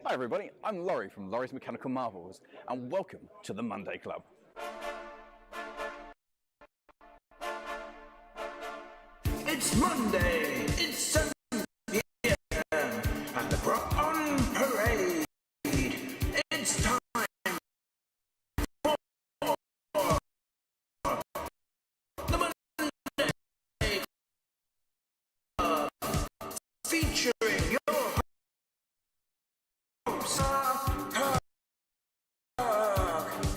Hi everybody, I'm Laurie from Laurie's Mechanical Marvels, and welcome to the Monday Club. It's Monday, it's 7 p.m, and we're on parade. It's time for the Monday Club, featuring your host,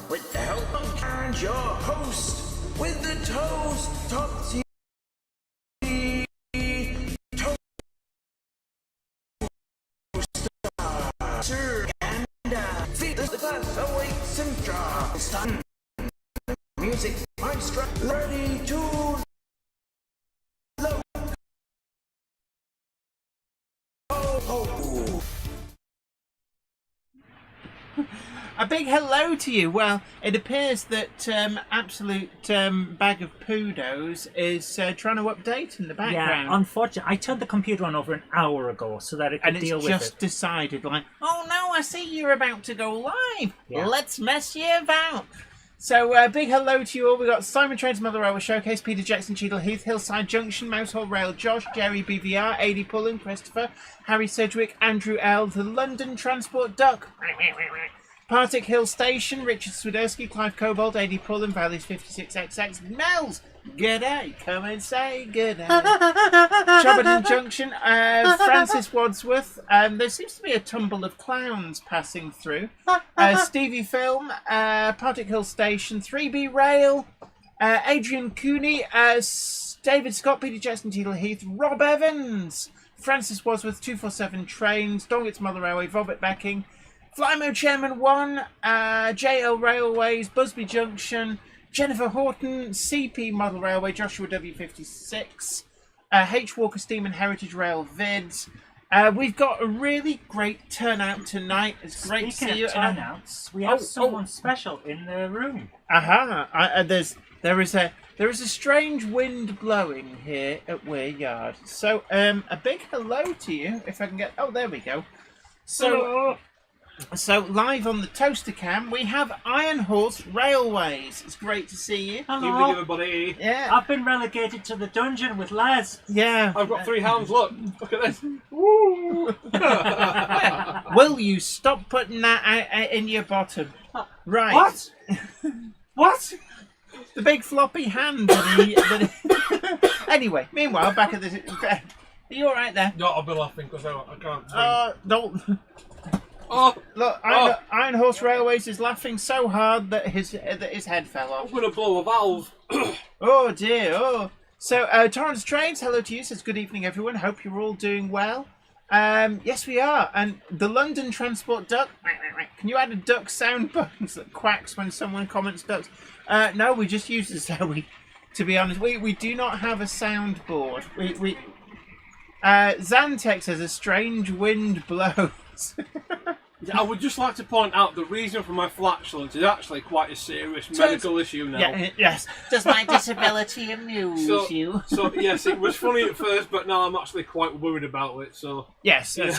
with the help of and your host with the toast top tea. The class awaits and drops done. Music maestro ready to low. A big hello to you. Well, it appears that Absolute Bag of Poodos is trying to update in the background. Yeah, unfortunately, I turned the computer on over an hour ago so that it could and deal it's with just it. decided, like, oh no, I see you're about to go live. Yeah. Let's mess you about. So, big hello to you all. We've got Simon Trains Mother Railway Showcase, Peter Jackson, Cheadle Heath, Hillside Junction, Mousehole Rail, Josh, Jerry BVR, Adi Pullen, Christopher, Harry Sedgwick, Andrew L, the London Transport Duck, Partick Hill Station, Richard Swiderski, Clive Cobalt, Adi Pullen, Valleys 56XX, Mel's, g'day, come and say g'day. Chobberton Junction, Francis Wadsworth, there seems to be a tumble of clowns passing through. Stevie Film, Partick Hill Station, 3B Rail, Adrian Cooney, David Scott, Peter Jackson, Cheadle Heath, Rob Evans, Francis Wadsworth, 247 Trains, Dongits Mother Railway, Robert Becking, Flymo Chairman 1, JL Railways, Busby Junction, Jennifer Horton, CP Model Railway, Joshua W56, H Walker Steam and Heritage Rail Vids. We've got a really great turnout tonight. It's great to see you. Speaking of turnouts, we have someone special in the room. There is a strange wind blowing here at Weir Yard. So a big hello to you. If I can get, oh, there we go. So live on the toaster cam, we have Iron Horse Railways. It's great to see you. Hello. Evening, everybody. Yeah. I've been relegated to the dungeon with Les. Yeah. I've got 3 hounds. Look at this. Will you stop putting that in your bottom? Right. What? What? The big floppy hand. Anyway, meanwhile, back at the... Are you all right there? No, I'll be laughing because I can't. Don't... Oh, Look, Iron Horse Railways is laughing so hard that his head fell I'm off. going to blow a valve. Oh dear, oh. So, Torrance Trains, hello to you, says good evening everyone, hope you're all doing well. Yes we are, and the London Transport Duck, can you add a duck sound button that quacks when someone comments ducks? No, we just use the sound, to be honest, we do not have a soundboard. Zantex says a strange wind blows. I would just like to point out the reason for my flatulence is actually quite a serious medical issue now. Yeah, yes. Does my disability amuse you? So yes, it was funny at first, but now I'm actually quite worried about it. So yes. Yeah.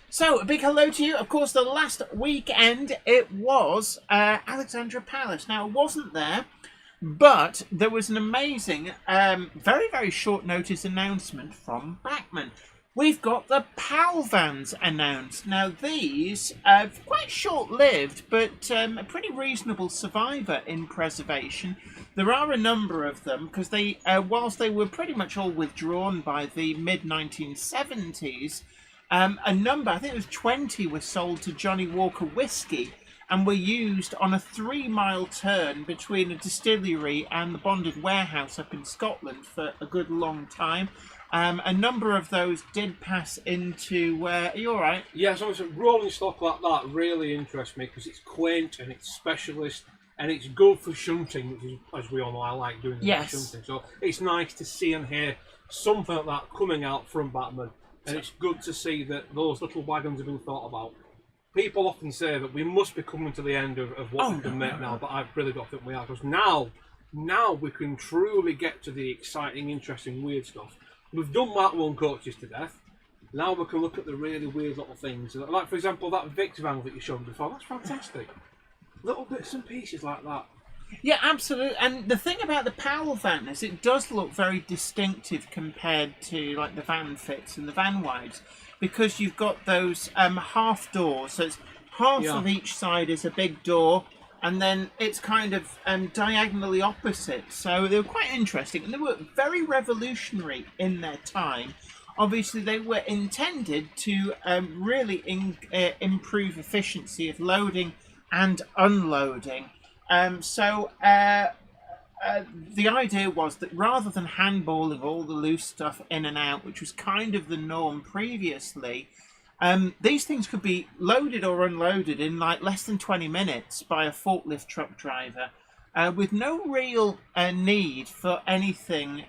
So a big hello to you. Of course, the last weekend it was Alexandra Palace. Now I wasn't there, but there was an amazing, very very short notice announcement from Bachmann. We've got the Palvans announced. Now these are quite short-lived, but a pretty reasonable survivor in preservation. There are a number of them because they, whilst they were pretty much all withdrawn by the mid-1970s, a number, I think it was 20, were sold to Johnny Walker Whiskey and were used on a 3-mile turn between a distillery and the bonded warehouse up in Scotland for a good long time. A number of those did pass into... are you all right? yeah, so rolling stock like that really interests me because it's quaint and it's specialist and it's good for shunting, which is, as we all know, I like doing shunting. So it's nice to see and hear something like that coming out from Bachmann, and it's good to see that those little wagons have been thought about. People often say that we must be coming to the end of what we can make now, but I really don't think we are, because now we can truly get to the exciting, interesting, weird stuff. We've done Mark 1 coaches to death. Now we can look at the really weird little things. Like, for example, that Vic van that you showed before. That's fantastic. Little bits and pieces like that. Yeah, absolutely. And the thing about the Powell van is it does look very distinctive compared to like the van fits and the van wides, because you've got those half doors. So it's half of each side is a big door, and then it's kind of diagonally opposite. So they were quite interesting, and they were very revolutionary in their time. Obviously, they were intended to really improve efficiency of loading and unloading. The idea was that rather than handballing all the loose stuff in and out, which was kind of the norm previously, these things could be loaded or unloaded in like less than 20 minutes by a forklift truck driver, with no real need for anything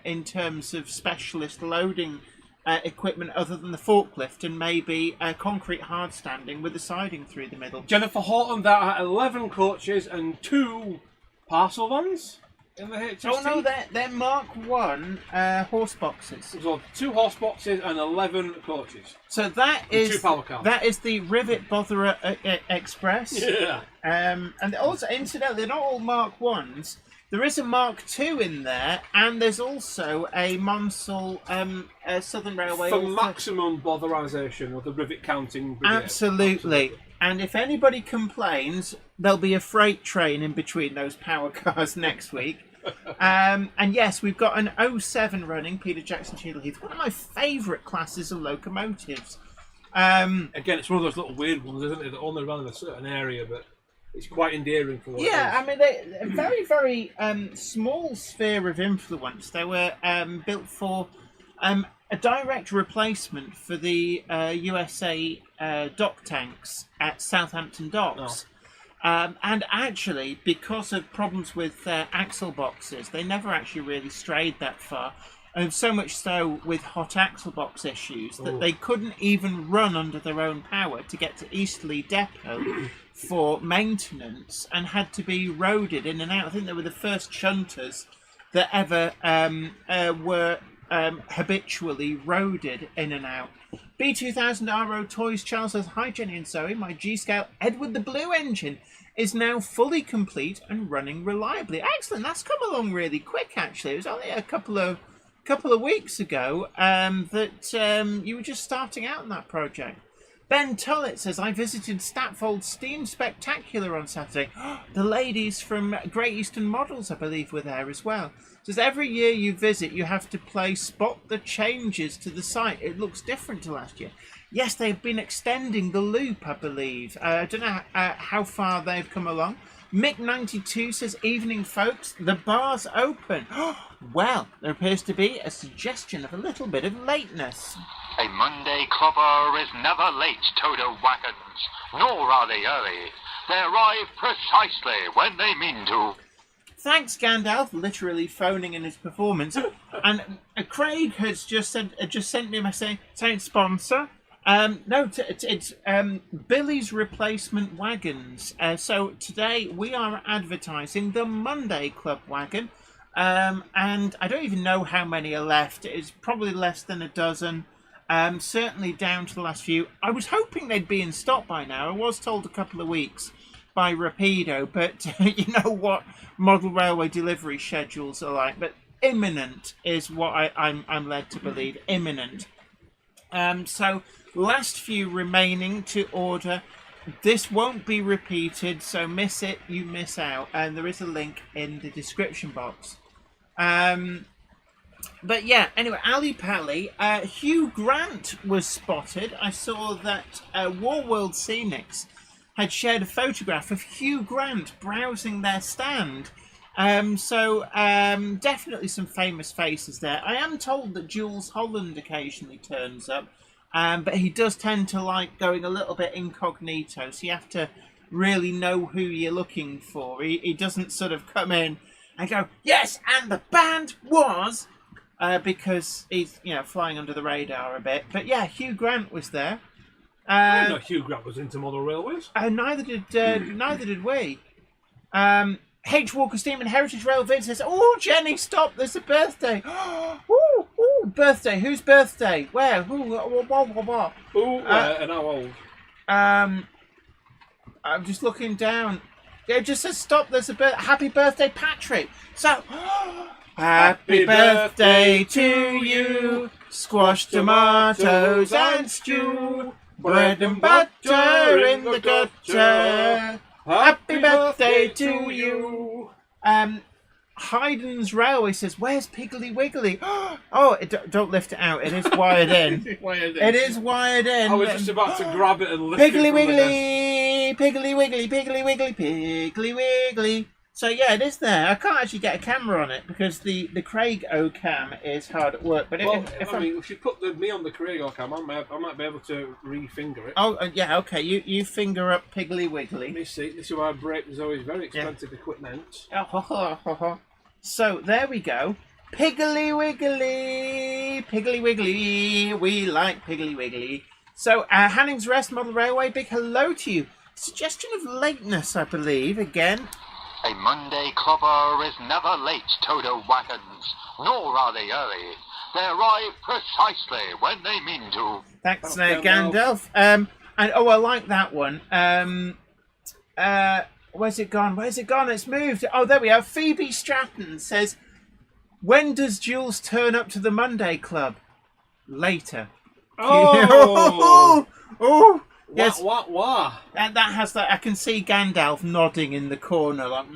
in terms of specialist loading equipment other than the forklift and maybe a concrete hard standing with the siding through the middle. Jennifer Hatton, there are 11 coaches and 2 parcel vans in the HST. Oh no, they're Mark 1 horse boxes. So 2 horse boxes and 11 coaches. So that and is 2 power cars. That is the Rivet Botherer Express. Yeah. And also, incidentally, they're not all Mark 1s. There is a Mark II in there, and there's also a Monsell Southern Railway. For maximum botherisation of the rivet counting brigade. Absolutely. And if anybody complains, there'll be a freight train in between those power cars next week. And yes, we've got an 07 running, Peter Jackson Cheadle Heath, one of my favourite classes of locomotives. Again, it's one of those little weird ones, isn't it? That only run in a certain area, but it's quite endearing for what it is. I mean, they're a very, very small sphere of influence. They were built for a direct replacement for the USA dock tanks at Southampton Docks. And actually, because of problems with axle boxes, they never actually really strayed that far. And so much so with hot axle box issues that they couldn't even run under their own power to get to Eastleigh Depot for maintenance and had to be roaded in and out. I think they were the first shunters that ever were habitually roaded in and out. B2000RO Toys Charles says, "Hi Jenny and Zoe, my G-Scale Edward the Blue engine is now fully complete and running reliably." Excellent, that's come along really quick actually. It was only a couple of weeks ago that you were just starting out in that project. Ben Tullett says, "I visited Statfold Steam Spectacular on Saturday." The ladies from Great Eastern Models, I believe, were there as well. Says, "Every year you visit, you have to play Spot the Changes to the site. It looks different to last year." Yes, they've been extending the loop, I believe. I don't know how far they've come along. Mick92 says, "Evening, folks. The bar's open." Well, there appears to be a suggestion of a little bit of lateness. A Monday clubber is never late to the wagons, nor are they early. They arrive precisely when they mean to. Thanks, Gandalf, literally phoning in his performance. And Craig has just sent me a message saying sponsor. No, it's Billy's Replacement Wagons. So today we are advertising the Monday Club wagon. And I don't even know how many are left. It's probably less than a dozen. Certainly down to the last few. I was hoping they'd be in stock by now. I was told a couple of weeks by Rapido, but you know what model railway delivery schedules are like. But imminent is what I'm led to believe. Imminent. So last few remaining to order. This won't be repeated, so miss it, you miss out. And there is a link in the description box. But yeah, anyway, Ali Pally, Hugh Grant was spotted. I saw that War World Scenics had shared a photograph of Hugh Grant browsing their stand. So definitely some famous faces there. I am told that Jules Holland occasionally turns up, but he does tend to like going a little bit incognito, so you have to really know who you're looking for. He doesn't sort of come in and go, "Yes, and the band was," because he's, you know, flying under the radar a bit. But yeah, Hugh Grant was there. I didn't know Hugh Grant was into model railways. Neither did we. H. Walker Steam and Heritage Rail Vid says, "Oh, Jenny, stop! There's a birthday." Ooh, birthday. Whose birthday? Where? Who? What? Who, where, and how old? I'm just looking down. It just says stop. There's a happy birthday, Patrick. So, happy birthday to you. Squash, tomatoes, and stew. Bread and butter in the gutter. Happy birthday to you. Hayden's Railway says, "Where's Piggly Wiggly?" Oh, don't lift it out. It is wired in. It is wired in. I was just about to grab it and lift it. Piggly Wiggly, Piggly Wiggly, Piggly Wiggly, Piggly Wiggly. So yeah, it is there. I can't actually get a camera on it because the Craig O-cam is hard at work. But if you put me on the Craig O-cam, I might be able to re-finger it. Oh yeah, okay. You finger up Piggly Wiggly. Let me see. This is why break is always very expensive equipment. So there we go. Piggly Wiggly, Piggly Wiggly. We like Piggly Wiggly. So Hanning's Rest Model Railway. Big hello to you. Suggestion of lateness, I believe. Again. A Monday clubber is never late, Toto wagons, nor are they early. They arrive precisely when they mean to. Thanks, Gandalf. And I like that one. Where's it gone? It's moved. Oh, there we are. Phoebe Stratton says, "When does Jules turn up to the Monday Club?" Later. Oh. Yes. What? And that has that. I can see Gandalf nodding in the corner, like.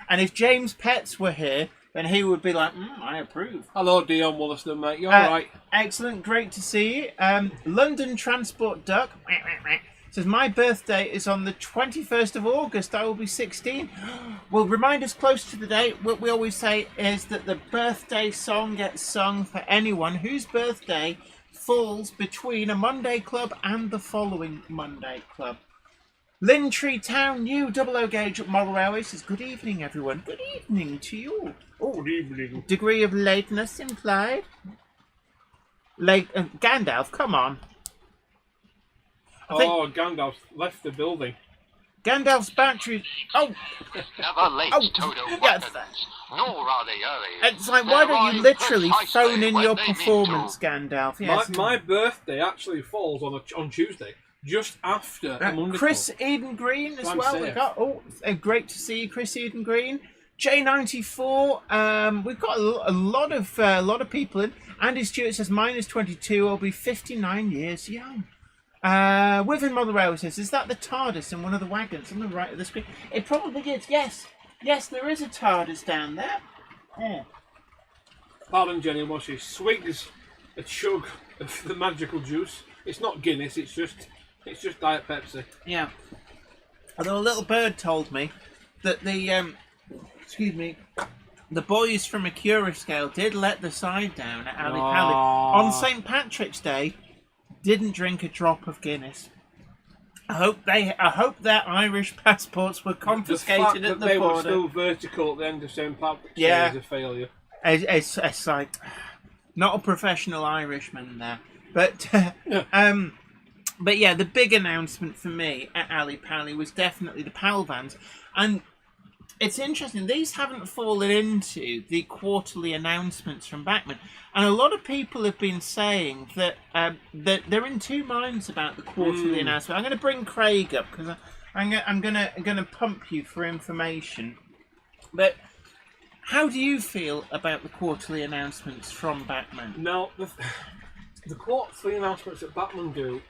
And if James Petts were here, then he would be like, "I approve." Hello, Dion Wollaston, mate. You all right? Excellent, great to see you. London Transport Duck says, "My birthday is on the 21st of August. I will be 16. Well, remind us close to the date. What we always say is that the birthday song gets sung for anyone whose birthday falls between a Monday Club and the following Monday Club." Lintree Town New Double O Gauge Model Railway says, "Good evening, everyone." Good evening to you. Good evening. Degree of lateness implied. Gandalf, come on. Gandalf left the building. Gandalf's battery. Oh! Never late, Toto wagons, nor are they early. It's like, why don't you literally phone in your performance, Gandalf? Yes. My birthday actually falls on Tuesday, just after a Monday. Chris Eden Green as well. Great to see you, Chris Eden Green. J94. We've got a lot of people in. Andy Stewart says, "Mine is 22. I'll be 59 years young." Within Mother Railway says, "Is that the TARDIS in one of the wagons on the right of the screen?" It probably is. Yes, there is a TARDIS down there. Yeah. Pardon, Jenny, was she sweet as a chug of the magical juice? It's not Guinness. It's just Diet Pepsi. Yeah. Although a little bird told me that the boys from Acura Scale did let the side down at Ali Pally on St. Patrick's Day. Didn't drink a drop of Guinness. I hope their Irish passports were confiscated at the border. They were still vertical at the end of St. Patrick's Day is a failure. It's like not a professional Irishman there, but but yeah, the big announcement for me at Ali Pally was definitely the Palvans, and it's interesting. These haven't fallen into the quarterly announcements from Bachmann, and a lot of people have been saying that that they're in two minds about the quarterly announcement. I'm going to bring Craig up because I'm going to pump you for information. But how do you feel about the quarterly announcements from Bachmann? Now, the quarterly announcements that Bachmann do,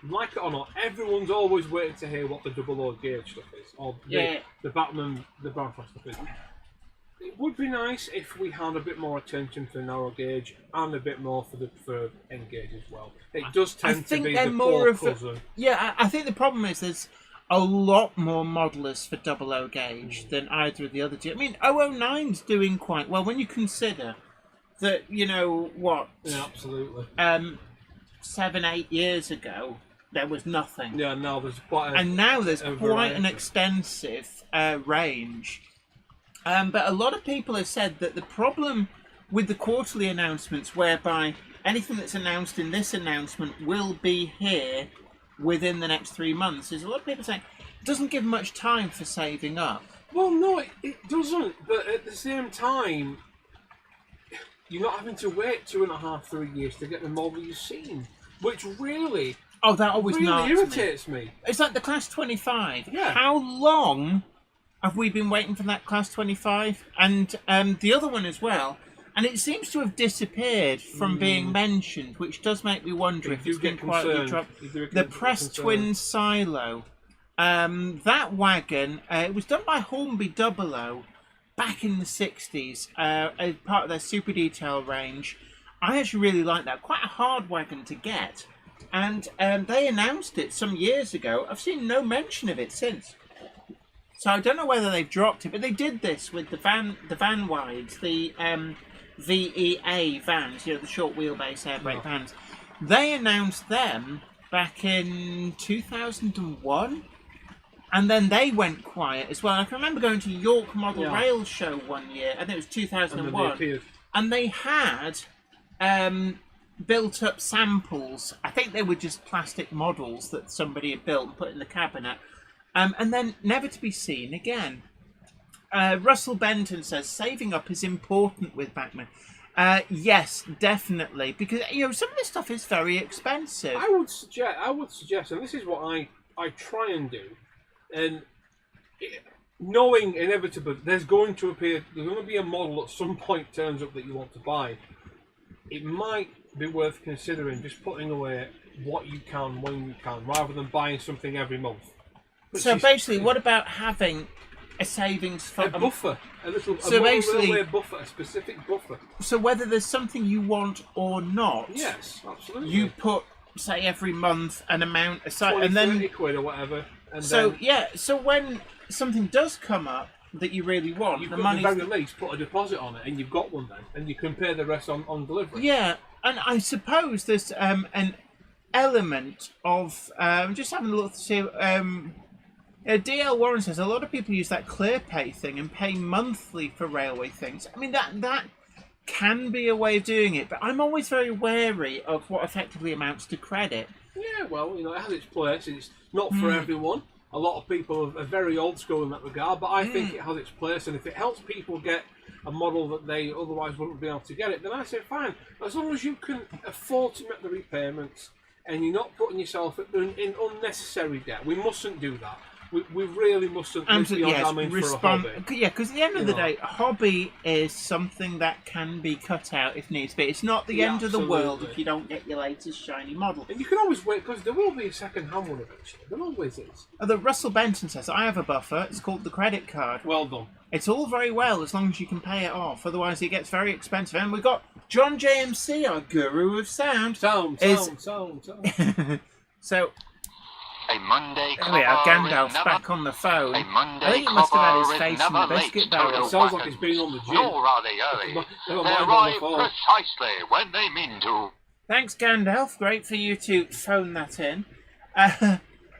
like it or not, everyone's always waiting to hear what the double O gauge stuff is, or the Bachmann, the Brownfast stuff is. It would be nice if we had a bit more attention for narrow gauge and a bit more for N gauge as well. It does tend to be the poor cousin. I think the problem is there's a lot more modelers for double O gauge than either of the other two. I mean, 009's doing quite well when you consider that, you know what? Yeah, absolutely. 7-8 years ago, there was nothing. Yeah, now there's quite an extensive range. But a lot of people have said that the problem with the quarterly announcements, whereby anything that's announced in this announcement will be here within the next 3 months, is a lot of people saying it doesn't give much time for saving up. Well, no, it doesn't. But at the same time, you're not having to wait 2.5, 3 years to get the model you've seen, which really, that always really irritates me. It's like the Class 25. Yeah. How long have we been waiting for that Class 25? And the other one as well. And it seems to have disappeared from being mentioned, which does make me wonder if it's been quietly dropped. The Press Twin Silo. That wagon, it was done by Hornby 00 back in the 60s as part of their Super Detail range. I actually really like that. Quite a hard wagon to get. And they announced it some years ago. I've seen no mention of it since. So I don't know whether they've dropped it, but they did this with the van wides, the VEA vans, the short wheelbase air brake vans. They announced them back in 2001, and then they went quiet as well. I can remember going to York Model Rail Show one year, I think it was 2001, and they had built up samples. I think they were just plastic models that somebody had built and put in the cabinet, and then never to be seen again. Russell Benton says saving up is important with Bachmann. Yes, definitely, because some of this stuff is very expensive. I would suggest, and this is what I try and do, and knowing inevitably there's going to be a model at some point turns up that you want to buy. It might be worth considering just putting away what you can when you can, rather than buying something every month. So basically, what about having a savings fund? A buffer, a buffer, a specific buffer. So whether there's something you want or not, yes, absolutely. You put, say, every month an amount aside, 20, and then 30 quid or whatever. And so then, so when something does come up that you really want, you've the got money, the very least put a deposit on it, and you've got one then, and you can pay the rest on delivery. Yeah, and I suppose there's an element of just having a look to see. DL Warren says a lot of people use that ClearPay thing and pay monthly for railway things. I mean, that can be a way of doing it, but I'm always very wary of what effectively amounts to credit. Yeah, well, it has its place. It's not for everyone. A lot of people are very old school in that regard, but I think it has its place, and if it helps people get a model that they otherwise wouldn't be able to get it, then I say fine. As long as you can afford to make the repayments and you're not putting yourself in unnecessary debt. We mustn't do that. We really mustn't live beyond our means for a hobby. Yeah, because at the end of the day, a hobby is something that can be cut out if needs be. It's not the end of the world if you don't get your latest shiny model. And you can always wait, because there will be a second-hand one eventually. There always is. The Russell Benton says, I have a buffer. It's called the credit card. Well done. It's all very well as long as you can pay it off. Otherwise, it gets very expensive. And we've got John JMC, our guru of sound. Sound. So... A Monday there we are, Gandalf's back on the phone. I think he must have had his face in the biscuit barrel. It sounds like he's been on the gym. Nor are they early. They arrive precisely when they mean to. Thanks, Gandalf. Great for you to phone that in.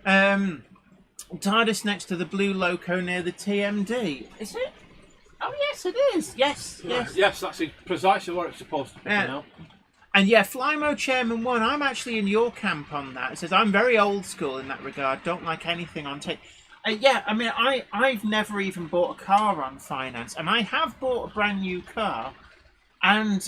TARDIS next to the blue loco near the TMD. Is it? Oh, yes, it is. Yes. Yes, that's precisely where it's supposed to be now. And yeah, Flymo Chairman 1, I'm actually in your camp on that. It says, I'm very old school in that regard, don't like anything on tape. Yeah, I mean, I've never even bought a car on finance, and I have bought a brand new car, and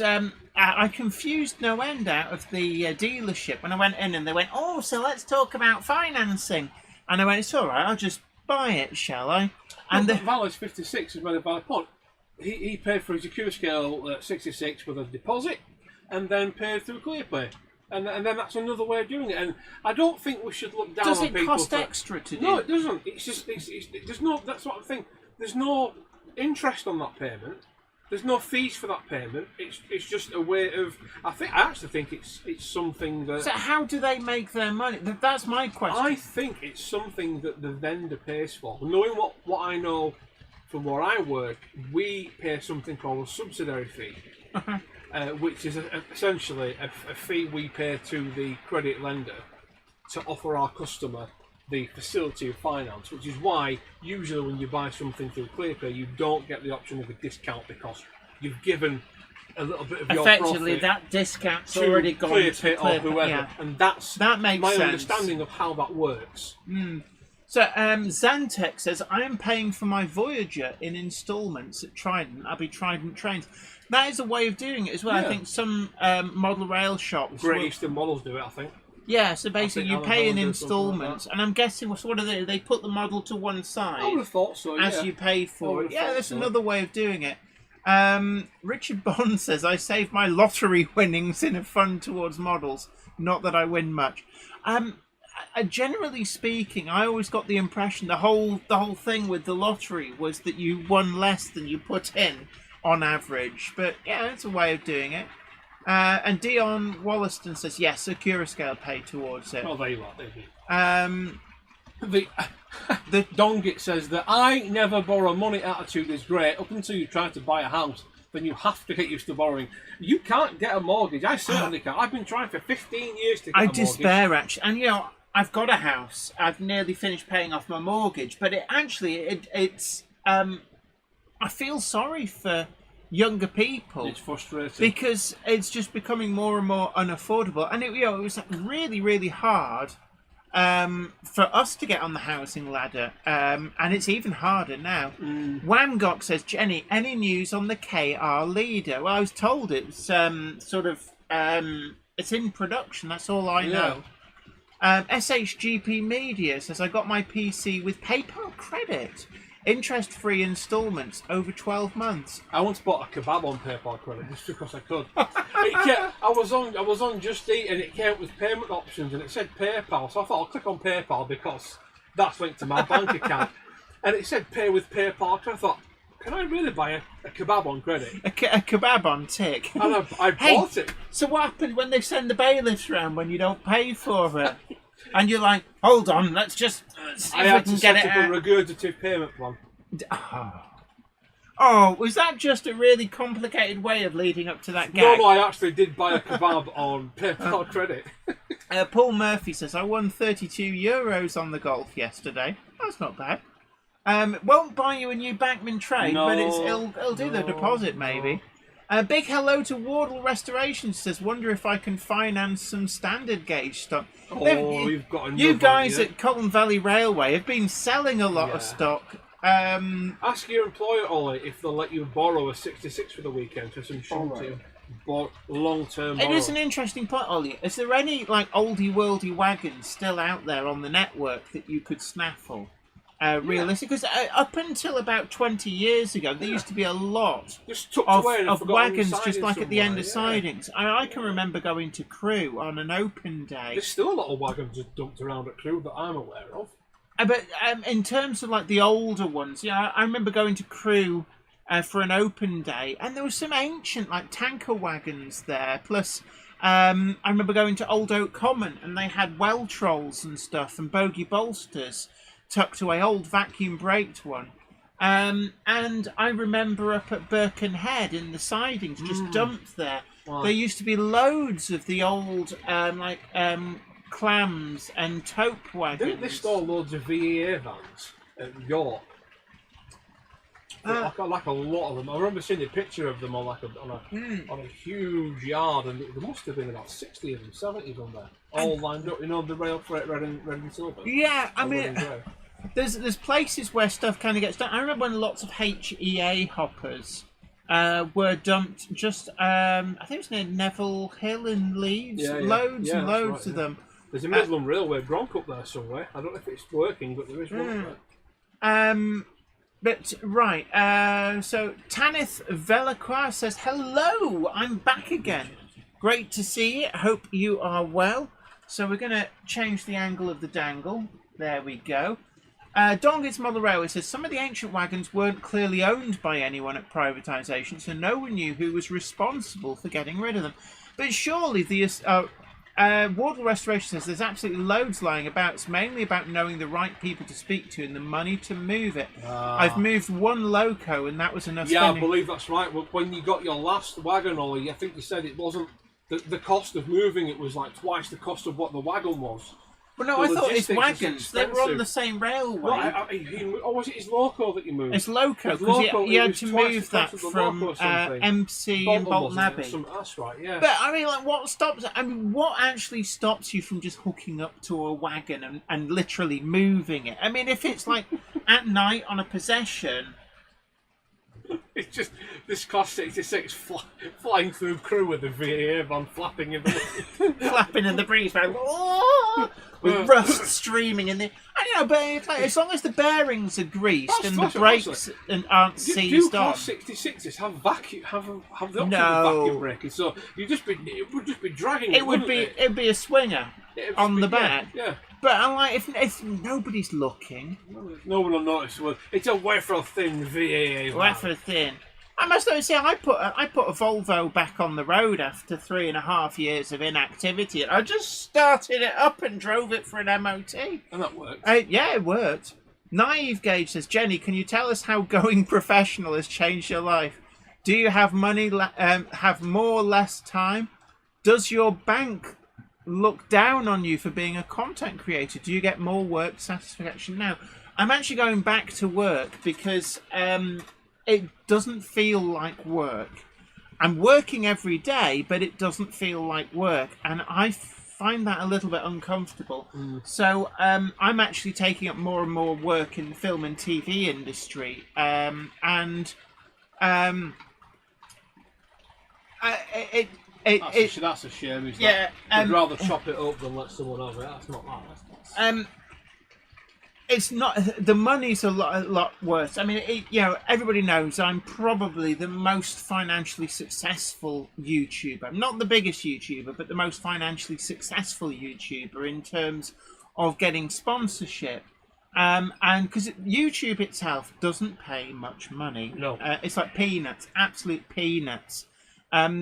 I confused no end out of the dealership when I went in, and they went, oh, so let's talk about financing. And I went, it's all right, I'll just buy it, shall I? And the Valet's 56 is made a valid point. He paid for his EQ scale 66 with a deposit, and then paid through ClearPay. And then that's another way of doing it. And I don't think we should look down on people. Does it cost extra to do? No, it doesn't. It's just, there's no, that's what I think. There's no interest on that payment. There's no fees for that payment. It's just a way of, I actually think it's something that... So how do they make their money? That's my question. I think it's something that the vendor pays for. Knowing what I know from where I work, we pay something called a subsidiary fee. Which is essentially a fee we pay to the credit lender to offer our customer the facility of finance, which is why usually when you buy something through ClearPay, you don't get the option of a discount because you've given a little bit of your effectively that discount's already gone to ClearPay or whoever, and that makes my understanding of how that works. So Zantek says, I am paying for my Voyager in instalments at Trident. I'll be Trident Trains. That is a way of doing it as well. Yeah. I think some model rail shops... Great Eastern Models do it, I think. Yeah, so basically you pay in Holland instalments, like and I'm guessing what do they put the model to one side I would have thought so, yeah. as you pay for it. Yeah, that's so. another way of doing it. Richard Bond says, I save my lottery winnings in a fund towards models. Not that I win much. Generally speaking, I always got the impression the whole thing with the lottery was that you won less than you put in on average. But yeah, it's a way of doing it. And Dion Wollaston says, yes, Sakura scale pay towards it. Oh, there you are. There you go. The Dongit says that I never borrow money attitude is great up until you try to buy a house. Then you have to get used to borrowing. You can't get a mortgage. I certainly can't. I've been trying for 15 years to get a mortgage. I despair, actually. And, you know, I've got a house. I've nearly finished paying off my mortgage. But it's... I feel sorry for younger people. It's frustrating because it's just becoming more and more unaffordable, and it was really, really hard for us to get on the housing ladder, and it's even harder now. Wamgok says, Jenny, any news on the KR Leader? Well, I was told it's it's in production. That's all I know. SHGP Media says, I got my PC with PayPal credit. Interest-free instalments over 12 months. I once bought a kebab on PayPal credit just because I could. I was on Just Eat and it came with payment options and it said PayPal, so I thought I'll click on PayPal because that's linked to my bank account. And it said pay with PayPal, and I thought, can I really buy a kebab on credit? A kebab on tick. And I bought it. So what happens when they send the bailiffs round when you don't pay for it? And you're like, hold on, let's just see if we can get it out. I had to set up a regurgitative payment plan. Oh, was that just a really complicated way of leading up to that gag? No, I actually did buy a kebab on PayPal credit. Paul Murphy says, I won €32 on the golf yesterday. That's not bad. Won't buy you a new Bachmann trade, but it'll do the deposit maybe. Big hello to Wardle Restoration says, wonder if I can finance some standard gauge stock. You've got enough. You guys at Colton Valley Railway have been selling a lot of stock. Ask your employer, Ollie, if they'll let you borrow a 66 for the weekend for some shunting long-term borrow. It is an interesting point, Ollie. Is there any like oldie-worldy wagons still out there on the network that you could snaffle? Realistic, because up until about 20 years ago, there used to be a lot of wagons just like at the end of sidings. I can remember going to Crewe on an open day. There's still a lot of wagons just dumped around at Crewe that I'm aware of. But in terms of like the older ones, I remember going to Crewe for an open day, and there was some ancient like tanker wagons there. Plus, I remember going to Old Oak Common, and they had well trolls and stuff and bogey bolsters tucked away, old vacuum braked one. And I remember up at Birkenhead in the sidings, just dumped there. Wow. There used to be loads of the old clams and taupe wagons. Didn't they store loads of VEA vans at York? Like a lot of them. I remember seeing a picture of them on a huge yard, and there must have been about 60 of them, 70 of them there, all lined up. You know, the rail freight red and silver. Yeah, I mean, there's places where stuff kind of gets done. I remember when lots of HEA hoppers were dumped just, I think it was near Neville Hill in Leeds. Loads and loads of them. There's a Midland Railway Gronk up there somewhere. I don't know if it's working, but there is one there. But, right, so Tanith Velacroix says, hello, I'm back again. Great to see you. Hope you are well. So we're going to change the angle of the dangle. There we go. Dongit's Model Railway says, some of the ancient wagons weren't clearly owned by anyone at privatisation, so no one knew who was responsible for getting rid of them. But surely the... Wardle Restoration says there's absolutely loads lying about. It's mainly about knowing the right people to speak to and the money to move it. I've moved one loco and that was enough spending. I believe that's right. When you got your last wagon, Ollie, I think you said it wasn't the cost of moving it was like twice the cost of what the wagon was. Well, no, I thought it's wagons. They were on the same railway. Or was it his loco that you moved? It's loco, because you had to move that from MC and Bolton Abbey. That's right, yeah. But, I mean, like, what actually stops you from just hooking up to a wagon and literally moving it? I mean, if it's, like, at night on a possession... It's just this Class 66 flying through crew with the VAA van flapping in the flapping in the breeze, man. With rust streaming in the. But it's like, as long as the bearings are greased and the brakes aren't seized on. Class 66s have vacuum have the option of vacuum braking, so it would just be dragging. It'd be a swinger on the back. Yeah. But I'm like, if nobody's looking, no one will notice. Well, it's a wafer thin VAA. Wafer thin. I must say, I put a Volvo back on the road after 3.5 years of inactivity. I just started it up and drove it for an MOT. And that worked. Yeah, it worked. Naive Gage says, Jenny, can you tell us how going professional has changed your life? Do you have money? Have more or less time? Does your bank look down on you for being a content creator? Do you get more work satisfaction now? I'm actually going back to work because it doesn't feel like work. I'm working every day, but it doesn't feel like work, and I find that a little bit uncomfortable. So I'm actually taking up more and more work in the film and TV industry, that's a shame. I'd rather chop it up than let someone have it. That's not that. It's not. The money's a lot worse. I mean, everybody knows I'm probably the most financially successful YouTuber. I'm not the biggest YouTuber, but the most financially successful YouTuber in terms of getting sponsorship. And because YouTube itself doesn't pay much money. No. It's like peanuts, absolute peanuts.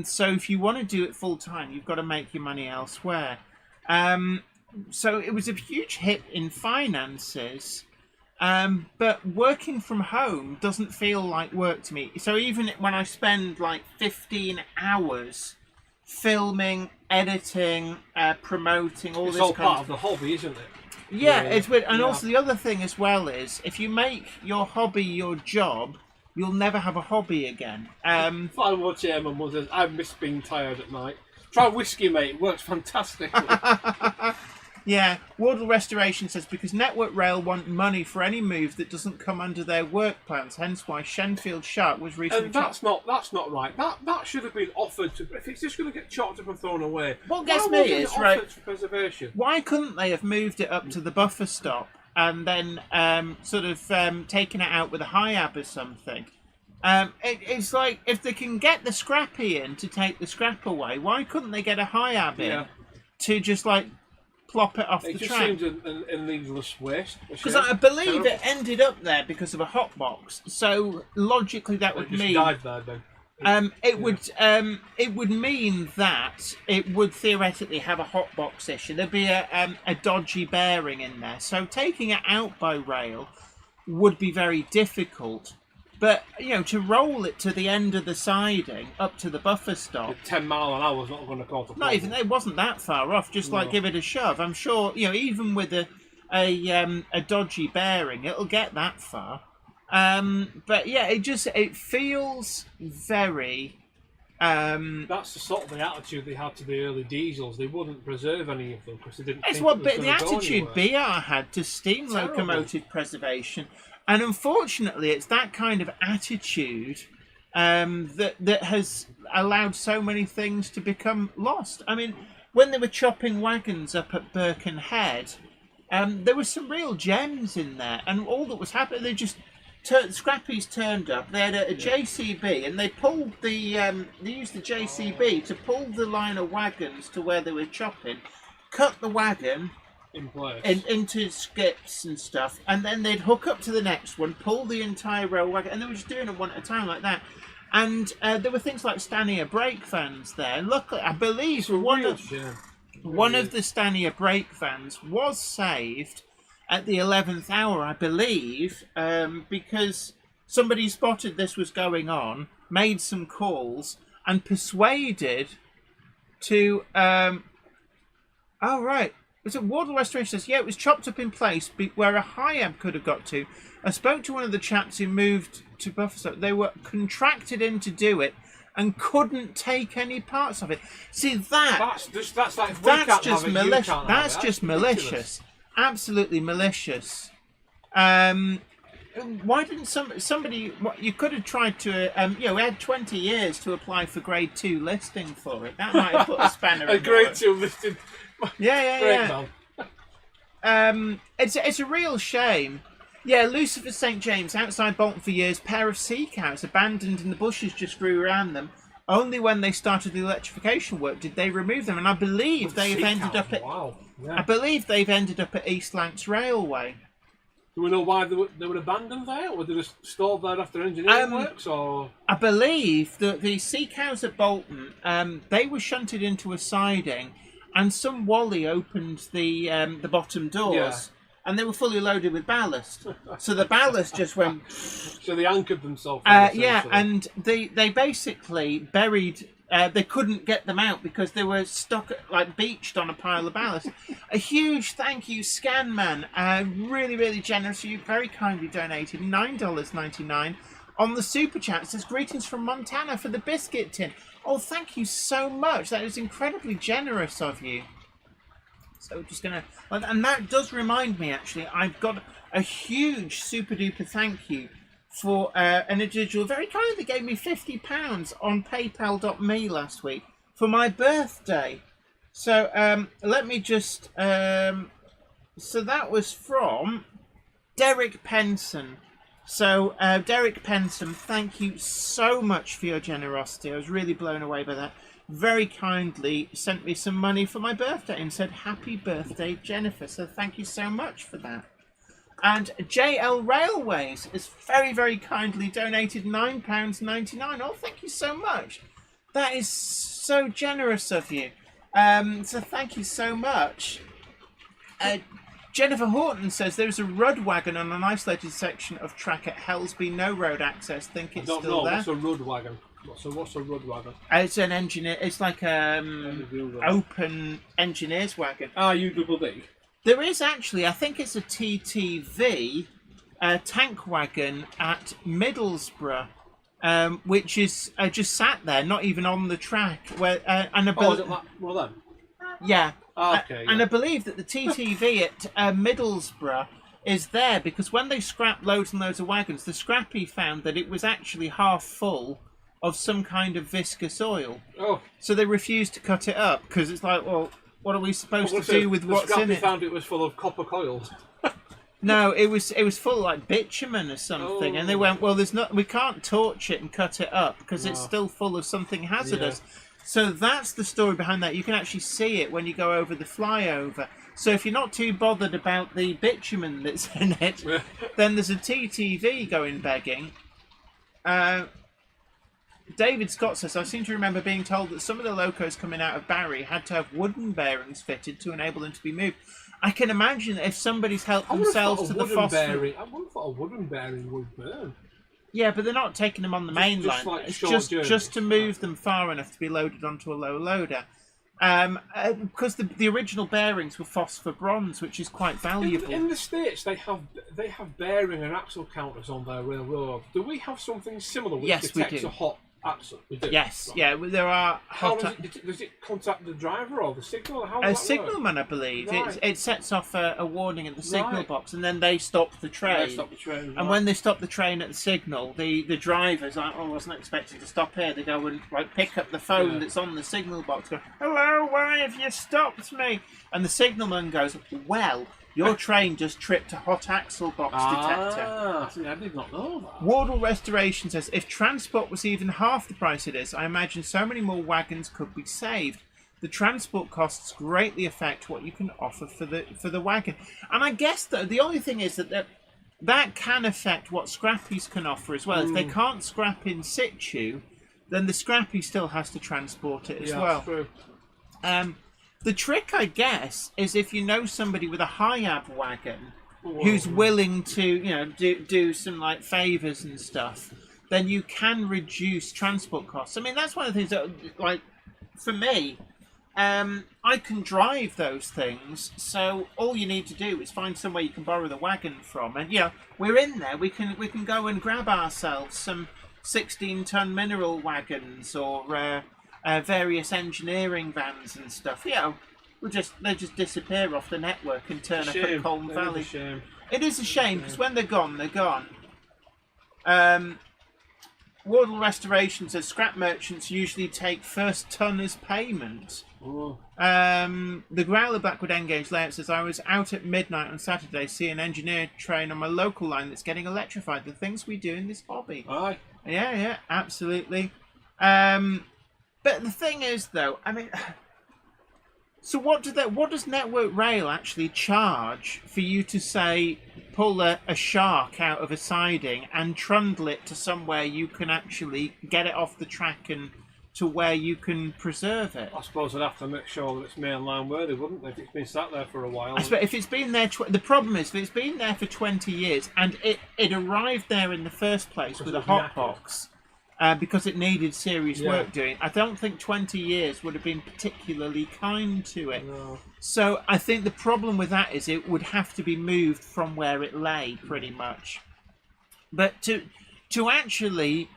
So if you want to do it full time, you've got to make your money elsewhere. So it was a huge hit in finances, but working from home doesn't feel like work to me. So even when I spend like 15 hours filming, editing, promoting, all it's this all kind part of the hobby, isn't it? Yeah, it's weird. And also the other thing as well is, if you make your hobby your job, you'll never have a hobby again. Final word to my mother, I miss being tired at night. Try whiskey, mate. It works fantastically. Yeah, Wardle Restoration says, because Network Rail want money for any move that doesn't come under their work plans, hence why Shenfield Shark was recently... And that's not right. That should have been offered to... If it's just going to get chopped up and thrown away... What gets me is, right, for preservation? Why couldn't they have moved it up to the buffer stop and then taken it out with a high-ab or something? It's like, if they can get the scrappy in to take the scrap away, why couldn't they get a high-ab in to just, like, plop it off the track? It just seems a needless waste. Because I believe it ended up there because of a hot box. So logically, that would mean died there then. it would mean that it would theoretically have a hot box issue. There'd be a dodgy bearing in there. So taking it out by rail would be very difficult. But, to roll it to the end of the siding, up to the buffer stop... 10 mile an hour is not going to cause a problem. Not even, it wasn't that far off, just give it a shove. I'm sure, even with a dodgy bearing, it'll get that far. But yeah, it feels very... That's the sort of the attitude they had to the early diesels. They wouldn't preserve any of them because they didn't It's think what it was the going to go attitude anywhere. BR had to steam locomotive preservation. And unfortunately, it's that kind of attitude that has allowed so many things to become lost. I mean, when they were chopping wagons up at Birkenhead, there were some real gems in there. And all that was happening, they just... Scrappies turned up. They had a JCB, and they pulled the... they used the JCB to pull the line of wagons to where they were chopping, cut the wagon... in place. Into skips and stuff, and then they'd hook up to the next one, pull the entire rail wagon, and they were just doing it one at a time like that. And there were things like Stanier brake fans there. Luckily, I believe one of the Stanier brake fans was saved at the 11th hour, I believe, because somebody spotted this was going on, made some calls, and persuaded to... oh, right. So Wardle Restoration says, yeah, it was chopped up in place where a high ebb could have got to. I spoke to one of the chaps who moved to Buffer. They were contracted in to do it and couldn't take any parts of it. See, that's just malicious. That's just malicious. Absolutely malicious. Why didn't somebody? You could have tried to. We had 20 years to apply for Grade 2 listing for it. That might have put a spanner. A Grade 2 listing. Yeah. It's a real shame. Yeah, Lucifer St James outside Bolton for years. Pair of sea cows abandoned in the bushes just grew around them. Only when they started the electrification work did they remove them, and I believe they've ended up at. Wow. Yeah. I believe they've ended up at East Lancs Railway. Do we know why they were abandoned there? Were they just stored there after engineering works, or? I believe that the sea cows at Bolton, they were shunted into a siding, and some wally opened the bottom doors, and they were fully loaded with ballast. So the ballast just went. So they anchored themselves. And they basically buried. They couldn't get them out because they were stuck, like beached on a pile of ballast. A huge thank you, Scanman. Really, really generous. You very kindly donated $9.99 on the super chat. It says greetings from Montana for the biscuit tin. Oh, thank you so much. That is incredibly generous of you. So just gonna, and that does remind me. Actually, I've got a huge super duper thank you for an individual very kindly gave me £50 on paypal.me last week for my birthday. So let me just so that was from Derek Penson. So Derek Penson, thank you so much for your generosity. I was really blown away by that. Very kindly sent me some money for my birthday and said happy birthday, Jennifer. So thank you so much for that. And JL Railways has very, very kindly donated £9.99. Oh, thank you so much. That is so generous of you. So thank you so much. Jennifer Horton says there's a Rudd wagon on an isolated section of track at Helsby, no road access. Think it's still there. What's a Rudd wagon? What's a Rudd wagon? It's an engineer. It's like open engineer's wagon. UDD. There is actually, I think it's a TTV tank wagon at Middlesbrough, which is just sat there, not even on the track. Where is it like one of them? Yeah. Okay. And I believe that the TTV at Middlesbrough is there because when they scrapped loads and loads of wagons, the scrappy found that it was actually half full of some kind of viscous oil. Oh. So they refused to cut it up because it's like, well, what are we supposed to do with what's in it? The scrappy found it was full of copper coils. No, it was full of like bitumen or something, and they went, well, we can't torch it and cut it up because it's still full of something hazardous. Yeah. So that's the story behind that. You can actually see it when you go over the flyover. So if you're not too bothered about the bitumen that's in it, then there's a TTV going begging. David Scott says, I seem to remember being told that some of the locos coming out of Barry had to have wooden bearings fitted to enable them to be moved. I can imagine if somebody's helped themselves to the phosphorus. I wouldn't have thought a wooden bearing would burn. Yeah, but they're not taking them on the main line. Like it's just to move them far enough to be loaded onto a low loader. Because the original bearings were phosphor bronze, which is quite valuable. In the States, they have bearing and axle counters on their railroad. Do we have something similar which detects a hot axle? We do. Yes, right. Yeah, there are. How does it contact the driver or the signal? How does that signalman, work? I believe. Right. It sets off a warning at the signal box, and then they stop the train. And when they stop the train at the signal, the driver's like, "Oh, I wasn't expecting to stop here." They go and pick up the phone that's on the signal box. Go, "Hello, why have you stopped me?" And the signalman goes, "Well, your train just tripped a hot axle box detector." See, I did not know that. Wardle Restoration says, if transport was even half the price it is, I imagine so many more wagons could be saved. The transport costs greatly affect what you can offer for the wagon. And I guess that the only thing is that can affect what scrappies can offer as well. If they can't scrap in situ, then the scrappy still has to transport it as well. True. The trick, I guess, is if you know somebody with a high-ab wagon who's willing to, do some favours and stuff, then you can reduce transport costs. I mean, that's one of the things that, for me, I can drive those things, so all you need to do is find somewhere you can borrow the wagon from, and we're in there. We can go and grab ourselves some 16-ton mineral wagons or various engineering vans and stuff. They just disappear off the network and turn up at Colne Valley. It is a shame because when they're gone, they're gone. Wardle Restoration says scrap merchants usually take first ton as payment. The Growler Blackwood Engage layout says I was out at midnight on Saturday seeing an engineer train on my local line that's getting electrified. The things we do in this hobby. Aye. Yeah, absolutely. But the thing is, though, I mean, so what does Network Rail actually charge for you to say pull a shark out of a siding and trundle it to somewhere you can actually get it off the track and to where you can preserve it? I suppose I'd have to make sure that it's mainline worthy, wouldn't they? If it's been sat there for a while. I suppose if it's been there, the problem is if it's been there for 20 years and it arrived there in the first place with a hot box. Because it needed serious work doing. I don't think 20 years would have been particularly kind to it. No. So I think the problem with that is it would have to be moved from where it lay, pretty much. But to actually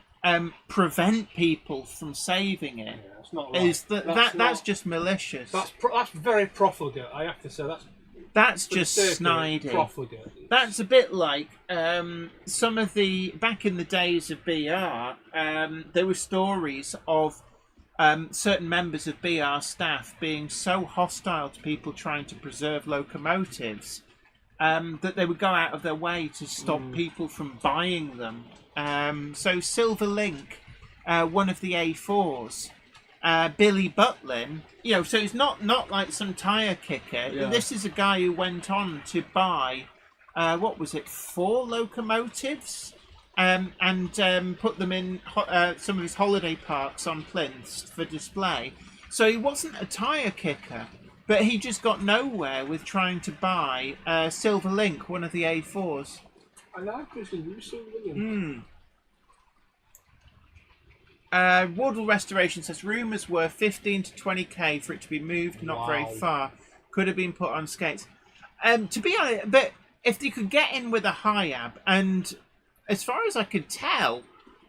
prevent people from saving it it's not right. that's just malicious. That's very profligate. I have to say that's just snidey. Profligate. That's a bit like some of the back in the days of BR. There were stories of certain members of BR staff being so hostile to people trying to preserve locomotives that they would go out of their way to stop people from buying them. So Silver Link, one of the A4s. Billy Butlin, so it's not like some tyre kicker. Yeah. This is a guy who went on to buy, 4 locomotives, and put them in some of his holiday parks on plinths for display. So he wasn't a tyre kicker, but he just got nowhere with trying to buy Silver Link, one of the A4s. I like this new Silver Link. Wardle Restoration says rumours were 15 to 20k for it to be moved not very far. Could have been put on skates. To be honest, but if you could get in with a high-ab, and as far as I could tell,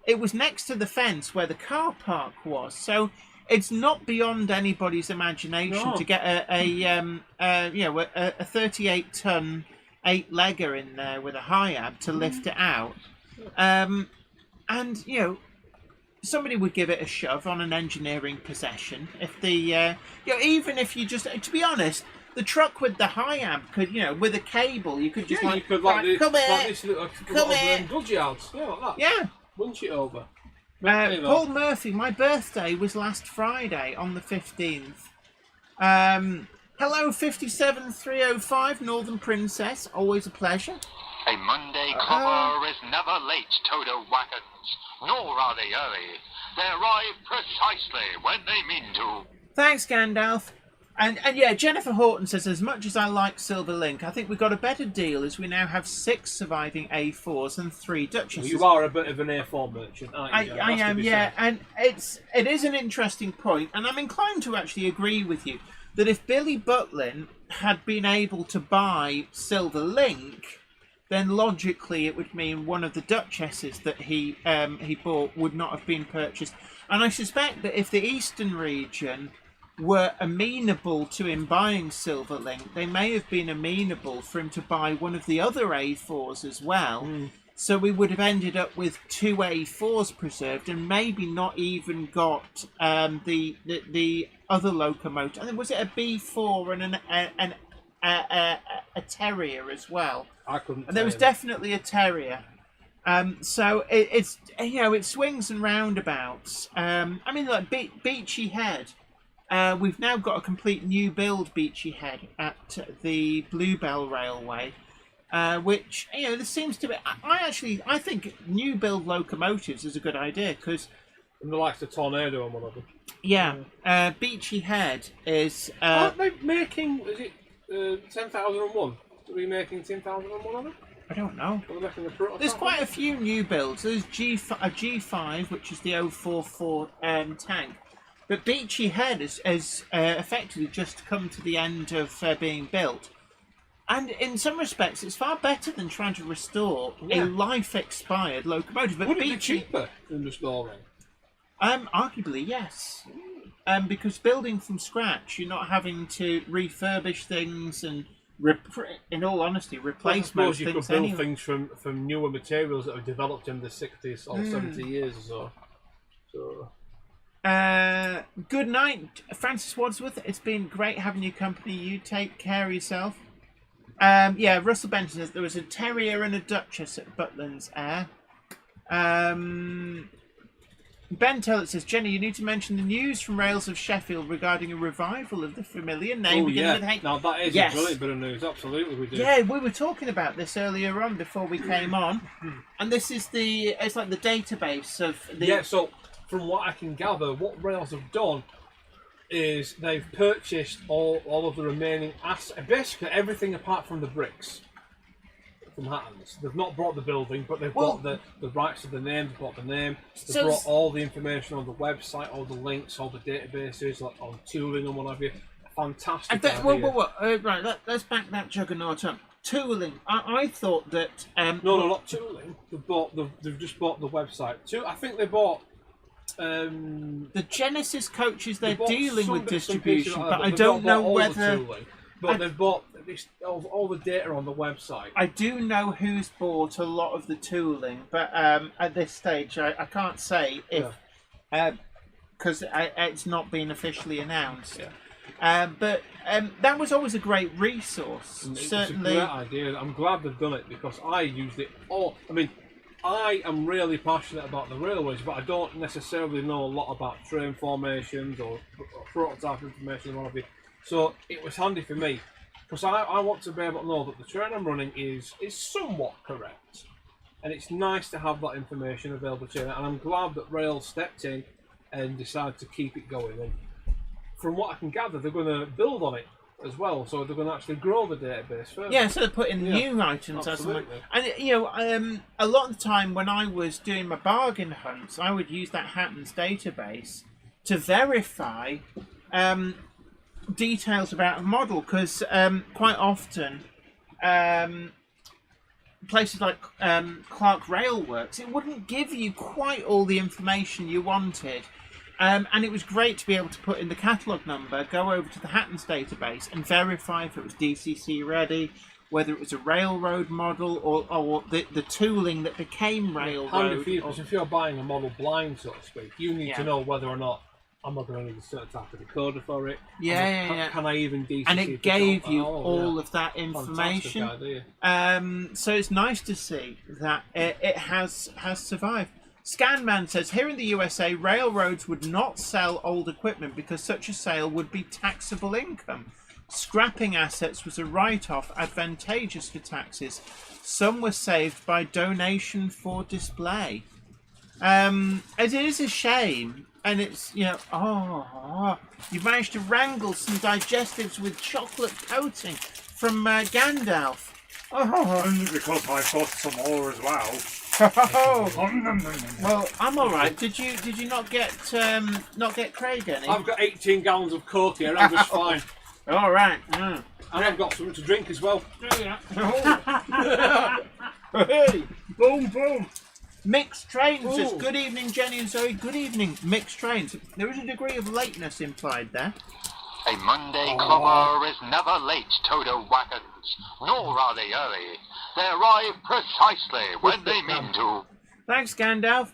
it was next to the fence where the car park was. So it's not beyond anybody's imagination to get a 38-ton 8-legger in there with a high-ab to lift it out. And somebody would give it a shove on an engineering possession. If the even if you just, to be honest, the truck with the high-ab could, with a cable, you could just come here, come here, goods yards, like that. Yeah, Bunch it over. Paul Murphy, my birthday was last Friday on the 15th. Hello, 57305 Northern Princess, always a pleasure. A Monday cover is never late, Toto Wackens, nor are they early. They arrive precisely when they mean to. Thanks, Gandalf. And yeah, Jennifer Horton says, as much as I like Silver Link, I think we got a better deal as we now have 6 surviving A4s and 3 Duchesses. You are a bit of an A4 merchant, aren't you? I am, yeah. And it is an interesting point, and I'm inclined to actually agree with you, that if Billy Butlin had been able to buy Silver Link, then logically it would mean one of the Duchesses that he bought would not have been purchased. And I suspect that if the Eastern region were amenable to him buying Silver Link, they may have been amenable for him to buy one of the other A4s as well. So we would have ended up with 2 A4s preserved and maybe not even got the other locomotive. I think, was it a B4 and a Terrier as well? I couldn't. And there was definitely a Terrier. So it's it swings and roundabouts. I mean, like Beachy Head. We've now got a complete new build Beachy Head at the Bluebell Railway, which there seems to be. I think new build locomotives is a good idea because. And the likes of Tornado on one of them. Yeah, Beachy Head is. Aren't they making? Is it 10,001? Are we making 10,001 of them? I don't know. There's quite a few new builds. There's a G5, which is the 044 tank. But Beachy Head has effectively just come to the end of being built. And in some respects, it's far better than trying to restore a life-expired locomotive. But Would it be cheaper than restoring? Arguably, yes. Because building from scratch, you're not having to refurbish things and, in all honesty, replace most things. I suppose you could build things from newer materials that were developed in the 60s or 70 years or so. Good night, Francis Wadsworth. It's been great having your company. You take care of yourself. Russell Benton says there was a terrier and a duchess at Butland's Air. Ben Tellett says, Jenny, you need to mention the news from Rails of Sheffield regarding a revival of the familiar name beginning with H. Now that is a brilliant bit of news. Absolutely, we do. Yeah, we were talking about this earlier on before we came on, and this is it's like the database of the. Yeah. So from what I can gather, what Rails have done is they've purchased all of the remaining assets, basically everything apart from the bricks from Hatton's. They've not bought the building, but they've bought the rights to the name, they've bought the name, they've brought all the information on the website, all the links, all the databases, like on tooling and what have you. Fantastic idea. Right, let's back that juggernaut up. Tooling. I thought that... No, not tooling. They've just bought the website. I think they bought... the Genesis coaches, they're dealing with distribution, but I don't know whether... But they've bought all the data on the website. I do know who's bought a lot of the tooling, but at this stage, I can't say if... Because it's not been officially announced. Yeah. But that was always a great resource. Certainly. It's a great idea. I'm glad they've done it because I used it all. I mean, I am really passionate about the railways, but I don't necessarily know a lot about train formations or prototype information and what have you. So it was handy for me because I want to be able to know that the train I'm running is somewhat correct, and it's nice to have that information available to you. And I'm glad that Rail stepped in and decided to keep it going. And from what I can gather, they're going to build on it as well, so they're going to actually grow the database further. Yeah, so they're putting new items. Absolutely. And a lot of the time when I was doing my bargain hunts, I would use that Hatton's database to verify details about a model, because quite often places like Clark Railworks, it wouldn't give you quite all the information you wanted. And it was great to be able to put in the catalogue number, go over to the Hatton's database and verify if it was DCC ready, whether it was a railroad model or the tooling that became railroad. Handy for you, because if you're buying a model blind, so to speak, you need to know whether or not I'm not going to need a certain type of decoder for it. Can I even DCC? And it gave you all of that information. Fantastic idea. So it's nice to see that it has survived. Scanman says, here in the USA, railroads would not sell old equipment because such a sale would be taxable income. Scrapping assets was a write-off, advantageous for taxes. Some were saved by donation for display. It is a shame, and it's, you've managed to wrangle some digestives with chocolate coating from Gandalf. Only because I bought some more as well. Well, I'm all right. Did you not get Craig any? I've got 18 gallons of Coke here. I'm just fine. All right. And I've got something to drink as well. Hey, boom, boom. Mixed Trains says, good evening, Jenny and Zoe. Good evening, Mixed Trains. There is a degree of lateness implied there. A Monday clubber is never late, Toto Wackens, nor are they early. They arrive precisely when they mean to. Thanks, Gandalf.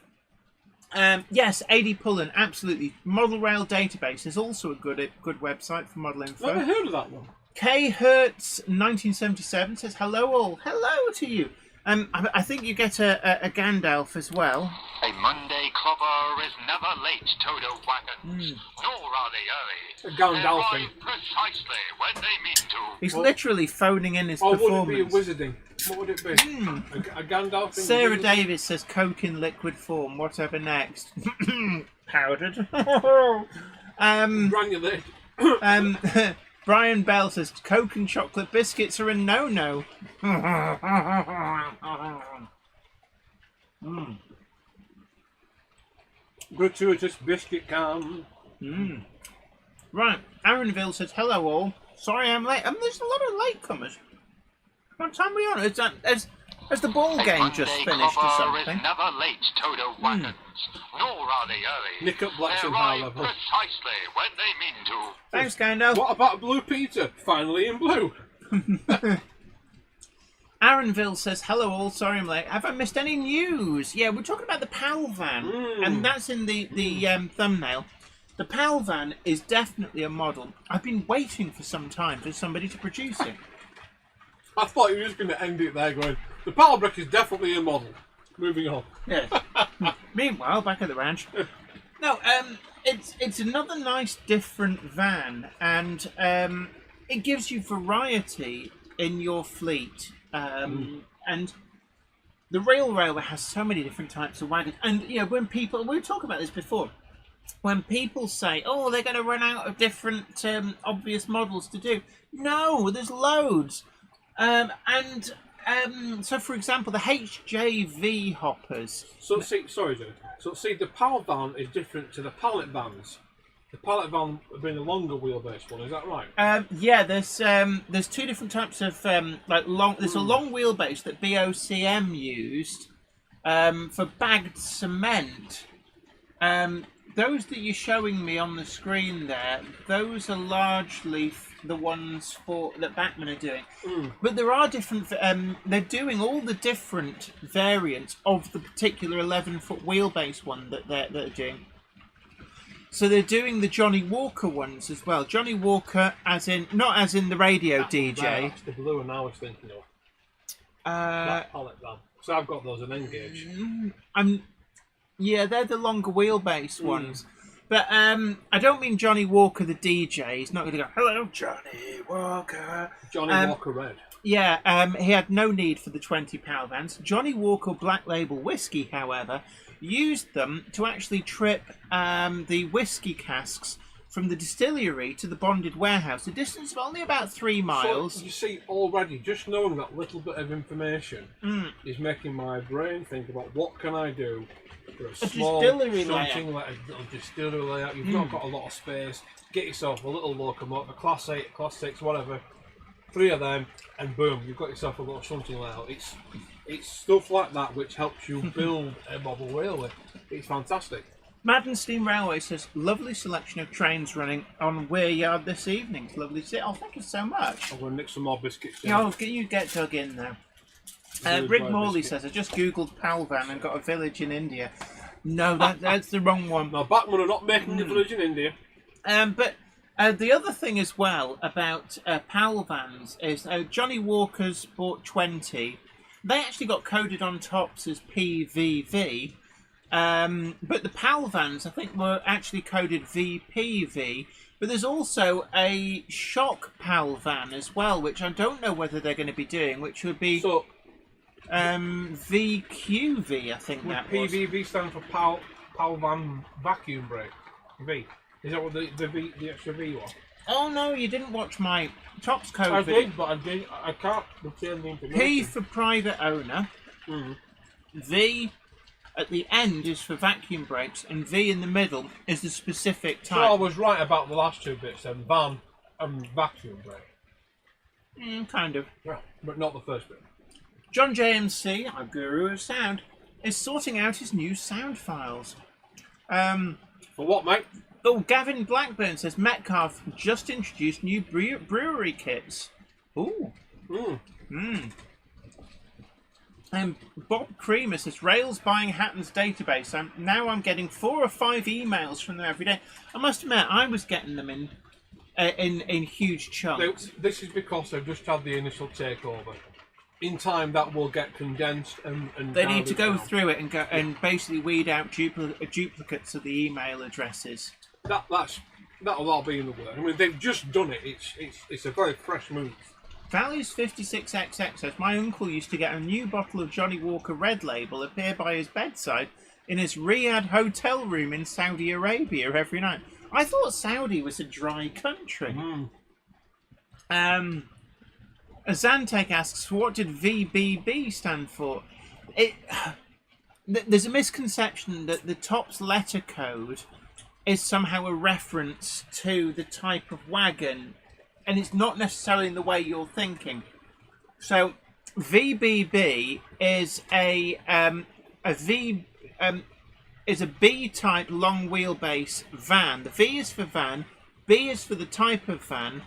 Yes, AD Pullen, absolutely. Model Rail Database is also a good website for model info. Never heard of that one. K Hertz 1977 says, hello all. Hello to you. I think you get a Gandalf as well. A Monday clubber is never late, Toto Wackens, nor are they early. A Gandalfing. They arrive precisely when they mean to. He's literally phoning in his performance. Would it be a wizarding? What would it be? A Gandalfing? Sarah Davis says, Coke in liquid form, whatever next. Powdered. Granulated. Brian Bell says, Coke and chocolate biscuits are a no-no. Gratuitous biscuit can. Right, Aaronville says, hello all. Sorry I'm late. There's a lot of latecomers. What time are we on? Has the ball game just finished or something? Is never late, Toto wagons, nor are they early. Nick up Black's They in high arrive level. precisely when they mean to. Thanks, Gando. What about Blue Peter? Finally in blue. Aaronville says, hello all, sorry I'm late. Have I missed any news? Yeah, we're talking about the Palvan, and that's in the thumbnail. The Palvan is definitely a model. I've been waiting for some time for somebody to produce it. I thought you were just going to end it there going, the Palbrick is definitely a model. Moving on. Yes. Meanwhile, back at the ranch. No, it's another nice, different van, and it gives you variety in your fleet. And the railway has so many different types of wagons. And, you know, when people, we were talking about this before, when people say, oh, they're going to run out of different obvious models to do. No, there's loads. So, for example, the HJV hoppers. So, see, sorry, Joe. So, see, the Pal van is different to the pallet vans. The pallet van being a longer wheelbase one, is that right? Yeah, there's two different types of long. There's a long wheelbase that BOCM used for bagged cement. Those that you're showing me on the screen there, those are largely the ones that Bachmann are doing. But there are different. They're doing all the different variants of the particular 11-foot wheelbase one that they're doing. So they're doing the Johnny Walker ones as well. Johnny Walker, as in not as in the radio DJ. That's the blue one I was thinking of. That pallet van. So I've got those in Engage. Yeah, they're the longer wheelbase ones. But I don't mean Johnny Walker the DJ. He's not going to go, hello, Johnny Walker. Johnny Walker Red. Yeah, he had no need for the 20 Palvans. Johnny Walker Black Label Whiskey, however, used them to actually trip the whiskey casks from the distillery to the bonded warehouse, a distance of only about 3 miles. So, you see, already, just knowing that little bit of information is making my brain think about what can I do for a small distillery shunting little distillery layout. You've not got a lot of space. Get yourself a little locomotive, a Class 8, Class 6, whatever. 3 of them, and boom, you've got yourself a little shunting layout. It's stuff like that which helps you build a model railway. It's fantastic. Madden Steam Railway says, lovely selection of trains running on Weir Yard this evening. It's lovely to see. Oh, thank you so much. I'm going to mix some more biscuits in. Oh, you get dug in now. Rick Morley says, I just googled Palvan and got a village in India. No, that's the wrong one. No, Bachmann are not making a village in India. But the other thing as well about Palvans is Johnny Walker's bought 20. They actually got coded on tops as PVV. But the Palvans, I think, were actually coded VPV. But there's also a shock Palvan as well, which I don't know whether they're going to be doing, which would be VQV, I think that was. PVV stand for Palvan Vacuum Brake. V. Is that what the extra V was? Oh no, you didn't watch my tops code I video. did, but I can't retain the information. P for private owner. V at the end is for vacuum brakes, and V in the middle is the specific type. So I was right about the last 2 bits then, van and vacuum brake. Kind of. Yeah, but not the first bit. John JMC, our guru of sound, is sorting out his new sound files. For what, mate? Oh, Gavin Blackburn says Metcalf just introduced new brewery kits. Ooh. And Bob Creamer says Rails buying Hatton's database. I'm getting 4 or 5 emails from them every day. I must admit, I was getting them in huge chunks. This is because they've just had the initial takeover. In time, that will get condensed and they need to go through it and basically weed out duplicates of the email addresses. That'll all be in the work. I mean, they've just done it. It's a very fresh move. Values 56XX says, my uncle used to get a new bottle of Johnny Walker Red Label appear by his bedside in his Riyadh hotel room in Saudi Arabia every night. I thought Saudi was a dry country. Azantec asks, what did VBB stand for? There's a misconception that the TOPS letter code is somehow a reference to the type of wagon, and it's not necessarily in the way you're thinking. So VBB is a B-type long wheelbase van. The V is for van, B is for the type of van,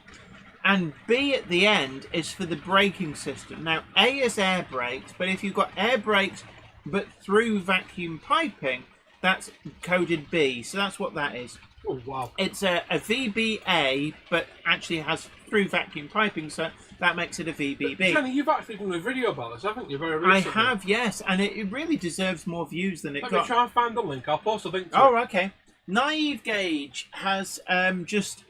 and B at the end is for the braking system. Now, A is air brakes, but if you've got air brakes but through vacuum piping, that's coded B. So that's what that is. Oh, wow. It's a VBA, but actually has through vacuum piping, so that makes it a VBB. Jenny, you've actually done a video about this, haven't you? Very recently. I have, yes, and it really deserves more views than it got. Let me try and find the link. I'll post a link to it. Oh, okay. Naive Gauge has just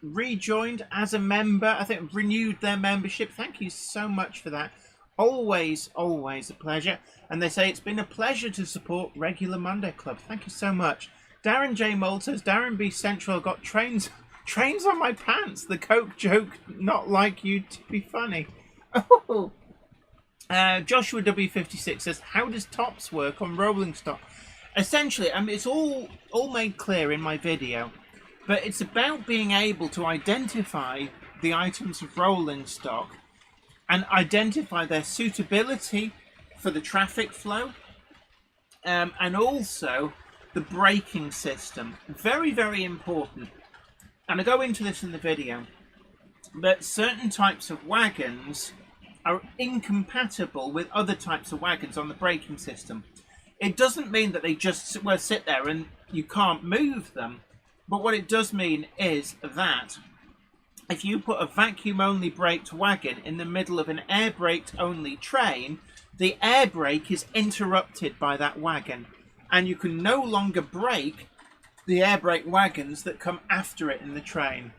rejoined as a member. I think renewed their membership. Thank you so much for that. Always, always a pleasure. And they say it's been a pleasure to support regular Monday Club. Thank you so much. Darren J. Mould says, Darren B. Central got trains on my pants. The Coke joke, not like you to be funny. Oh. Joshua W56 says, how does tops work on rolling stock? Essentially, I mean, it's all made clear in my video, but it's about being able to identify the items of rolling stock and identify their suitability for the traffic flow, and also the braking system. Very, very important. And I go into this in the video, but certain types of wagons are incompatible with other types of wagons on the braking system. It doesn't mean that they just sit there and you can't move them, but what it does mean is that if you put a vacuum-only braked wagon in the middle of an air-braked only train, the air brake is interrupted by that wagon, and you can no longer brake the air brake wagons that come after it in the train.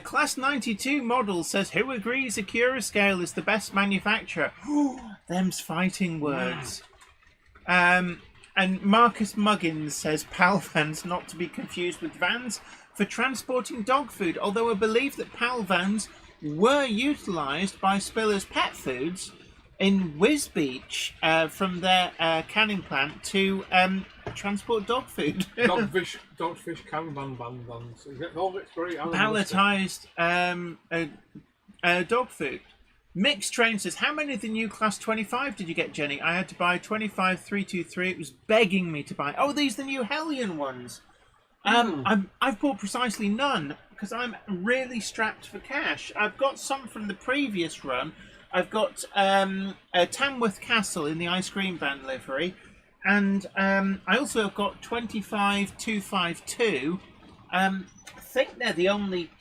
Class 92 model says, who agrees Acura Scale is the best manufacturer? Them's fighting words. And Marcus Muggins says, Palvans not to be confused with vans for transporting dog food, although I believe that Palvans were utilised by Spiller's Pet Foods in Wisbeach from their canning plant to transport dog food. Dogfish caravan vans. It's very palletised dog food. Mixed Train says, how many of the new Class 25 did you get, Jenny? I had to buy 25 323. It was begging me to buy. Oh, these are the new Hellion ones. I've bought precisely none because I'm really strapped for cash. I've got some from the previous run. I've got a Tamworth Castle in the ice cream van livery, and I also have got 25 252. I think they're the only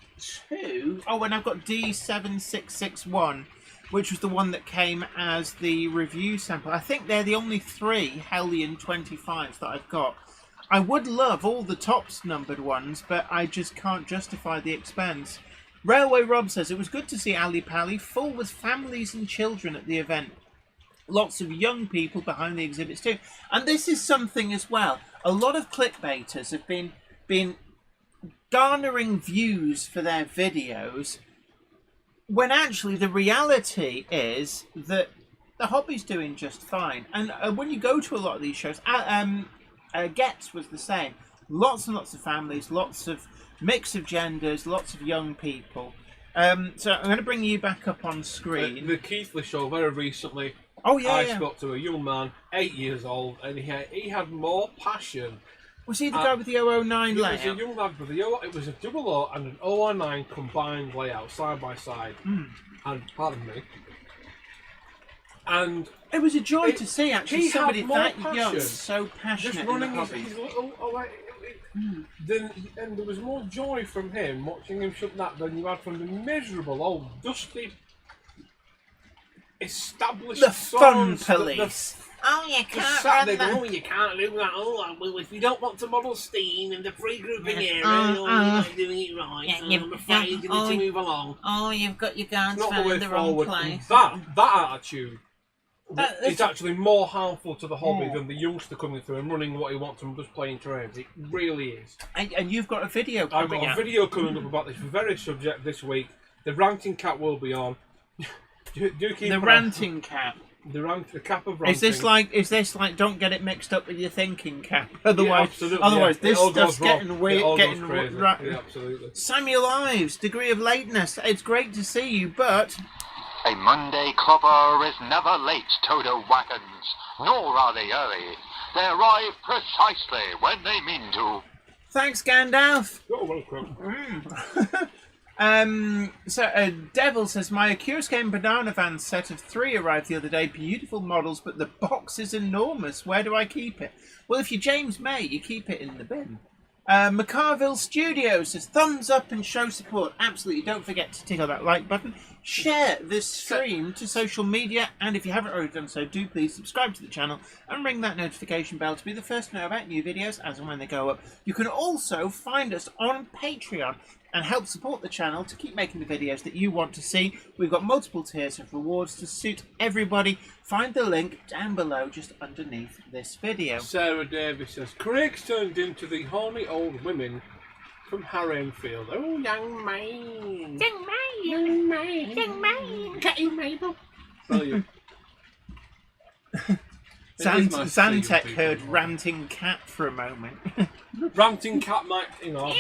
two. Oh, and I've got D7661, which was the one that came as the review sample. I think they're the only three Hellion 25s that I've got. I would love all the tops numbered ones, but I just can't justify the expense. Railway Rob says, it was good to see Ali Pally full with families and children at the event. Lots of young people behind the exhibits too. And this is something as well. A lot of clickbaiters have been garnering views for their videos, when actually the reality is that the hobby's doing just fine. And when you go to a lot of these shows, Getz was the same. Lots and lots of families, lots of mix of genders, lots of young people. So I'm going to bring you back up on screen. The Keithley show very recently. Oh yeah, I spoke to a young man, 8 years old, and he had more passion. Was he the guy with the 009 layout? He was a young lad with it was a 00 and an 009 combined layout, side by side. And pardon me. And it was a joy to see actually somebody that young, passion, so passionate just running in the hobby. his little. And there was more joy from him watching him shut that than you had from the miserable old dusty established the fun sons, police. Oh, you can't run that. Oh, you can't do that. Oh, well, if you don't want to model steam in the free grouping area, you're not doing it right. Yeah, I'm afraid you need to move along. Oh, you've got your guards It's not the found way in the wrong forward. place. That attitude is actually more harmful to the hobby than the youngster coming through and running what he wants and just playing trains. It really is. And you've got a video coming I've got a video coming up about this very subject this week. The ranting cat will be on. do keep the ranting cap. The cap of ranting. Is this like? Don't get it mixed up with your thinking cap. Otherwise, yeah, this stuff's getting weird, getting right. Yeah, absolutely. Samuel Ives, degree of lateness. It's great to see you, but A Monday clubber is never late, Toto Wackens, nor are they early. They arrive precisely when they mean to. thanks, Gandalf. You're welcome. Devil says, my Accurus Game Banana Van set of 3 arrived the other day. Beautiful models, but the box is enormous. Where do I keep it? Well, if you're James May, you keep it in the bin. McCarville Studios says, thumbs up and show support. Absolutely. Don't forget to tickle that like button. Share this stream to social media. And if you haven't already done so, do please subscribe to the channel and ring that notification bell to be the first to know about new videos as and when they go up. You can also find us on Patreon and help support the channel to keep making the videos that you want to see. We've got multiple tiers of rewards to suit everybody. Find the link down below just underneath this video. Sarah Davis says, Craig's turned into the horny old women from Harrenfield. Oh, young man. Young man. Young man. Young man. Get you, Mabel. Brilliant. Zantec heard ranting cat for a moment. Ranting cat might, you know.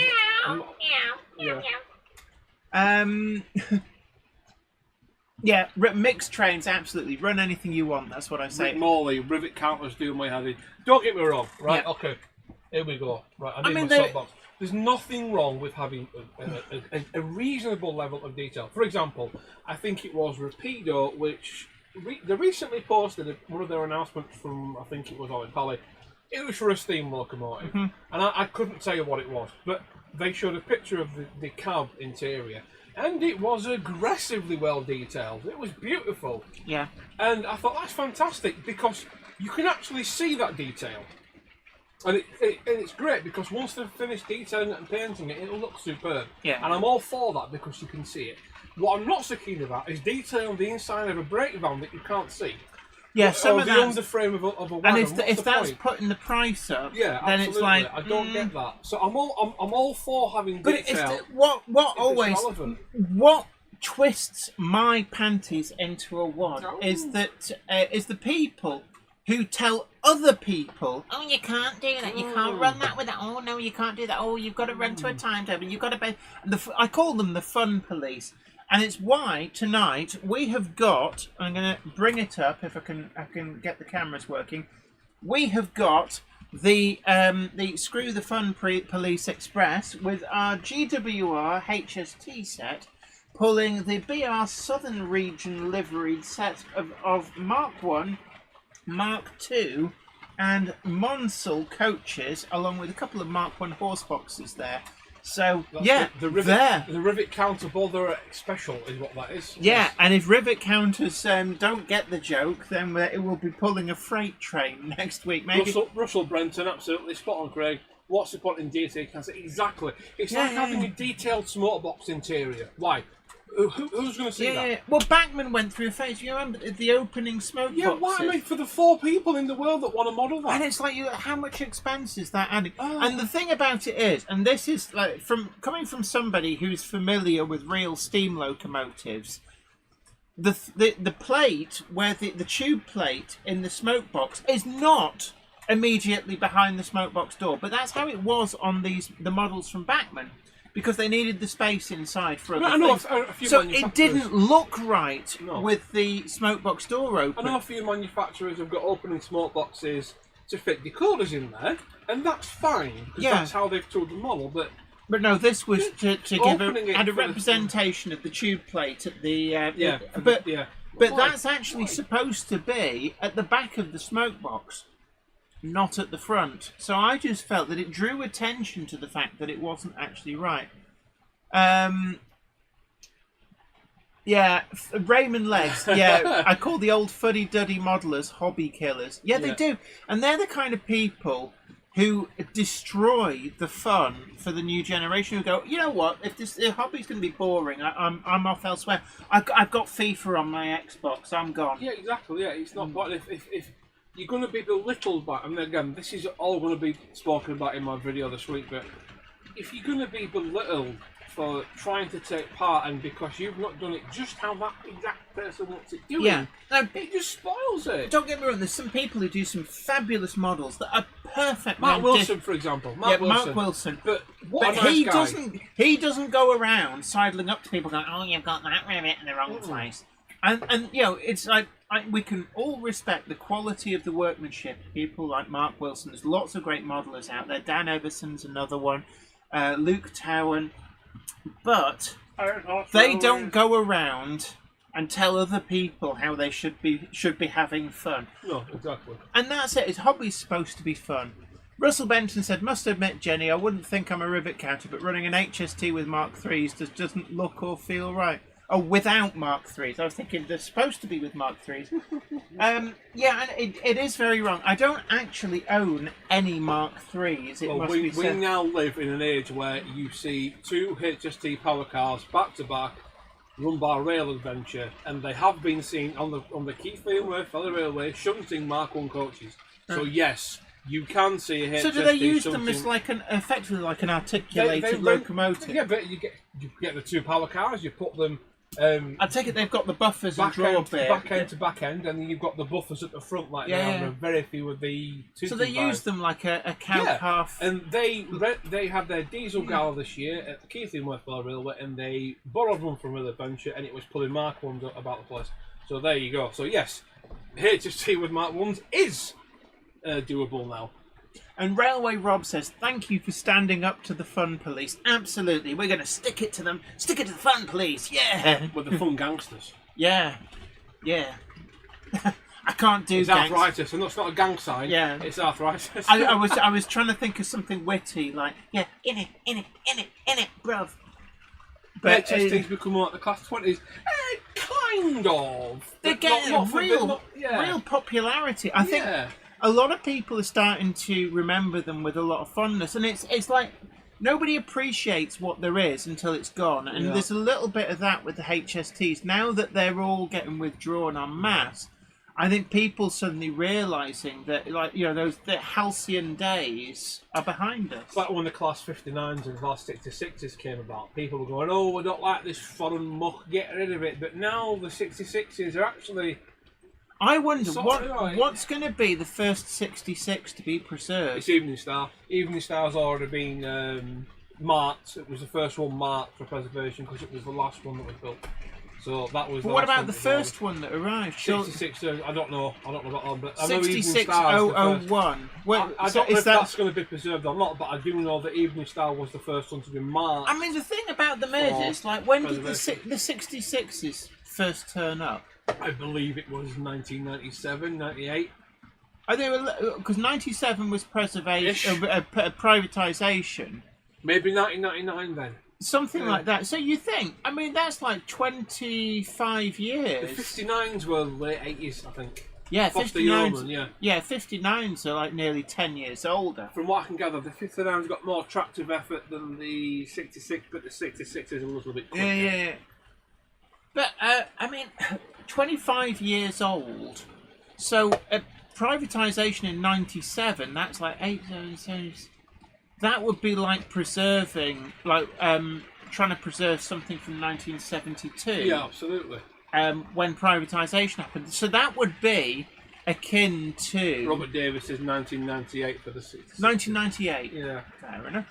Yeah, mixed trains, absolutely. Run anything you want, that's what I say. Rick Morley, rivet counters do my head in. Don't get me wrong, right? Yeah. Okay, here we go. Right, I need my soapbox. There's nothing wrong with having a reasonable level of detail. For example, I think it was Rapido, which they recently posted one of their announcements from, I think it was Owen Pally. It was for a steam locomotive, and I couldn't tell you what it was, but they showed a picture of the cab interior, and it was aggressively well detailed. It was beautiful. Yeah. And I thought, that's fantastic, because you can actually see that detail. And it's great, because once they've finished detailing it and painting it, it'll look superb. Yeah. And I'm all for that, because you can see it. What I'm not so keen about is detailing the inside of a brake van that you can't see. Yeah, some of the underframe of a wagon. And if that's putting the price up, yeah, then absolutely. it's like I don't get that. So I'm all for having detail. But what twists my panties into a wad is that is the people who tell other people, oh, you can't do that. You can't run that with it. Oh no, you can't do that. Oh, you've got to run to a timetable. You've got to be. I call them the fun police. And it's why tonight we have got, I'm going to bring it up if I can get the cameras working. We have got the Screw the Fun Police Express with our GWR HST set, pulling the BR Southern Region liveried set of Mark 1, Mark 2 and Monsell coaches, along with a couple of Mark 1 horse boxes there. So, yeah, the rivet counter bother special is what that is. Yeah, yes. And if rivet counters don't get the joke, then it will be pulling a freight train next week. Maybe Russell Brenton, absolutely spot on, Craig. What's the point in detail? Exactly. It's like having a detailed smokebox interior. Why? Who's going to see that? Well, Bachmann went through a phase. You remember the opening smoke boxes? Yeah, why? I mean, for the 4 people in the world that want to model that. And it's like, how much expense is that adding? Oh. And the thing about it is, and this is like coming from somebody who's familiar with real steam locomotives, the plate where the tube plate in the smoke box is not immediately behind the smoke box door, but that's how it was on the models from Bachmann. Because they needed the space inside for other things. A few so it didn't look right with the smoke box door open. I know a few manufacturers have got opening smoke boxes to fit decoders in there, and that's fine, because that's how they've tooled the model. But no, this was to give a representation of the tube plate at the but that's actually supposed to be at the back of the smoke box, not at the front. So I just felt that it drew attention to the fact that it wasn't actually right. Raymond Legs. Yeah, I call the old fuddy-duddy modelers hobby killers. Yeah, they do. And they're the kind of people who destroy the fun for the new generation, who go, you know what, if the hobby's going to be boring, I'm off elsewhere. I've got FIFA on my Xbox, I'm gone. Yeah, exactly, yeah. It's not bad if you're going to be belittled by, and again, this is all going to be spoken about in my video this week, but if you're going to be belittled for trying to take part, and because you've not done it just how that exact person wants it doing, Yeah. Now, it just spoils it. don't get me wrong, there's some people who do some fabulous models that are perfect. Mark Wilson, for example. Mark Wilson. But what But a nice guy. he doesn't go around sidling up to people going, "Oh, you've got that rivet in the wrong place." And you know, it's like we can all respect the quality of the workmanship. People like Mark Wilson. There's lots of great modelers out there. Dan Everson's another one. Luke Towan. But they don't go around and tell other people how they should be having fun. No, exactly. And that's it. His hobby's supposed to be fun. Russell Benton said, "Must admit, Jenny, I wouldn't think I'm a rivet counter, but running an HST with Mark IIIs just doesn't look or feel right." Oh, without Mark IIIs. I was thinking they're supposed to be with Mark IIIs. Yeah, and it is very wrong. I don't actually own any Mark IIIs. We now live in an age where you see two HST power cars back to back, run by Rail Adventure, and they have been seen on the Keighley Feather Railway shunting Mark I coaches. So yes, you can see a HST. So do they use shunting. them as effectively like an articulated locomotive? Yeah, but you get the two power cars. You put them. I take it they've got the buffers and draw bit. Back end to back end, and then you've got the buffers at the front, like they have very few of the 225. So they use them like a cow calf. And they had their diesel gala this year at the Keighley and Westborough Railway, and they borrowed one from Rail Adventure, and it was pulling Mark Ones about the place. So there you go. So yes, HST with Mark Ones is doable now. And Railway Rob says, "Thank you for standing up to the fun police." Absolutely, we're going to stick it to them. Stick it to the fun police. Yeah. With the fun gangsters. Yeah. I can't do it's arthritis, and that's not a gang sign. Yeah, it's arthritis. I was trying to think of something witty, like in it, bruv. But HST's become like the class 20s. Kind of. They're getting real popularity. I think. Yeah. A lot of people are starting to remember them with a lot of fondness, and it's like nobody appreciates what there is until it's gone. And there's a little bit of that with the HSTs. Now that they're all getting withdrawn en masse, I think people suddenly realising that, the halcyon days are behind us. Like when the Class 59s and Class 66s came about, people were going, "Oh, we don't like this foreign muck, get rid of it." But now the 66s are actually... I wonder what's going to be the first 66 to be preserved. It's Evening Star. Evening Star's already been marked. It was the first one marked for preservation because it was the last one that was built. So that was. But what about the first one that arrived? 66. I don't know about that, but I know 66001. I don't know if that's going to be preserved or not, but I do know that Evening Star was the first one to be marked. I mean, the thing about them is, like, when did the 66s first turn up? I believe it was 1997, 98. Because 97 was preservation, privatisation. Maybe 1999 then. Something like that. So you think, I mean, that's like 25 years. The 59s were late 80s, I think. Yeah, 59s. Yeoman, yeah, 59s are like nearly 10 years older. From what I can gather, the 59's got more tractive effort than the 66, but the 66 is a little bit quicker. Yeah. But, I mean, 25 years old. So, privatisation in 97, that's like 8 years. That would be like preserving, trying to preserve something from 1972. Yeah, absolutely. When privatisation happened. So that would be akin to... Robert Davis is 1998 for the 66. 1998? Yeah. Fair enough.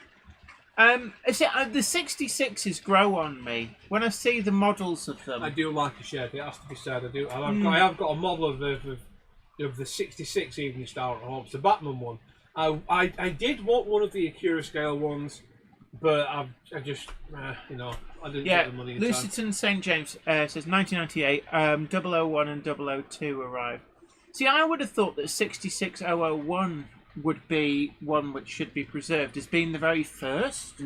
The 66s grow on me when I see the models of them. I do like a shed. It has to be said. I have got a model of the 66 Evening Star at home. It's the Bachmann one. I did want one of the Acura scale ones, but I just I didn't get the money. Luciton St James says 1998. 001 and 002 arrived. See, I would have thought that 66001 would be one which should be preserved as being the very first,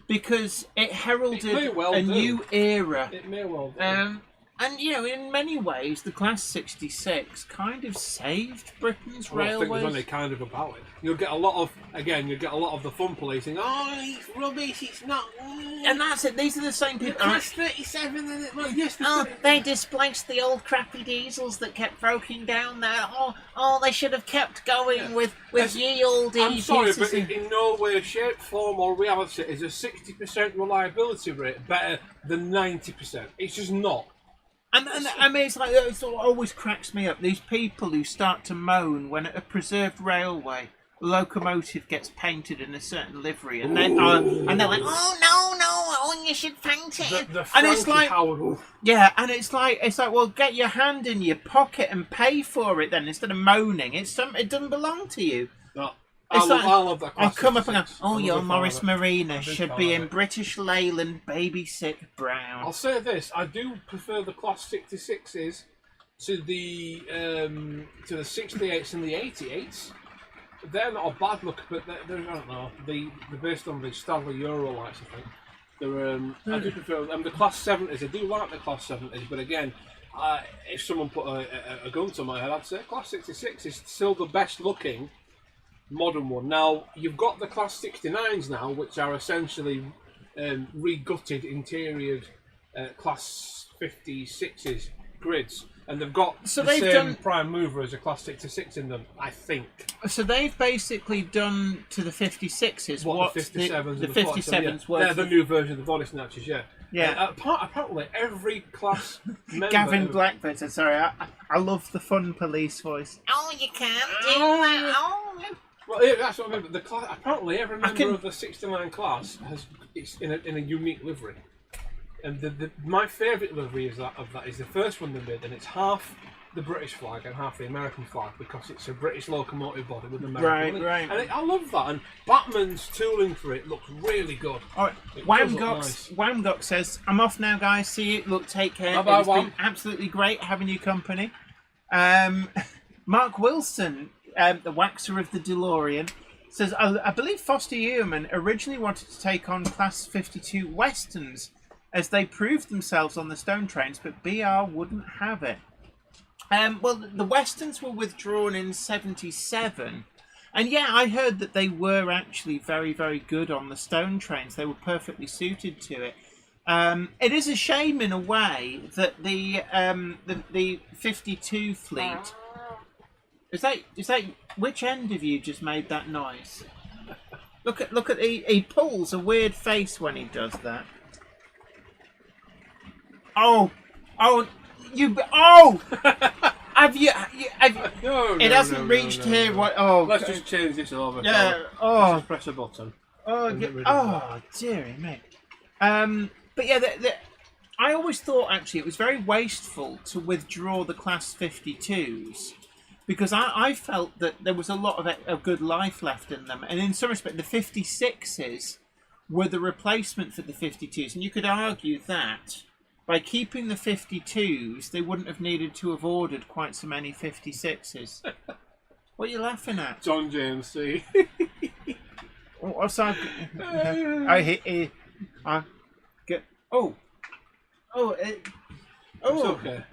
because it heralded a new era. It may well do. And, you know, in many ways, the Class 66 kind of saved Britain's Well, I think railways. there's only kind of about it. You'll get a lot of the fun policing. Oh, it's rubbish, it's not. And that's it, these are the same people. Class 37, and it was yes. They displaced the old crappy diesels that kept broken down there. Oh, they should have kept going with ye olde. I'm sorry, but in no way, shape, form, or reality is a 60% reliability rate better than 90%. It's just not. And I mean, it's like, it always cracks me up. These people who start to moan when at a preserved railway, a locomotive gets painted in a certain livery, and they're like, oh no, you should paint it. And it's like, yeah, and it's like, well, get your hand in your pocket and pay for it then instead of moaning. It doesn't belong to you. No. I love that. I'll come up and go, your Morris Marina should be in British Leyland babysit brown. I'll say this: I do prefer the Class 66s to the 68s and the 88s. They're not a bad look, but they're I don't know. They're based on the Stanley Euro lights, I think. They're I do prefer them. The Class 70s. I do like the Class 70s, but again, if someone put a gun to my head, I'd say Class 66 is still the best looking modern one. Now you've got the Class 69s now, which are essentially re-gutted interior Class 56s grids, and they've got the same prime mover as a Class 66 in them, I think. So they've basically done to the 56s what the 57s, the 57s were. They're the new version of the body snatchers, yeah. Yeah. Apparently, every class member. Gavin Blackburn said, "Sorry, I love the fun police voice." Oh, you can't do that. Oh. Well, yeah, that's what I mean. Apparently, every member of the 69 class it's in a unique livery, and my favourite livery of that is the first one they made, and it's half the British flag and half the American flag because it's a British locomotive body with an American right. And I love that. And Bachmann's tooling for it looks really good. All right, Wamgox says, "I'm off now, guys. See you. Look, take care. Bye-bye, it's been absolutely great having you company." Mark Wilson. The waxer of the DeLorean says, I believe Foster Ewerman originally wanted to take on Class 52 Westerns as they proved themselves on the stone trains, but BR wouldn't have it. Well, the Westerns were withdrawn in 77, and yeah, I heard that they were actually very, very good on the stone trains. They were perfectly suited to it. It is a shame in a way that the 52 fleet. Is that which end of you just made that noise? Look at he pulls a weird face when he does that. Have you No, it hasn't reached here. What? Oh, let's just change this over. Yeah. Let's just press a button. Dearie me. But yeah, I always thought actually it was very wasteful to withdraw the Class 52s. Because I felt that there was a lot of good life left in them. And in some respect, the 56s were the replacement for the 52s. And you could argue that by keeping the 52s, they wouldn't have needed to have ordered quite so many 56s. What are you laughing at? John James, see? What's that? It's okay.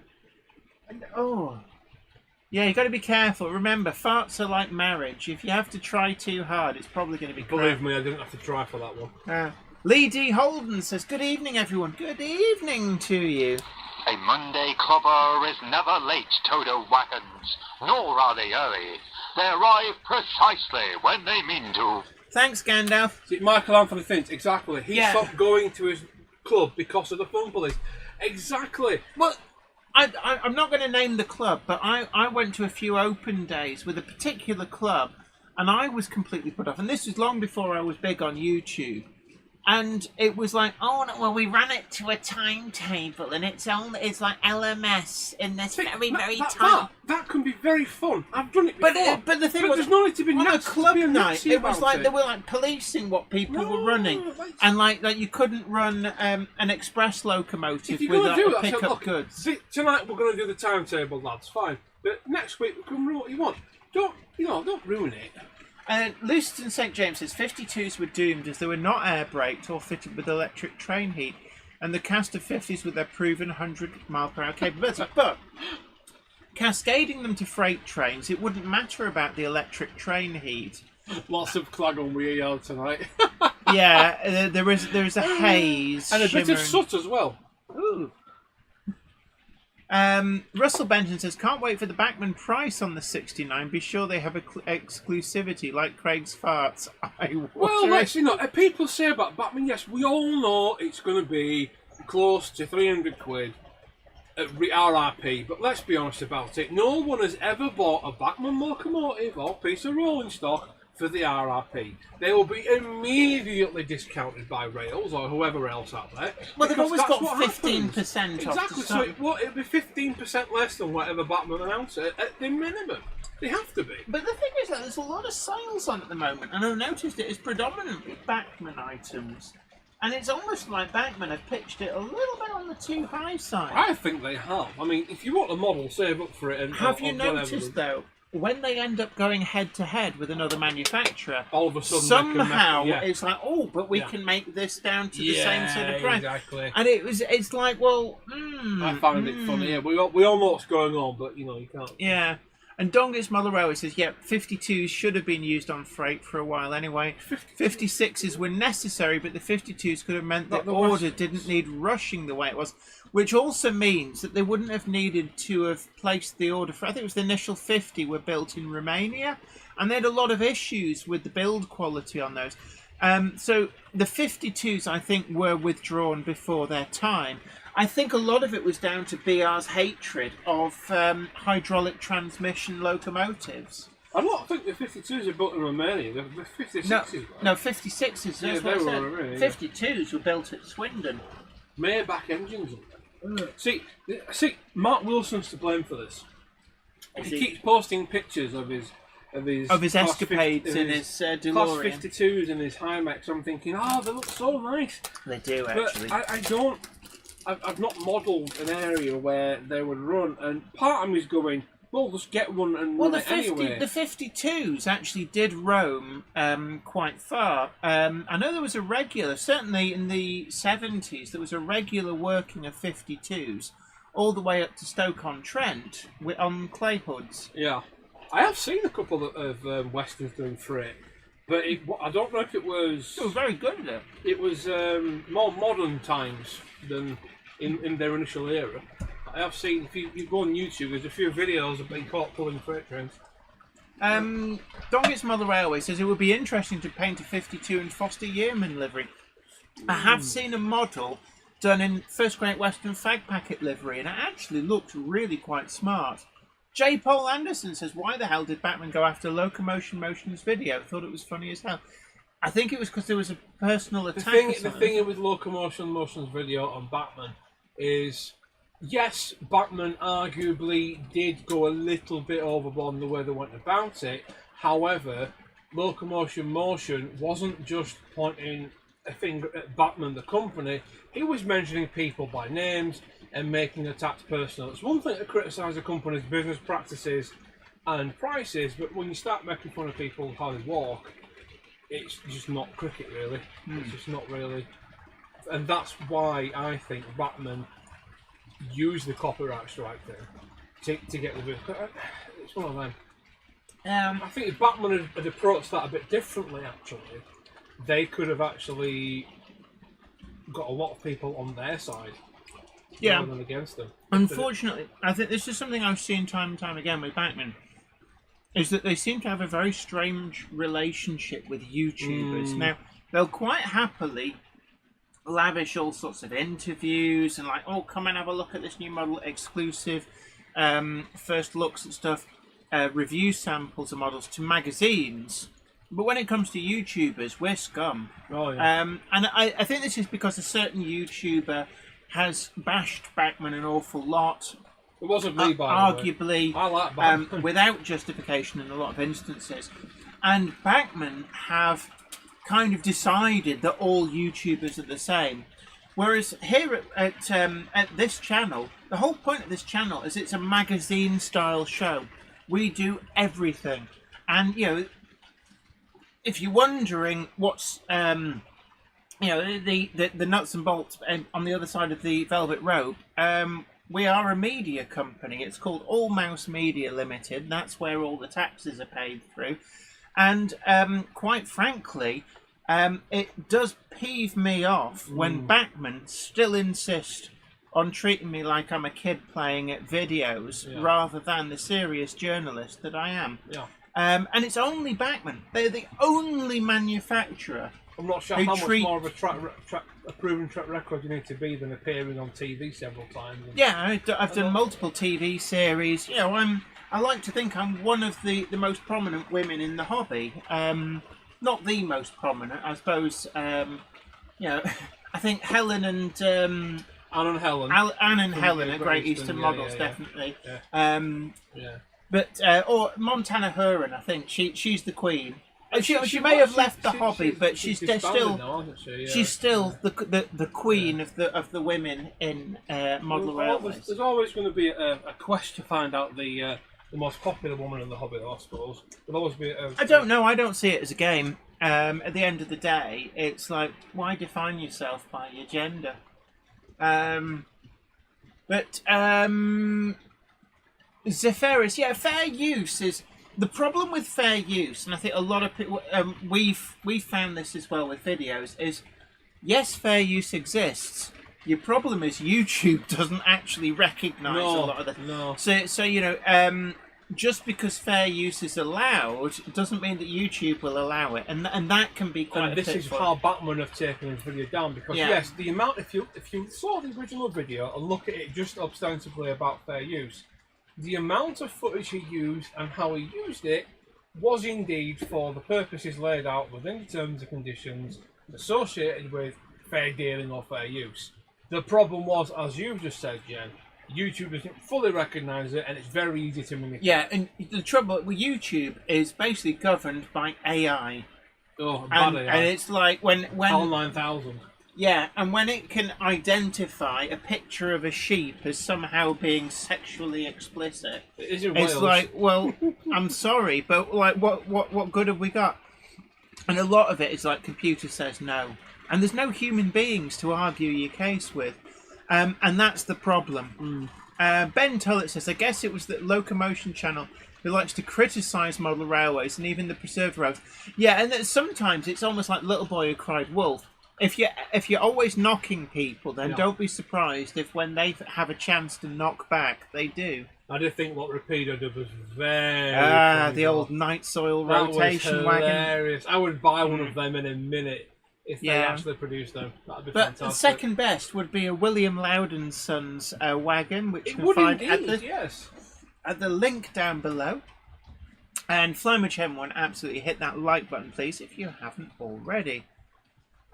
Yeah, you got to be careful. Remember, farts are like marriage. If you have to try too hard, it's probably going to be crap. Believe me, I didn't have to try for that one. Lee D. Holden says, "Good evening, everyone." Good evening to you. A Monday clubber is never late, Toto wagons, nor are they early. They arrive precisely when they mean to. Thanks, Gandalf. See, Michael Anthony Finch, exactly. He stopped going to his club because of the fun police. Exactly. Well, I'm not going to name the club, but I went to a few open days with a particular club, and I was completely put off. And this was long before I was big on YouTube. And it was like, we ran it to a timetable, and it's like LMS in this very tight. That can be very fun. I've done it before. But the thing was, there's no need to be on a club night, it was like they were like policing what people were running, and like you couldn't run an express locomotive without a pickup goods. See, tonight we're going to do the timetable, lads. Fine, but next week we can run what you want. Don't ruin it. Lewiston St James says 52s were doomed as they were not air braked or fitted with electric train heat. and the cast of 50s with their proven 100-mile-per-hour capability. But cascading them to freight trains, it wouldn't matter about the electric train heat. Lots of clag on Weir Yard tonight. Yeah, there is a haze. And a bit of shimmering. soot as well. Ooh. Russell Benton says, can't wait for the Bachmann price on the 69. Be sure they have exclusivity like Craig's farts. Well, people say about Bachmann, yes, we all know it's going to be close to 300 quid at RRP, but let's be honest about it. No one has ever bought a Bachmann locomotive or piece of rolling stock for the RRP. They will be immediately discounted by Rails or whoever else out there. Well, they've always got 15% off. Exactly, so it'll be 15% less than whatever Bachmann announced at the minimum. They have to be. But the thing is that there's a lot of sales on at the moment, and I've noticed it is predominantly Bachmann items. And it's almost like Bachmann have pitched it a little bit on the too high side. I think they have. I mean, if you want a model, save up for it. And have you noticed, though, when they end up going head-to-head with another manufacturer, all of a sudden somehow it's like, oh, but we can make this down to the same sort of price. Exactly. And it's like, well, I found it funny. Yeah, we all know what's going on, but you can't. Yeah. And Dongus Mother says, yep, 52s should have been used on freight for a while anyway. 56s were necessary, but the 52s could have meant the order didn't need rushing the way it was, which also means that they wouldn't have needed to have placed the order for, I think it was the initial 50 were built in Romania, and they had a lot of issues with the build quality on those. So the 52s, I think, were withdrawn before their time. I think a lot of it was down to BR's hatred of hydraulic transmission locomotives. I don't think the 52s are built in Romania. The 56s. No, 56s. Yeah, they were Romania. 52s were built at Swindon. Maybach engines. See, Mark Wilson's to blame for this. He keeps posting pictures of his escapades in his DeLorean. Class 52s and his Hymex. I'm thinking, they look so nice. They do, actually. But I don't. I've not modelled an area where they would run, and part of me is going, well, just get one and run it anyway. The 52s actually did roam quite far. I know there was a regular, certainly in the 70s, there was a regular working of 52s all the way up to Stoke-on-Trent on clay hoods. Yeah. I have seen a couple of Westerns doing freight, but I don't know if it was... They were very good at it. It was more modern times than in their initial era. I have seen, if you go on YouTube, there's a few videos of being caught pulling freight trains. Dongit's Mother Railway says it would be interesting to paint a 52 in Foster Yeoman livery. I have seen a model done in First Great Western Fag Packet livery, and it actually looked really quite smart. J. Paul Anderson says, why the hell did Bachmann go after Locomotion Motion's video? Thought it was funny as hell. I think it was because there was a personal attack. The thing with Locomotion Motion's video on Bachmann is, yes, Bachmann arguably did go a little bit overboard in the way they went about it. However, Locomotion Motion wasn't just pointing a finger at Bachmann, the company. He was mentioning people by names and making attacks personal. It's one thing to criticise a company's business practices and prices, but when you start making fun of people how they walk, it's just not cricket, really. It's just not really. And that's why I think Bachmann used the copyright strike thing to get the book. It's one of them. I think if Bachmann had approached that a bit differently, actually, they could have actually got a lot of people on their side rather than against them. Unfortunately, I think this is something I've seen time and time again with Bachmann, is that they seem to have a very strange relationship with YouTubers. Now, they'll quite happily lavish all sorts of interviews and like, oh, come and have a look at this new model, exclusive first looks at stuff, review samples of models to magazines. But when it comes to YouTubers, we're scum. Oh, yeah. And I think this is because a certain YouTuber has bashed Bachmann an awful lot. It wasn't me, by the way. Arguably, I like Bachmann. without justification in a lot of instances. And Bachmann have kind of decided that all YouTubers are the same. Whereas here at this channel, the whole point of this channel is it's a magazine-style show. We do everything. And, you know, if you're wondering what's you know, the nuts and bolts on the other side of the velvet rope. We are a media company. It's called All Mouse Media Limited. That's where all the taxes are paid through. And quite frankly, it does peeve me off when Bachmann still insist on treating me like I'm a kid playing at videos rather than the serious journalist that I am. Yeah. And it's only Bachmann. They're the only manufacturer. I'm not sure how much more of a proven track record you need to be than appearing on TV several times. Yeah, I've done multiple TV series. You know, I like to think I'm one of the most prominent women in the hobby. Not the most prominent, I suppose. You know, I think Helen and Anne and Helen. Anne and Helen are Great Eastern models, definitely. Yeah. But or Montana Huron, I think she's the queen. She may have left the hobby, but she's still now, isn't she? she's still the queen of the women in model railways. There's always going to be a quest to find out the most popular woman in the hobby, I suppose. There'll always be. I don't know. I don't see it as a game. At the end of the day, it's like, why define yourself by your gender? But Zephyris, yeah, fair use is. The problem with fair use, and I think a lot of people, we've found this as well with videos, is yes, fair use exists. Your problem is YouTube doesn't actually recognise a lot of that. No. So you know, just because fair use is allowed doesn't mean that YouTube will allow it, and that can be quite. And this is how Bachmann have taken his video down, because yes, the amount if you saw the original video and look at it just ostensibly about fair use. The amount of footage he used and how he used it was indeed for the purposes laid out within the terms and conditions associated with fair dealing or fair use. The problem was, as you've just said, Jen, YouTube doesn't fully recognise it, and it's very easy to manipulate. Yeah, and the trouble with YouTube is basically governed by AI. Oh, bad AI. And it's like when HAL 9000. Yeah, and when it can identify a picture of a sheep as somehow being sexually explicit, it's like, well, I'm sorry, but like, what good have we got? And a lot of it is like, computer says no, and there's no human beings to argue your case with, and that's the problem. Ben Tullett says, I guess it was the Locomotion channel who likes to criticise model railways and even the preserved roads. Yeah, and that sometimes it's almost like Little Boy Who Cried Wolf. If you're always knocking people, then don't be surprised if when they have a chance to knock back, they do. I did think what Rapido did was very funny. The old night soil that rotation was hilarious. Wagon. I would buy one of them in a minute if they actually produced them. That'd be fantastic. But the second best would be a William Loudon Sons wagon, which you can would find indeed, at the link down below. And Flymage M1, absolutely hit that like button, please, if you haven't already.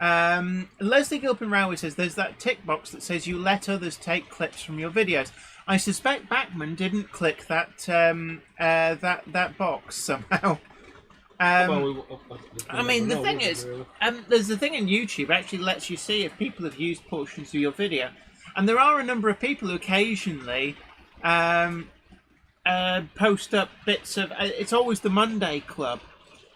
Leslie Gilpin Rowie says there's that tick box that says you let others take clips from your videos. I suspect Bachmann didn't click that that box somehow. I mean, the thing is, there's a thing in YouTube actually lets you see if people have used portions of your video, and there are a number of people who occasionally post up bits of. It's always the Monday Club.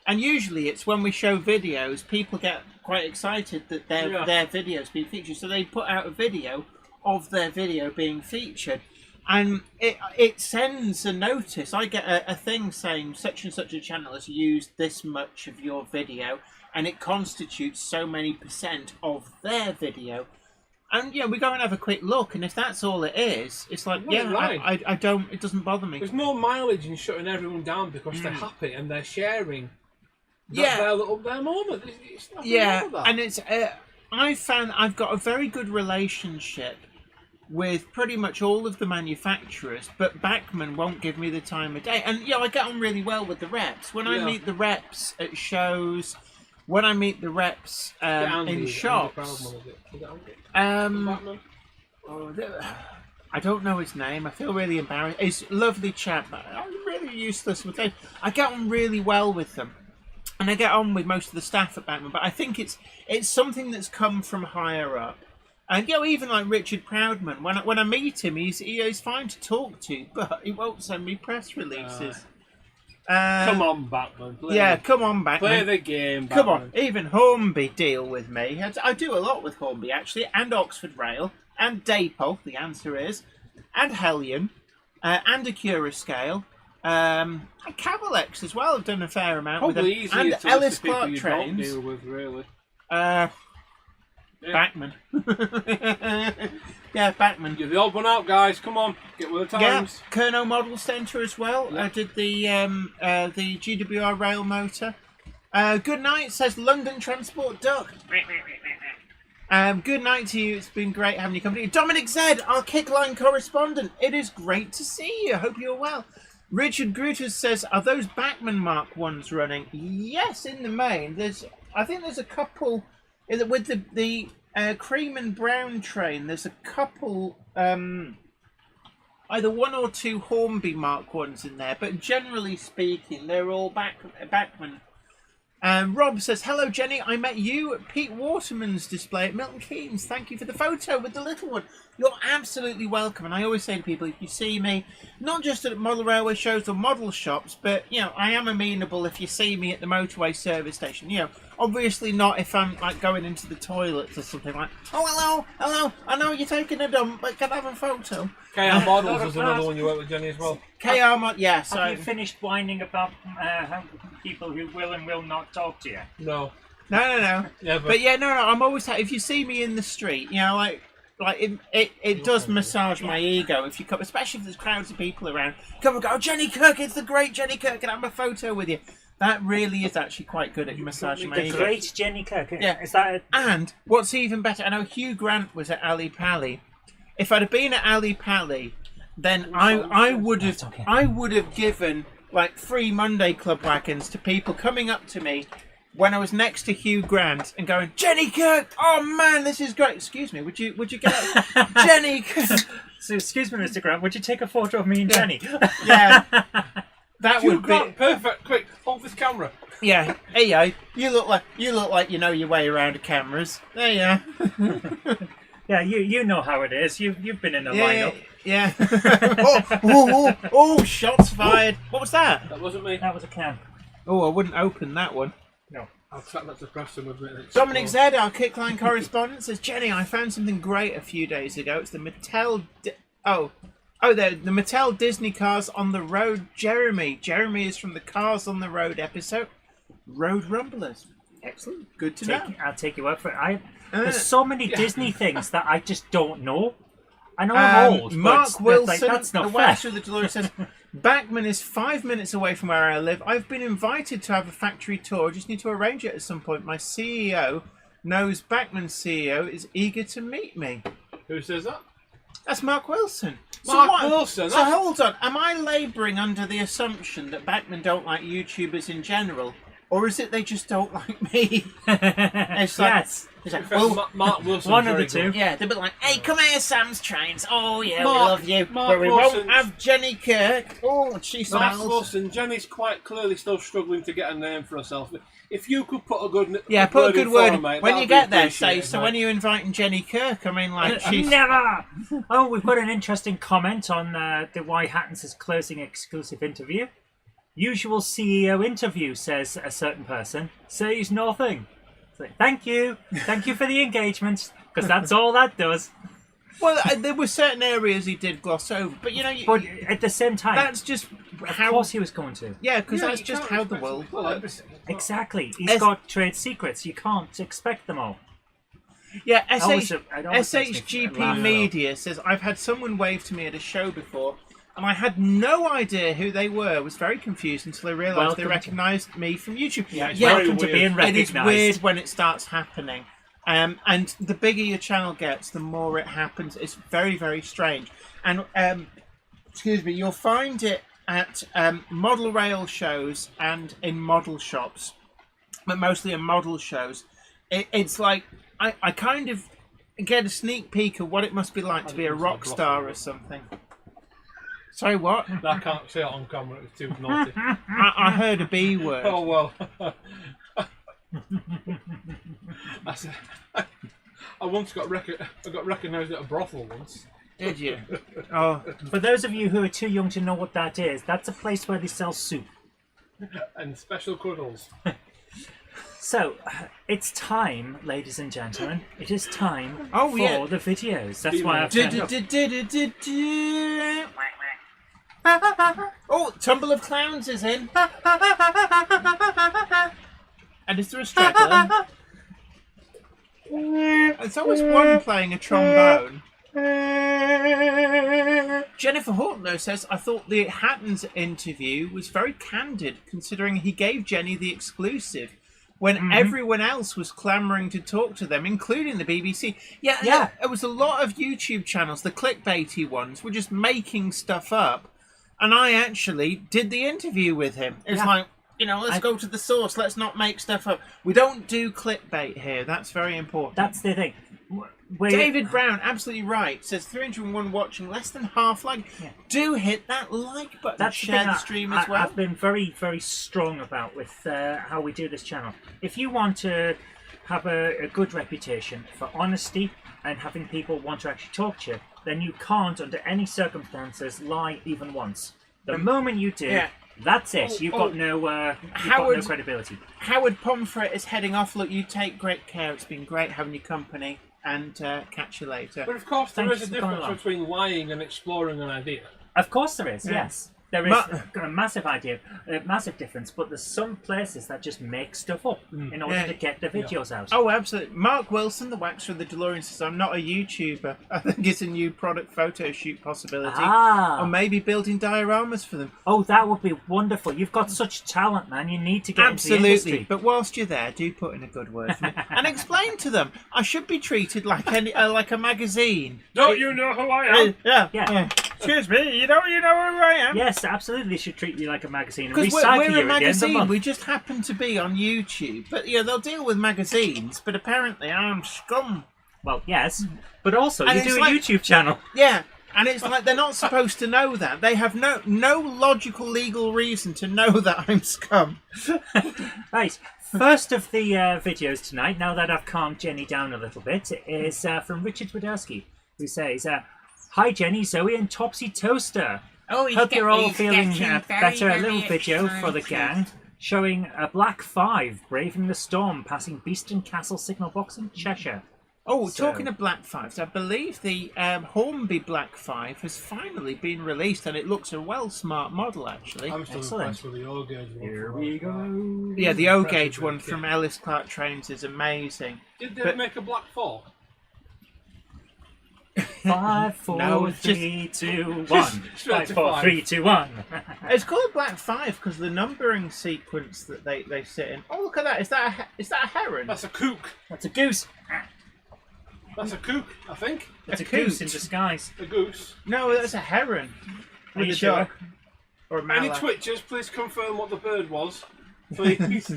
And usually it's when we show videos, people get quite excited that their video's being featured. So they put out a video of their video being featured. And it sends a notice. I get a thing saying such and such a channel has used this much of your video, and it constitutes so many % of their video. And we go and have a quick look, and if that's all it is, it's like, I don't. It doesn't bother me. There's no mileage in shutting everyone down because they're happy and they're sharing. Their moment. It's wrong with that. And it's. I found I've got a very good relationship with pretty much all of the manufacturers, but Bachmann won't give me the time of day. And I get on really well with the reps. When I meet the reps at shows, when I meet the reps in shops. I don't know his name. I feel really embarrassed. He's a lovely chap, but I'm really useless with them. I get on really well with them. And I get on with most of the staff at Bachmann, but I think it's something that's come from higher up. And even like Richard Proudman, when I meet him, he's fine to talk to, but he won't send me press releases. Come on, Bachmann. Come on, Bachmann. Play the game, Come Bachmann. on. Even Hornby deal with me. I do a lot with Hornby, actually, and Oxford Rail, and Dapol, the answer is, and Hellion, and Acura Scale, and Cavalex as well. I've done a fair amount with them. Probably easier And to Ellis list to people Clark you trains. don't deal with, really. Bachmann. Yeah, Bachmann. You're the odd one out, guys. Come on, get with the times. Yeah, Kernow Model Centre as well. I did the GWR rail motor. Good night, says London Transport Duck. Good night to you. It's been great having you company. Dominic Z, our Kickline correspondent. It is great to see you. I hope you're well. Richard Grutas says, are those Bachmann Mark 1s running? Yes, in the main. I think there's a couple with the cream and brown train. There's a couple, either one or two Hornby Mark 1s in there, but generally speaking, they're all Bachmann. Rob says, hello Jenny, I met you at Pete Waterman's display at Milton Keynes. Thank you for the photo with the little one. You're absolutely welcome. And I always say to people, if you see me, not just at model railway shows or model shops, but, you know, I am amenable if you see me at the motorway service station. You know, obviously not if I'm, like, going into the toilets or something like, oh, hello, I know you're taking a dump, but can I have a photo? KR Models is another one you work with, Jenny, as well. KR Models, yeah. So Have you finished whining about how people who will and will not talk to you? No. No. Never. But yeah, no, I'm always if you see me in the street, you know, like it does massage my ego if you come, especially if there's crowds of people around. Come and go, oh, Jenny Kirk, it's the great Jenny Kirk, and I have a photo with you. That really is actually quite good at massaging my The ego. great Jenny Kirk. Yeah. Is that And what's even better, I know Hugh Grant was at Ali Pali. If I'd have been at Ali Pali, then I would have given like free Monday Club wagons to people coming up to me when I was next to Hugh Grant and going, Jenny Kirk, oh man, this is great. Excuse me, would you get Jenny Kirk? So, excuse me, Mr. Grant, would you take a photo of me and Jenny? Yeah. That Hugh would Grant, be perfect. Quick, hold this camera. yeah. Hey, you look like you know your way around the cameras. There you are. Yeah, you know how it is. You've been in a lineup. Yeah. Oh, shots fired. What was that? That wasn't me. That was a can. Oh, I wouldn't open that one. No. I'll tap that to Preston with it. Dominic Zed, our Kickline correspondent, says, Jenny, I found something great a few days ago. It's the Mattel... the Mattel Disney Cars on the Road Jeremy. Jeremy is from the Cars on the Road episode. Road Rumblers. Excellent. Good to know. I'll take your word for it. There's so many Disney things that I just don't know. I know I'm old, Mark but Wilson, that's not the fair. Welsh of the Dolores, says, Bachmann is 5 minutes away from where I live. I've been invited to have a factory tour. Just need to arrange it at some point. My CEO knows Bachmann's CEO is eager to meet me. Who says that? That's Mark Wilson. Mark Wilson. So hold on. Am I labouring under the assumption that Bachmann don't like YouTubers in general? Or is it they just don't like me? It's like, Yes. it's like, well, Mark Wilson. One of the two. yeah, they'll be like, hey, come here, Sam's Trains. Oh, yeah, Mark- we love you. Mark But we Wilson- won't have Jenny Kirk. Oh, she Mark smells. Wilson. Jenny's quite clearly still struggling to get a name for herself. If you could put a good Yeah, put a good in word. for her, mate, When that'd you be get there, say, appreciated, so mate. when you're inviting Jenny Kirk, I mean, like, she's... Never! Oh, we've got an interesting comment on the Why Hatton's closing exclusive interview. Usual CEO interview, says a certain person, says nothing. It's like, thank you for the engagement, because that's all that does. Well, there were certain areas he did gloss over, but, you know... But at the same time, that's just of how... course he was going to. Yeah, because Yeah, that's you just can't how the expect world him to pull works. everything. Exactly. He's got trade secrets. You can't expect them all. Yeah, It always makes me SHGP laugh. Media says, I've had someone wave to me at a show before, and I had no idea who they were. I was very confused until I realised Welcome they to- recognised me from YouTube. Yeah, it's yeah, welcome to being it recognised. is weird when it starts happening. And the bigger your channel gets, the more it happens. It's very, very strange. And, excuse me, you'll find it at model rail shows and in model shops, but mostly in model shows. It's like, I kind of get a sneak peek of what it must be like to be a rock star or something. Sorry, what? I can't say it on camera, it's too naughty. I heard a B word. Oh, well. I once got recognised at a brothel once. Did you? Oh, For those of you who are too young to know what that is, that's a place where they sell soup. And special cuddles. So, it's time, ladies and gentlemen. It is time Oh, for yeah. the videos. That's why I've turned up. Oh, Tumble of Clowns is in. And is there a straggler? There's always one playing a trombone. Jennifer Hortlow says, I thought the Hatton's interview was very candid, considering he gave Jenny the exclusive when everyone else was clamouring to talk to them, including the BBC. Yeah. It was a lot of YouTube channels, the clickbaity ones, were just making stuff up. And I actually did the interview with him. It's like, let's go to the source. Let's not make stuff up. We don't do clickbait here. That's very important. That's the thing. David Brown, absolutely right, says 301 watching, less than half like. Yeah. Do hit that like button. That's share the stream as well. I've been very, very strong about with how we do this channel. If you want to have a good reputation for honesty and having people want to actually talk to you, then you can't, under any circumstances, lie even once. The moment you do, that's it. You've got no credibility. Howard Pomfret is heading off. Look, you take great care. It's been great having your company, and catch you later. But of course, there is a difference between lying and exploring an idea. Of course there is, yes. There is a massive difference, but there's some places that just make stuff up in order to get the videos out. Oh, absolutely. Mark Wilson, the waxer of the DeLorean, says, I'm not a YouTuber. I think it's a new product photo shoot possibility. Or maybe building dioramas for them. Oh, that would be wonderful. You've got such talent, man. You need to get into the industry. But whilst you're there, do put in a good word for me. And explain to them, I should be treated like like a magazine. Don't you know who I am? Yeah. Excuse me, you know who I am? Yes, absolutely. They should treat you like a magazine. Because we're a magazine. We just happen to be on YouTube. But they'll deal with magazines. But apparently, I'm scum. Well, yes, but also you do a YouTube channel. Yeah, and it's like they're not supposed to know that. They have no logical legal reason to know that I'm scum. Right. First of the videos tonight, now that I've calmed Jenny down a little bit, is from Richard Wadowski, who says, "Hi Jenny, Zoe, and Topsy Toaster. Hope you're all feeling better. A little video for the gang showing a Black 5 braving the storm, passing Beeston Castle signal box in Cheshire." Oh, talking of Black 5s, I believe the Hornby Black 5 has finally been released, and it looks a smart model, actually. I'm still impressed with the O-gauge one. Here we go. Yeah, the O-gauge one from Ellis Clark Trains is amazing. Did they make a Black 4? 5, 4, 3, 2, 1. 5, 4, 3, 2, 1. It's called Black 5 because the numbering sequence that they sit in. Oh, look at that! Is that a heron? That's a kook. That's a goose. That's a kook, I think. It's a goose in disguise. A goose. No, that's a heron. Are you sure? Or a mallard. Any Twitchers, please confirm what the bird was, please.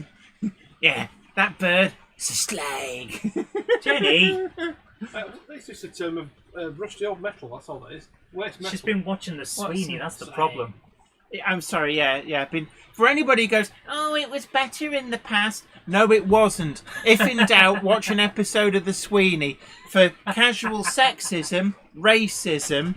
Yeah, that bird. It's a slag. Jenny. It's just a term of rusty old metal, that's all that is. Where's metal? She's been watching the Sweeney, that's the problem. I'm sorry, yeah. For anybody who goes, oh, it was better in the past. No, it wasn't. If in doubt, watch an episode of The Sweeney for casual sexism, racism,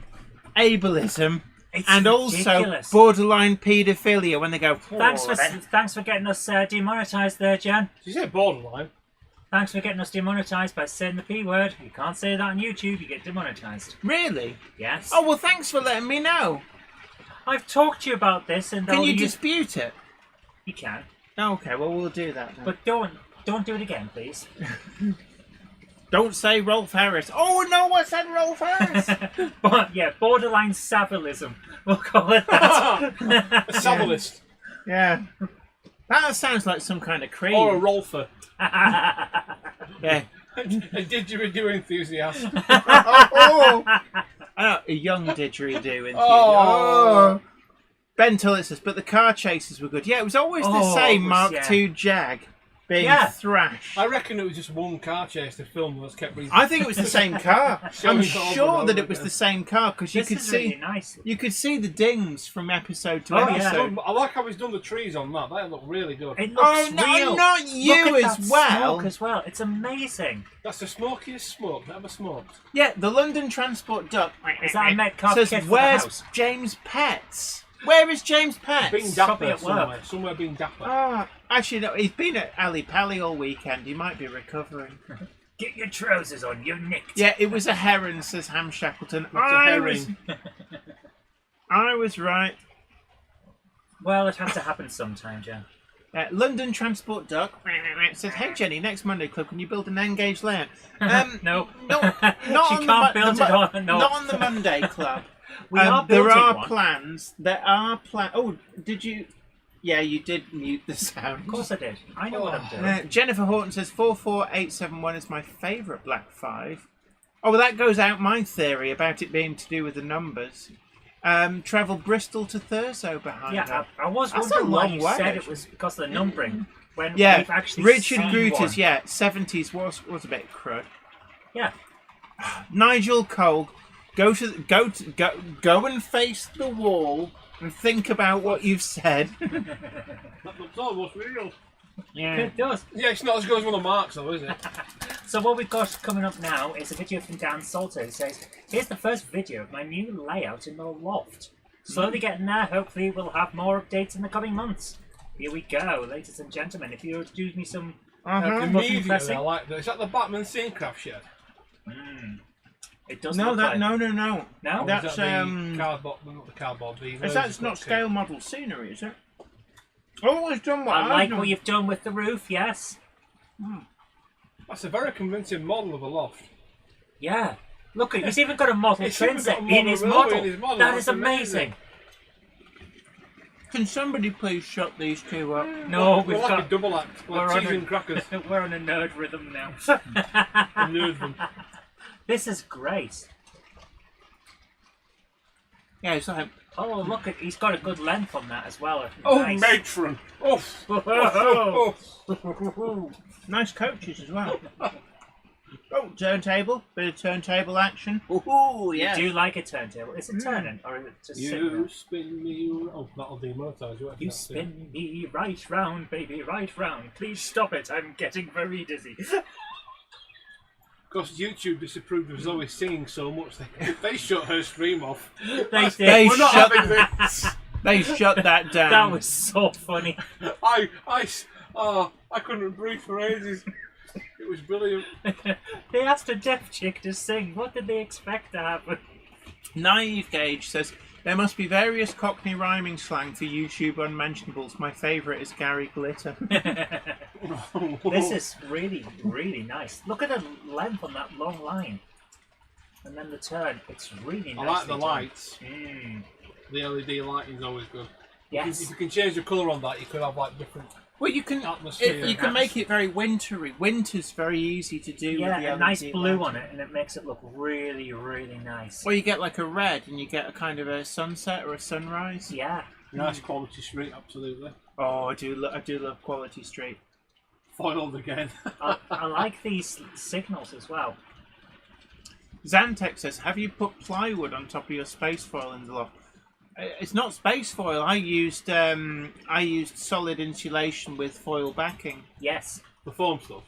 ableism, and also borderline paedophilia when they go, Thanks for getting us demonetised there, Jan. Did you say borderline? Thanks for getting us demonetised by saying the P word. You can't say that on YouTube, you get demonetised. Really? Yes. Oh, well, thanks for letting me know. I've talked to you about this, and can you dispute it? You can. Okay, well, we'll do that then. But don't do it again, please. Don't say Rolf Harris. Oh no, I said Rolf Harris. But yeah, borderline Savilism. We'll call it that. A Savilist. Yeah. That sounds like some kind of cream. Or a Rolfer. Yeah. A didgeridoo enthusiast. A young didgeridoo enthusiast. Oh. Ben Tullett says, but the car chases were good. Yeah, it was always the same Mark II Jag being thrashed. I reckon it was just one car chase the film was kept reading. I think it was the same car. I'm sure that it was the same car because you could see really nice. You could see the dings from episode to episode. I like how he's done the trees on that. That looked really good. It looks real. Not you Look at as that well. Smoke as well. It's amazing. That's the smokiest smoke ever smoked. Yeah, the London Transport Duck is that a Metcalf says, kid for "Where's the house? James Petts?" Where is James Pets? Being dapper Probably at work. somewhere being dapper. Ah, actually, no. He's been at Ali Pally all weekend. He might be recovering. Get your trousers on, you're nicked. Yeah, it was a heron, says Ham Shackleton. It's a herring. I was right. Well, it had to happen sometime, Jen. London Transport Duck says, "Hey Jenny, next Monday Club, can you build an N-gauge layout?" No. not She on can't build it on. No. Not on the Monday Club. We are there building are one. plans. There are plans. Oh, did you? Yeah, you did mute the sound. Of course I did. I know what I'm doing. Jennifer Horton says 44871 is my favourite Black 5. Oh, well, that goes out my theory about it being to do with the numbers. Travel Bristol to Thurso behind Yeah, her. I was That's a wondering why long you way, said actually. it was because of the numbering. When Yeah, we've actually Richard seen Grooters, one. yeah, 70s was a bit crud. Yeah. Nigel Cole, go and face the wall and think about what you've said. That looks almost real. Yeah. It does. Yeah, it's not as good as one of Mark's though, is it? So what we've got coming up now is a video from Dan Salter who says, "Here's the first video of my new layout in the loft. Slowly getting there. Hopefully we'll have more updates in the coming months." Here we go, ladies and gentlemen. If you would do me some muffin Immediately, pressing. I like that. Is that the Bachmann Scenicraft shed? It does No, look that like... no. No? Or That's is that the cardboard, not the cardboard, the That's not scale model scenery, is it? Oh, it's done what I like done. what you've done with the roof, yes. That's a very convincing model of a loft. Yeah. Look, he's even got a model He's even train got set a in his model. in his model. That That's is amazing. Can somebody please shut these two up? No, We're we've like got... a double act, we're like on cheese a- and crackers. We're on a nerd rhythm now. A nerd one. This is great. Yeah, it's like Oh, look, he's got a good length on that as well. Oh, Nice. matron! Oh, nice coaches as well. Oh, turntable, bit of turntable action. Ooh, yeah. You do like a turntable. Is it turning or is it just sitting you there? spin me. Oh, that'll demonetize you. You spin me right round, baby, right round. Please stop it. I'm getting very dizzy. Because YouTube disapproved of Zoe singing so much, they shut her stream off. They did. They We're not shut- having this. They shut that down. That was so funny. I couldn't breathe for ages. It was brilliant. They asked a deaf chick to sing. What did they expect to happen? Naive Gauge says, there must be various Cockney rhyming slang for YouTube unmentionables. My favourite is Gary Glitter. This is really, really nice. Look at the length on that long line. And then the turn. It's really nice. I like the lights. Mm. The LED lighting's always good. Yes. If you can change the colour on that, you could have like different Well, you can atmosphere. you can make it very wintry. Winter's very easy to do. Yeah, with the a nice LED blue lighting. on it, and it makes it look really, really nice. Or you get like a red, and you get a kind of a sunset or a sunrise. Yeah. Nice quality street, absolutely. Oh, I do love Quality Street. Foiled again. I like these signals as well. Xantec says, have you put plywood on top of your space foil in the loft? It's not space foil. I used solid insulation with foil backing. Yes. The foam stuff.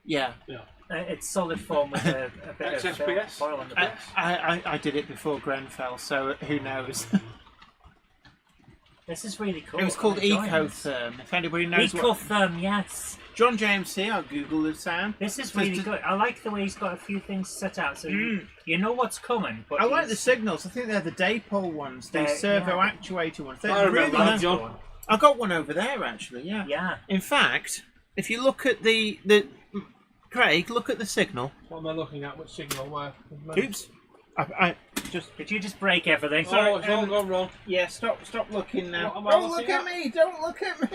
Yeah. Yeah. It's solid form with a bit of XSPS? foil on the base. I did it before Grenfell, so who knows? This is really cool. It was called I'm enjoying this. Ecotherm. If anybody knows what... Ecotherm, yes. John James here, I'll Google the sound. This is Says really to- good. I like the way he's got a few things set out, so you know what's coming. But I like the he's- signals. I think they're the Daypole ones, the They're- servo yeah. actuator ones. I They're remember really that, nice. John. I've got one over there, actually, yeah. Yeah. In fact, if you look at the Craig, look at the signal. What am I looking at? Which signal? Where? Oops. I just... Did you just break everything? Oh, it's all gone wrong. Yeah, stop looking now. What am I Don't looking look at at? me! Don't look at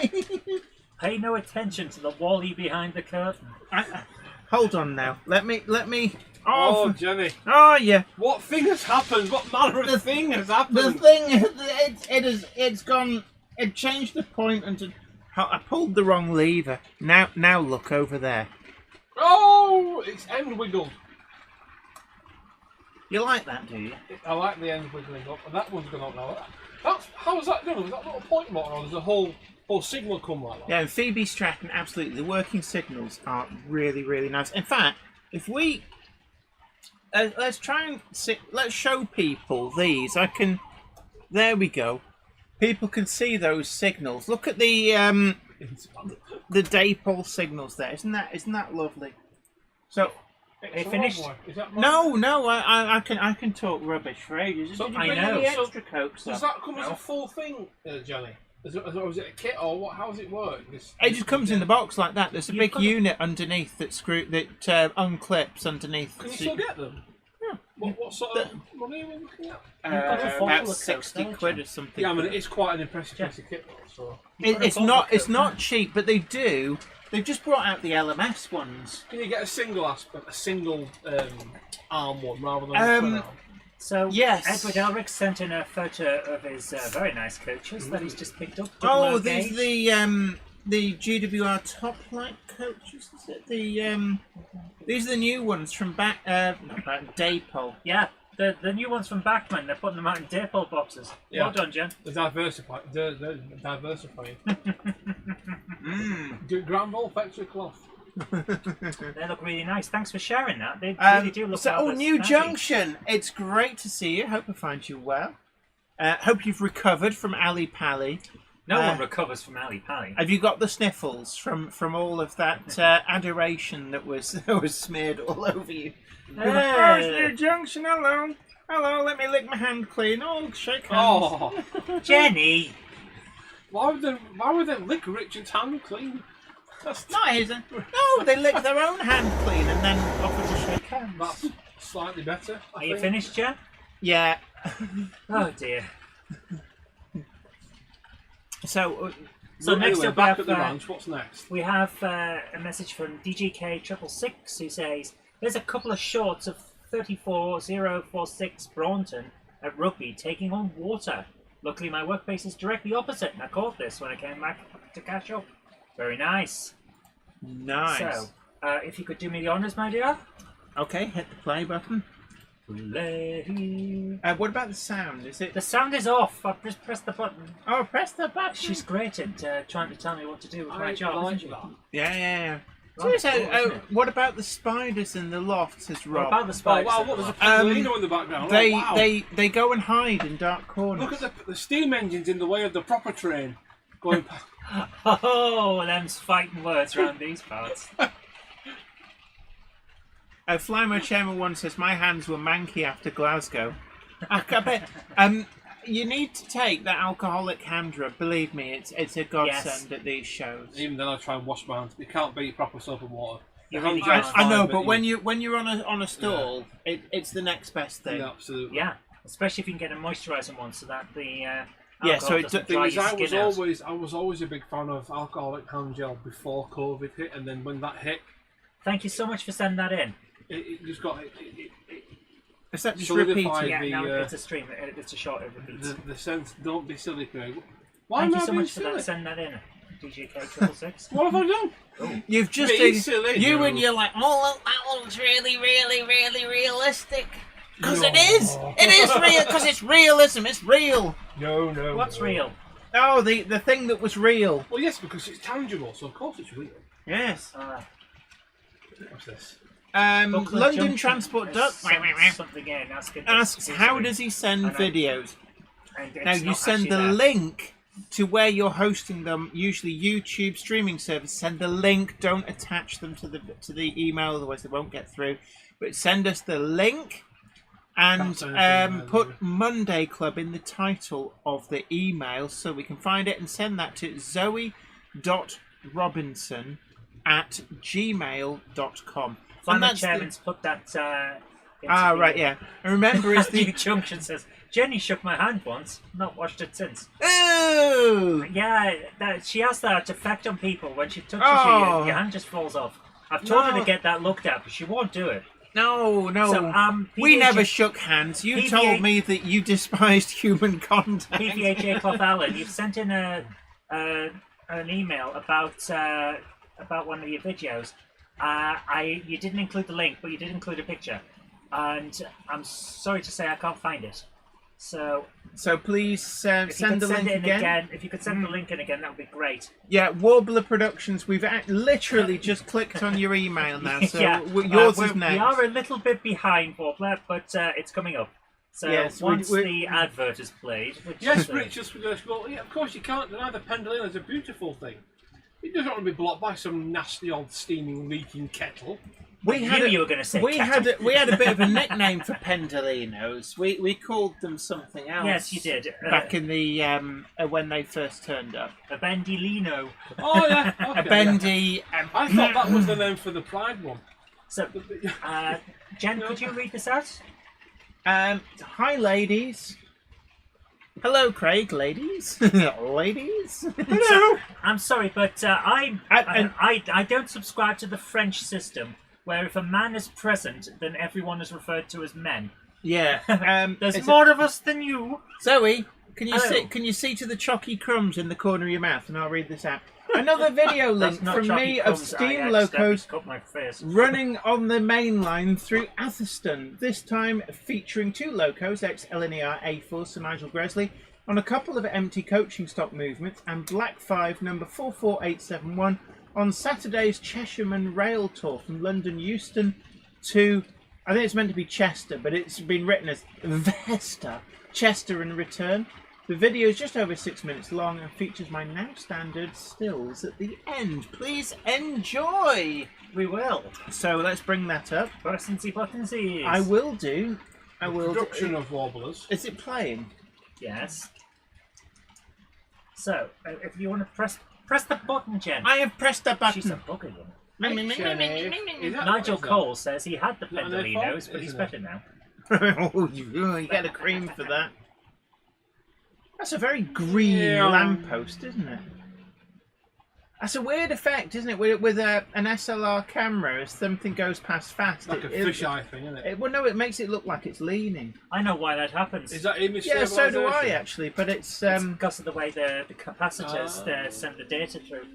me! Pay no attention to the wally behind the curtain. Hold on now. Let me... Oh, Oh, Jenny. oh yeah. What thing has happened? What manner of thing has happened? The thing, it's gone. It changed the point, and I pulled the wrong lever. Now look over there. Oh, it's end wiggled. You like that, do you? I like the end wiggling up, and that one's gone up now. How was that done? Was that little point motor, or does the whole signal come like that? Yeah, and Phoebe Stratton, absolutely. The working signals are really, really nice. In fact, if we let's try and let's show people these. There we go. people can see those signals. Look at the dipole signals there. Isn't that lovely? So. They finished? No, I can talk rubbish for ages. So, Did you bring any extra Coke? Does that come as a full thing, Jenny? Is it a kit or what? How does it work? It just comes in the box like that. There's a big unit underneath that unclips underneath. Can you still get them? Yeah. What sort of money are we looking at? About 60 quid or something. Yeah, I mean it's quite an impressive piece of kit. So it's not cheap, but they've just brought out the LMS ones. Can you get a single arm one rather than a twin arm? So yes. Edward Elric sent in a photo of his very nice coaches that he's just picked up. Oh, these the GWR Top Light coaches. Is it these are the new ones from Daypole. Yeah, the new ones from Bachmann. They're putting them out in Daypole boxes. Yeah. Well done, Jen. They're diversifying. Granville factory cloth. They look really nice. Thanks for sharing that. They really do look. So, New Junction. It's great to see you. Hope I find you well. Hope you've recovered from Ali Pally. No one recovers from Ali Pally. Have you got the sniffles from all of that adoration that was smeared all over you? Oh, it's New Junction. Hello. Let me lick my hand clean. Oh, shake hands. Oh, Jenny. why would they lick Richard's hand clean? That's not his. No, they lick their own hand clean and then offer to shake hands. That's slightly better. Are you finished, Jen? Yeah. Oh dear. So next anyway, up back we at the have, ranch. What's next? We have a message from DGK666 who says, "There's a couple of shorts of 34046 Braunton at Rugby taking on water. Luckily, my workplace is directly opposite, and I caught this when I came back to catch up. Very nice. Nice. So, if you could do me the honours, my dear. Okay, hit the play button. Play. What about the sound? Is it? The sound is off. I've just pressed the button. Oh, press the button. She's great at trying to tell me what to do with my job, isn't she? Yeah. Right, So, what about the spiders in the lofts? Has Rob? What about the spiders? Oh, wow, there's a Pangolino in the background. They go and hide in dark corners. Look at the steam engines in the way of the proper train going past. Oh, them's fighting words around these parts. Flymo Chairman 1 says, my hands were manky after Glasgow. I bet, you need to take that alcoholic hand rub. Believe me, it's a godsend at these shows. Even then I try and wash my hands. You can't beat proper soap and water. I know, but when you're on a stall, it's the next best thing. Yeah, absolutely. Yeah, especially if you can get a moisturising one so that the so it dry your skin out. I was always a big fan of alcoholic hand gel before COVID hit, and then when that hit, thank you so much for sending that in. It just got Is that just repeating? Yeah, no, it's a stream. It's a short. It repeats. The sense. Don't be silly, Craig. Why Thank am you I so being much for silly? that. Send that in. DJK666. What have I done? Oh. You've just Being silly. and you're like, oh, that one's really, really, really realistic. Because it is real. Because it's realism. It's real. No. What's real? Oh, the thing that was real. Well, yes, because it's tangible, so of course it's real. Yes. What's this? London Transport Duck Something in asks, how does he send videos? Now you send the there. link to where you're hosting them, usually YouTube streaming service. Send the link. Don't attach them to the email, otherwise they won't get through. But send us the link and put Monday Club in the title of the email so we can find it and send that to zoe.robinson@gmail.com. Flymo Chairman's put that. Right, yeah. And remember, is the New Junction says Jenny shook my hand once, not washed it since. Ooh! Yeah, she has that effect on people when she touches you, your hand just falls off. I've told her to get that looked at, but she won't do it. No. So, we never shook hands. You told me that you despised human contact. PVHA Cloth Allen, you've sent in an email about one of your videos. You didn't include the link, but you did include a picture, and I'm sorry to say I can't find it. So please send the link again. If you could send the link in again, that would be great. Yeah, Warbler Productions. We've literally just clicked on your email now, so yeah. yours is next. We are a little bit behind, Warbler, but it's coming up. So Yes, once the advert is played, which Yes, is Richard, well, yeah, of course you can't deny the Pendolino is a beautiful thing. It doesn't want to be blocked by some nasty old steaming, leaking kettle. We had you were going to say we kettle. had a bit of a nickname for Pendolinos. We called them something else. Yes, you did. Back in the when they first turned up. A Bendilino. Oh yeah, okay, A bendy. I thought that was the name for the Pride one. So, Jen, could you read this out? Hi, ladies. Hello, Craig, ladies. Ladies. So, I'm sorry, but I don't subscribe to the French system, where if a man is present, then everyone is referred to as men. Yeah. There's more of us than you. Zoe, can you Hello. see to the chalky crumbs in the corner of your mouth, and I'll read this out. Another video link That's not from chocolate me of crumbs, steam I locos accidentally cut my face. running on the main line through Atherstone, this time featuring 2 locos, ex-LNER A4 Sir Nigel Gresley, on a couple of empty coaching stock movements, and Black 5 number 44871 on Saturday's Cheshireman Rail Tour from London Euston to, I think it's meant to be Chester, but it's been written as Vesta, Chester and return. The video is just over 6 minutes long and features my now standard stills at the end. Please enjoy! We will. So let's bring that up. Buttonsy. I will do. I will. Production of Wobblers. Is it playing? Yes. So, if you want to press the button, Jen. I have pressed the button. She's a bugger, you know. Is that Nigel what is Cole says he had the Not their fault, Pendolinos, but he's isn't better now. Oh, you get a cream for that. That's a very green Yeah. lamppost, isn't it? That's a weird effect, isn't it? With an SLR camera, as something goes past fast, like a fisheye thing, isn't it? Well, no, it makes it look like it's leaning. I know why that happens. Is that image Yeah, so do I stabilisation? actually, but it's It's because of the way the capacitors send the data through.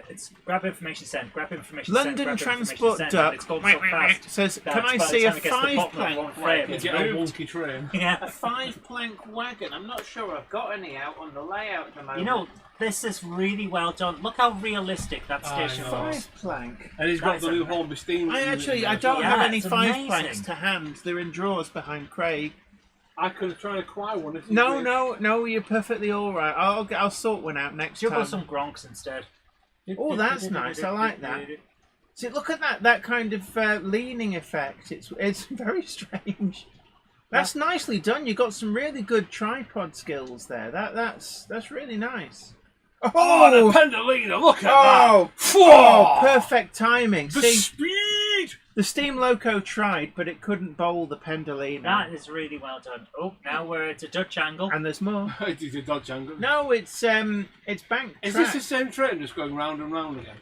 It's grab information send, grab information London send, grab Transport information send, Duck and it's gone so fast. says, that can I by the see a time it gets to the bottom of one 5-plank frame, wagon? it's Get a moved. wonky train. Yeah. A 5-plank wagon. I'm not sure I've got any out on the layout at the moment. You know, this is really well done. Look how realistic that I station know. was. 5-plank. And he's got That's the new a- Hornby steam. I unit in don't there. have Yeah, any it's 5-planks amazing. to hand. They're in drawers behind Craig. I could try and acquire one if you No, wish. no, you're perfectly all right. I'll sort one out next You'll time. go some Gronks instead. Oh, that's nice. I like that. See, look at that kind of leaning effect. It's very strange. That's nicely done. You've got some really good tripod skills there. That's really nice. Oh, the Pendolino! Look at Oh, that! oh, perfect timing. The See, speed! the Steam Loco tried, but it couldn't bowl the Pendolino. That is really well done. Oh, now we're at a Dutch angle. And there's more. It is a Dodge angle. No, it's bank. Is track. this the same train just going round and round again?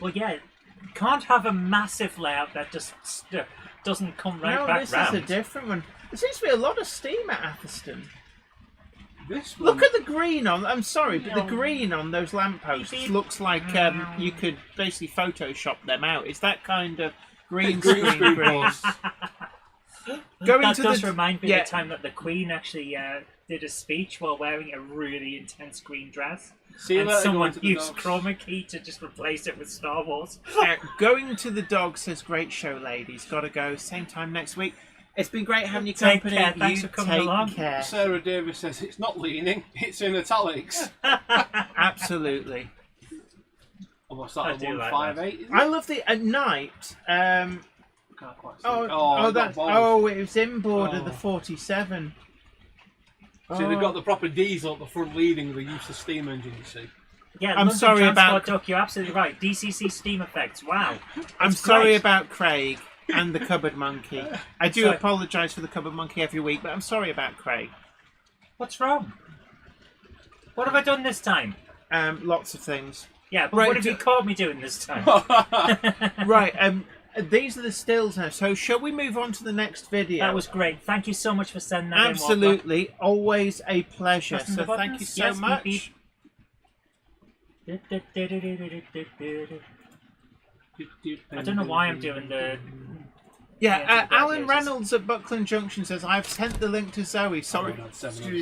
Well, yeah, you can't have a massive layout that just doesn't come right No, back this round. is a different one. There seems to be a lot of steam at Atherstone. This one. Look at the green on. I'm sorry, but the No. green on those lampposts looks like you could basically Photoshop them out. It's that kind of green Green screen screen green. boss. Going That to does the remind me yeah. of the time that the Queen actually did a speech while wearing a really intense green dress. See you And later, someone going to the used dogs. chroma key to just replace it with Star Wars. Going to the dog says, "Great show, ladies. Gotta go. Same time next week." It's been great having your Take company. care. Thanks You for coming take along. care. Sarah Davis says it's not leaning, it's in italics. Absolutely. Oh, what's I that? do like 158? Isn't I it? love the at night. Can't quite see. Oh, they've got balls. it was inboard of the Oh. 47. See, they've got the proper diesel at the front leading the use of steam engine, you see. Yeah, I'm London sorry Transport about- Duck, you're absolutely right. DCC steam effects. Wow. I'm That's sorry great. about Craig and the cupboard monkey. I do Sorry. apologise for the cupboard monkey every week, but I'm sorry about Craig. What's wrong? What have I done this time? Lots of things. Yeah, but Right, what have you caught me doing this time? Right, these are the stills now. So shall we move on to the next video? That was great. Thank you so much for sending that absolutely always a pleasure. Pressing So the thank you buttons? so Yes, much. beep, I don't know why I'm doing the... Yeah, Yeah, Alan gladiators. Reynolds at Buckland Junction says, "I've sent the link to Zoe. Sorry, Oh, God,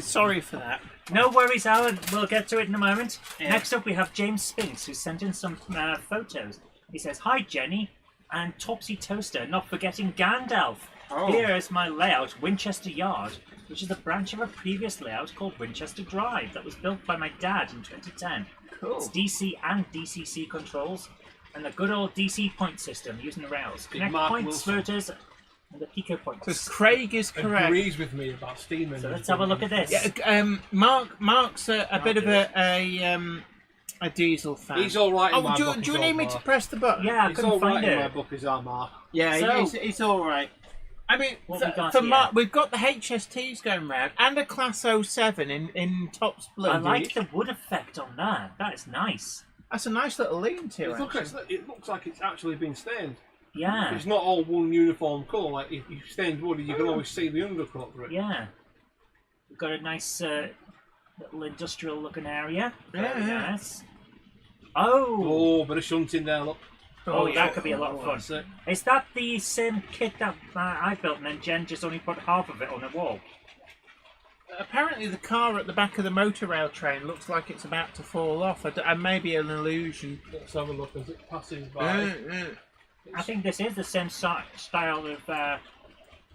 sorry for that." No worries, Alan. We'll get to it in a moment. Yeah. Next up, we have James Spinks, who sent in some photos. He says, "Hi, Jenny, and Topsy Toaster, not forgetting Gandalf. Here is my layout, Winchester Yard, which is a branch of a previous layout called Winchester Drive that was built by my dad in 2010. Cool. It's DC and DCC controls, and the good old DC point system using the rails. Connect points, floaters, and the pico points. Because Craig is correct. Agrees with me about steam engines. So let's have a look at this. Yeah, Mark's a bit of a diesel fan. He's all right. In Oh, my do book, you he's need all me right. to press the button? Yeah, I He's couldn't all find right in my it. book, is our Mark. Yeah, So- he's all right. I mean, What we got for here? Mark, we've got the HSTs going round and a Class 07 in Tops Blue. I like the wood effect on that. That is nice. That's a nice little lean-to, It looks like it's actually been stained. Yeah. It's not all one uniform colour. Like if you stained wood, you can always see the undercoat for it. Yeah. We've got a nice little industrial looking area. Yeah, Very yeah. nice. Oh! Oh, bit of shunting there. Look. Oh, that could be a lot of fun. That's it. Is that the same kit that I built and then Jen just only put half of it on a wall? Apparently, the car at the back of the motor rail train looks like it's about to fall off. Maybe an illusion. Let's have a look as it passes by. I think this is the same style of...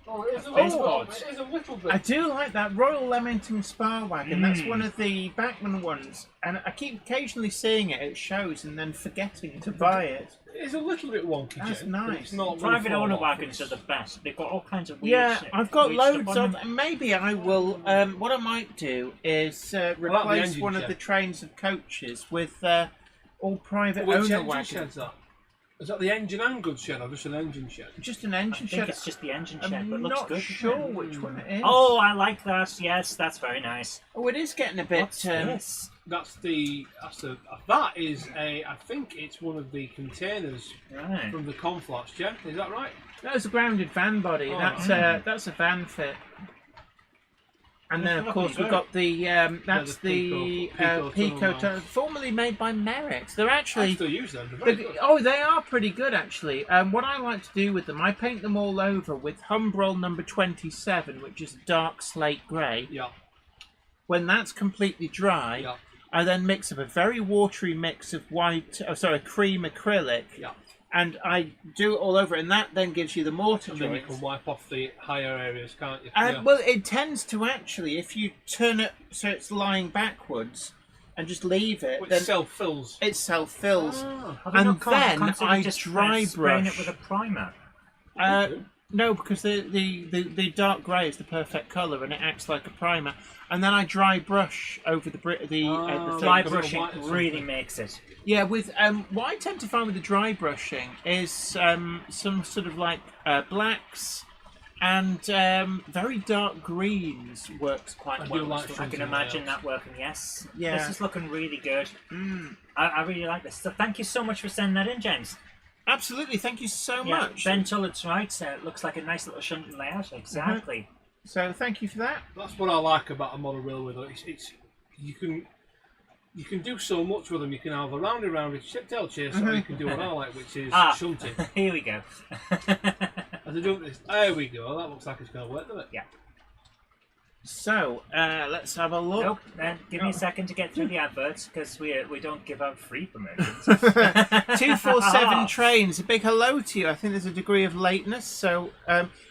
Oh, it is a Baseboards. It is a little bit. I do like that Royal Leamington Spa wagon. That's one of the Bachmann ones, and I keep occasionally seeing it at shows and then forgetting to buy it. It's a little bit wonky. That's Jen, nice. but It's not Private really owner fall off. wagons are the best. They've got all kinds of weird Yeah, shit- I've got weird stuff loads on of. them. Maybe I will. What I might do is replace engine one of shed. the trains of coaches with all private Which owner engine wagons. shed's that? Is that the engine and goods shed or just an engine shed? Just an engine I think shed. it's just the engine shed, I'm but it looks not good. sure which one it is. Oh, I like that. Yes, that's very nice. Oh, it is getting a bit. What's this? That is a. I think it's one of the containers Right. from the Conflux, Jen. Is that right? That was a grounded van body. Oh, That's a van fit. And then, of course, we've got the that's the Pico Pico tunnel tunnel, formerly made by Merritt. They're I actually still use them. They're very good. oh, they are pretty good actually. What I like to do with them, I paint them all over with Humbrol number 27, which is dark slate grey. Yeah. When that's completely dry, Yeah. I then mix up a very watery mix of cream acrylic, Yeah. and I do it all over, and that then gives you the mortar And then you joints. can wipe off the higher areas, can't you? Well, it tends to actually, if you turn it so it's lying backwards and just leave it, Which then self-fills. it self-fills. Have you And not then considered I just dry spraying it brush. with a primer. No, because the dark grey is the perfect colour and it acts like a primer. And then I dry brush over the thing. Dry Like a brushing white or really something. makes it. Yeah, with what I tend to find with the dry brushing is some sort of like blacks and very dark greens works quite I do well. like I can imagine that working, yes. Yeah. This is looking really good. I really like this. So thank you so much for sending that in, James. Absolutely, thank you so Yeah, much. Ben Tullett's right. It looks like a nice little shunting layout. Exactly. So thank you for that. That's what I like about a model railway, though. It's you can do so much with them. You can have a round tail chase, or you can do what I like, which is shunting. Here we go. As I do this, there we go. That looks like it's going to work, doesn't it? Yeah. So let's have a look. Nope. Give me a second to get through the adverts because we don't give out free promotions. 247 trains. A big hello to you. I think there's a degree of lateness. So,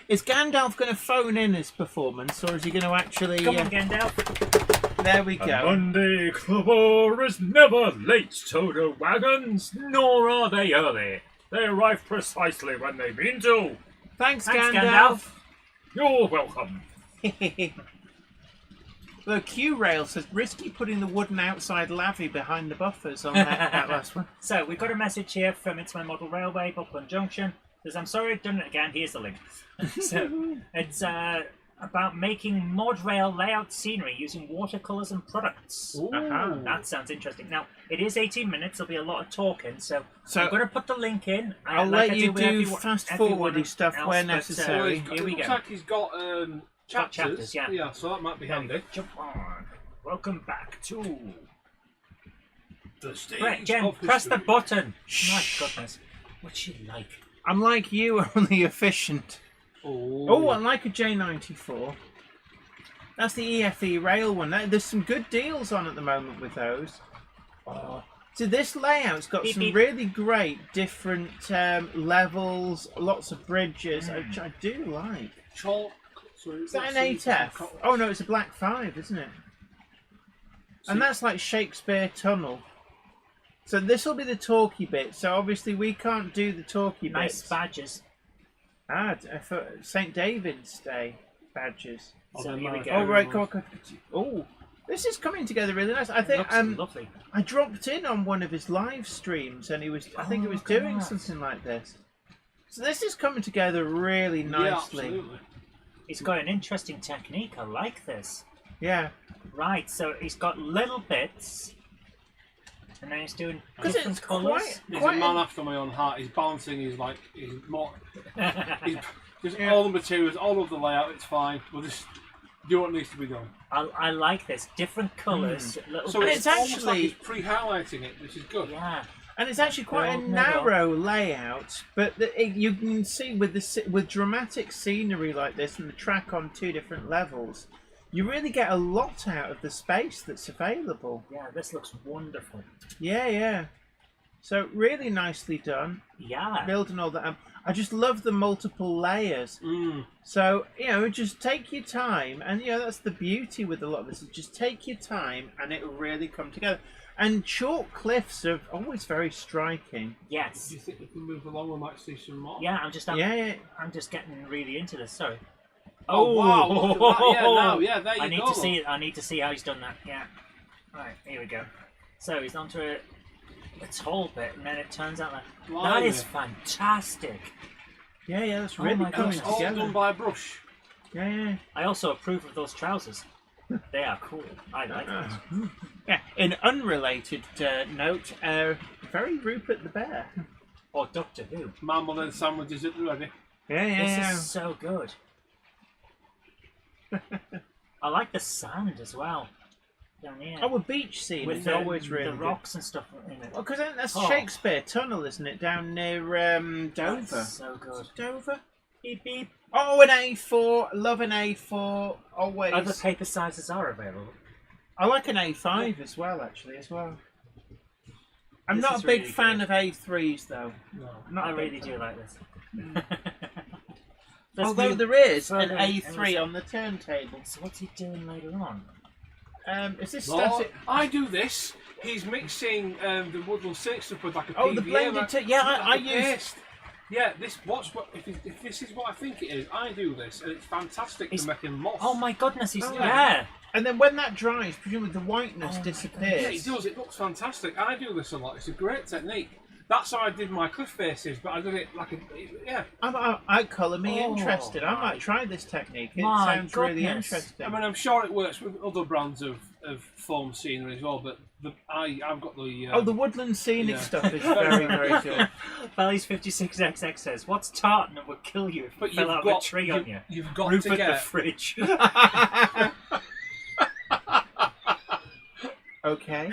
is Gandalf going to phone in his performance, or is he going to actually? Come on, Gandalf. There we go. Monday Clubber is never late to the wagons, nor are they early. They arrive precisely when they mean to. Thanks, Thanks, Gandalf. You're welcome. The Q-Rail says, risky putting the wooden outside lavvy behind the buffers on that last one. So we've got a message here from It's My Model Railway, Bachmann Junction. Says, I'm sorry, I've done it again. Here's the link. So it's about making mod rail layout scenery using watercolors and products. Uh-huh. That sounds interesting. Now, it is 18 minutes. There'll be a lot of talking. So So- I'm going to put the link in. I'll like let I you with do everyone- fast-forwardy everyone stuff else, where but, necessary. Here we It looks go. like he's got chapters. Yeah. So that might be handy. Jump on. Welcome back to... The stage Right, Jen, of press the history. button. My goodness. What's she like? I'm like you, only efficient. Oh, I like a J94. That's the EFE rail one. There's some good deals on at the moment with those. So this layout's got some really great different levels, lots of bridges, which I do like. Chalk. Is that an 8F? Oh no, it's a black 5, isn't it? And that's like Shakespeare Tunnel. So this will be the talky bit. So obviously we can't do the talky bit. Nice badges. For St. David's Day badges. So here we go. Oh right, oh, this is coming together really nice. I think lovely. I dropped in on one of his live streams and I think he was doing something like this. So this is coming together really nicely. Yeah, absolutely. He's got an interesting technique. I like this. Yeah. Right, so he's got little bits, and then he's doing different it's colours. He's a man after my own heart. He's balancing. He's more. Just all the materials, all of the layout. It's fine. We'll just do what needs to be done. I like this. Different colours. So it's almost like actually he's pre-highlighting it, which is good. Yeah. And it's actually quite a narrow layout, but you can see with dramatic scenery like this and the track on 2 different levels, you really get a lot out of the space that's available. Yeah, this looks wonderful. Yeah, yeah. So really nicely done. Yeah. Building all that. I just love the multiple layers. So, just take your time. And, that's the beauty with a lot of this. Just take your time and it will really come together. And chalk cliffs are always very striking. Yes. Do you think we can move along? We might see some more. Yeah, I'm just getting really into this. Sorry. Oh wow! Look at that. There you go. I need to see how he's done that. Yeah. Right, here we go. So he's onto a tall bit, and then it turns out that is fantastic. Yeah, that's really coming all together. done by brush. Yeah. I also approve of those trousers. They are cool. I like those. Yeah. In unrelated note, very Rupert the Bear. Or Doctor Who. Marmalade sandwiches at the ready. Yeah. This is so good. I like the sand as well. Down here. Oh, a beach scene with is always really the rocks and stuff in it. Well, because that's Shakespeare Tunnel, isn't it? Down near Dover. That's so good. Dover? Beep beep. Oh, an A4. Love an A4. Always. Other paper sizes are available. I like an A5 as well, actually, I'm not a big fan of A3s, though. No, I really do like this. Although there is an A3 on the turntable. So what's he doing later on? Is this static? I do this. He's mixing the woodland sync stuff with like a PVA. Oh, the blended I use. Yeah, if this is what I think it is, I do this, and it's fantastic for making moss. Oh my goodness, yeah. And then when that dries, presumably the whiteness disappears. Yeah, it does. It looks fantastic. I do this a lot. It's a great technique. That's how I did my cliff faces, but I did it like I colour me interested. I might try this technique. It sounds really interesting. I mean, I'm sure it works with other brands of foam scenery as well, but I've got the... the woodland scenic stuff is very, very good. Valley's 56XX says, what's tartan and would kill you if it fell out of a tree on you? You've got Rupert to get... the fridge. Okay. Is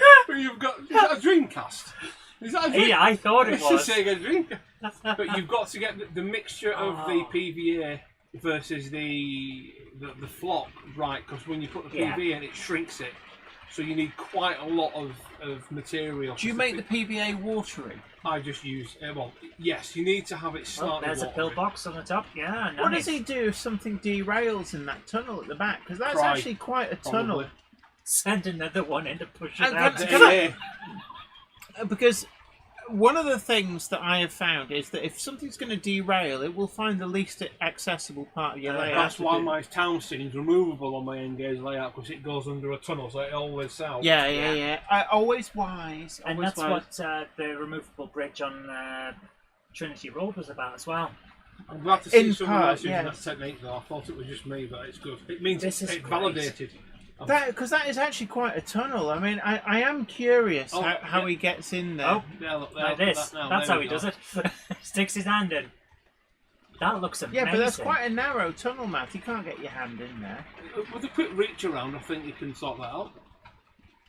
that a Dreamcast? Is that a Dreamcast? Yeah, I thought it was. Just saying a Dreamcast. But you've got to get the mixture of the PVA versus the flock right, because when you put the PVA in, it shrinks it. So you need quite a lot of material. Do you make the PVA watery? I just use... yes, you need to have it slightly there's watery. a pillbox on the top. Yeah, nice. What does he do if something derails in that tunnel at the back? Because that's actually quite a tunnel. Probably. Send another one in to push it out. Because one of the things that I have found is that if something's going to derail, it will find the least accessible part of your layout. That's why my town scene's removable on my Engage layout, because it goes under a tunnel, so it always sells. Yeah. Always wise. And that's what the removable bridge on Trinity Road was about as well. I'm glad to see someone else using that technique, though. I thought it was just me, but it's good. It means it's validated. Because that is actually quite a tunnel. I mean, I am curious how he gets in there. Oh, yeah, look, like this. That's how he does it. Sticks his hand in. That looks amazing. Yeah, but that's quite a narrow tunnel, Matt. You can't get your hand in there. With a quick reach around, I think you can sort that out.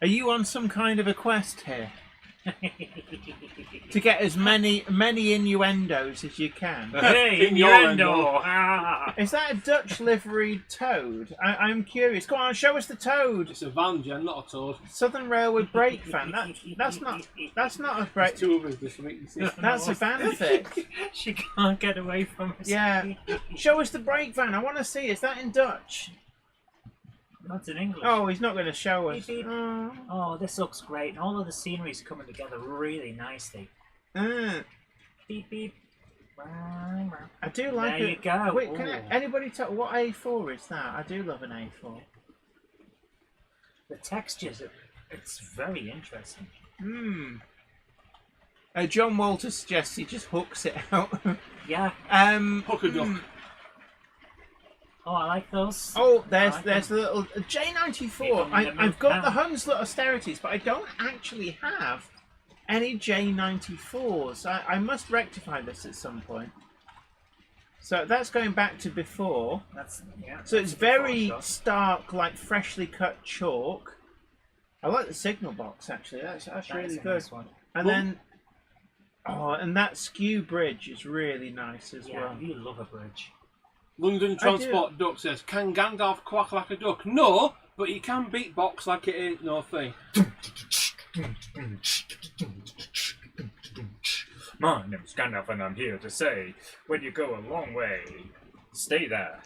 Are you on some kind of a quest here? to get as many innuendos as you can. Hey, innuendo! Ah. Is that a Dutch liveried toad? I'm curious. Go on, show us the toad. It's a van, Jen, not a toad. Southern Railway brake van. That's not a brake. Two of us this week. That's a fanfic. She can't get away from us. Yeah. Show us the brake van. I want to see. Is that in Dutch? That's in English. Oh, he's not going to show us. Beep, beep. Oh, this looks great. And all of the scenery's coming together really nicely. Beep, beep. I do like it. There you go. Wait, anybody tell what A4 is that? I do love an A4. The textures, it's very interesting. John Walter suggests he just hooks it out. Yeah. Hook a duck. Oh, I like those. Oh, there's the little J94. I've got the Hunslet austerities, but I don't actually have any J94s. I must rectify this at some point. So that's going back to before. So it's very stark, like freshly cut chalk. I like the signal box actually. That's really good. Nice one. And then, and that skew bridge is really nice as well. You love a bridge. London Transport Duck says, can Gandalf quack like a duck? No, but he can beatbox like it ain't no thing. My name's Gandalf and I'm here to say, when you go a long way, stay there.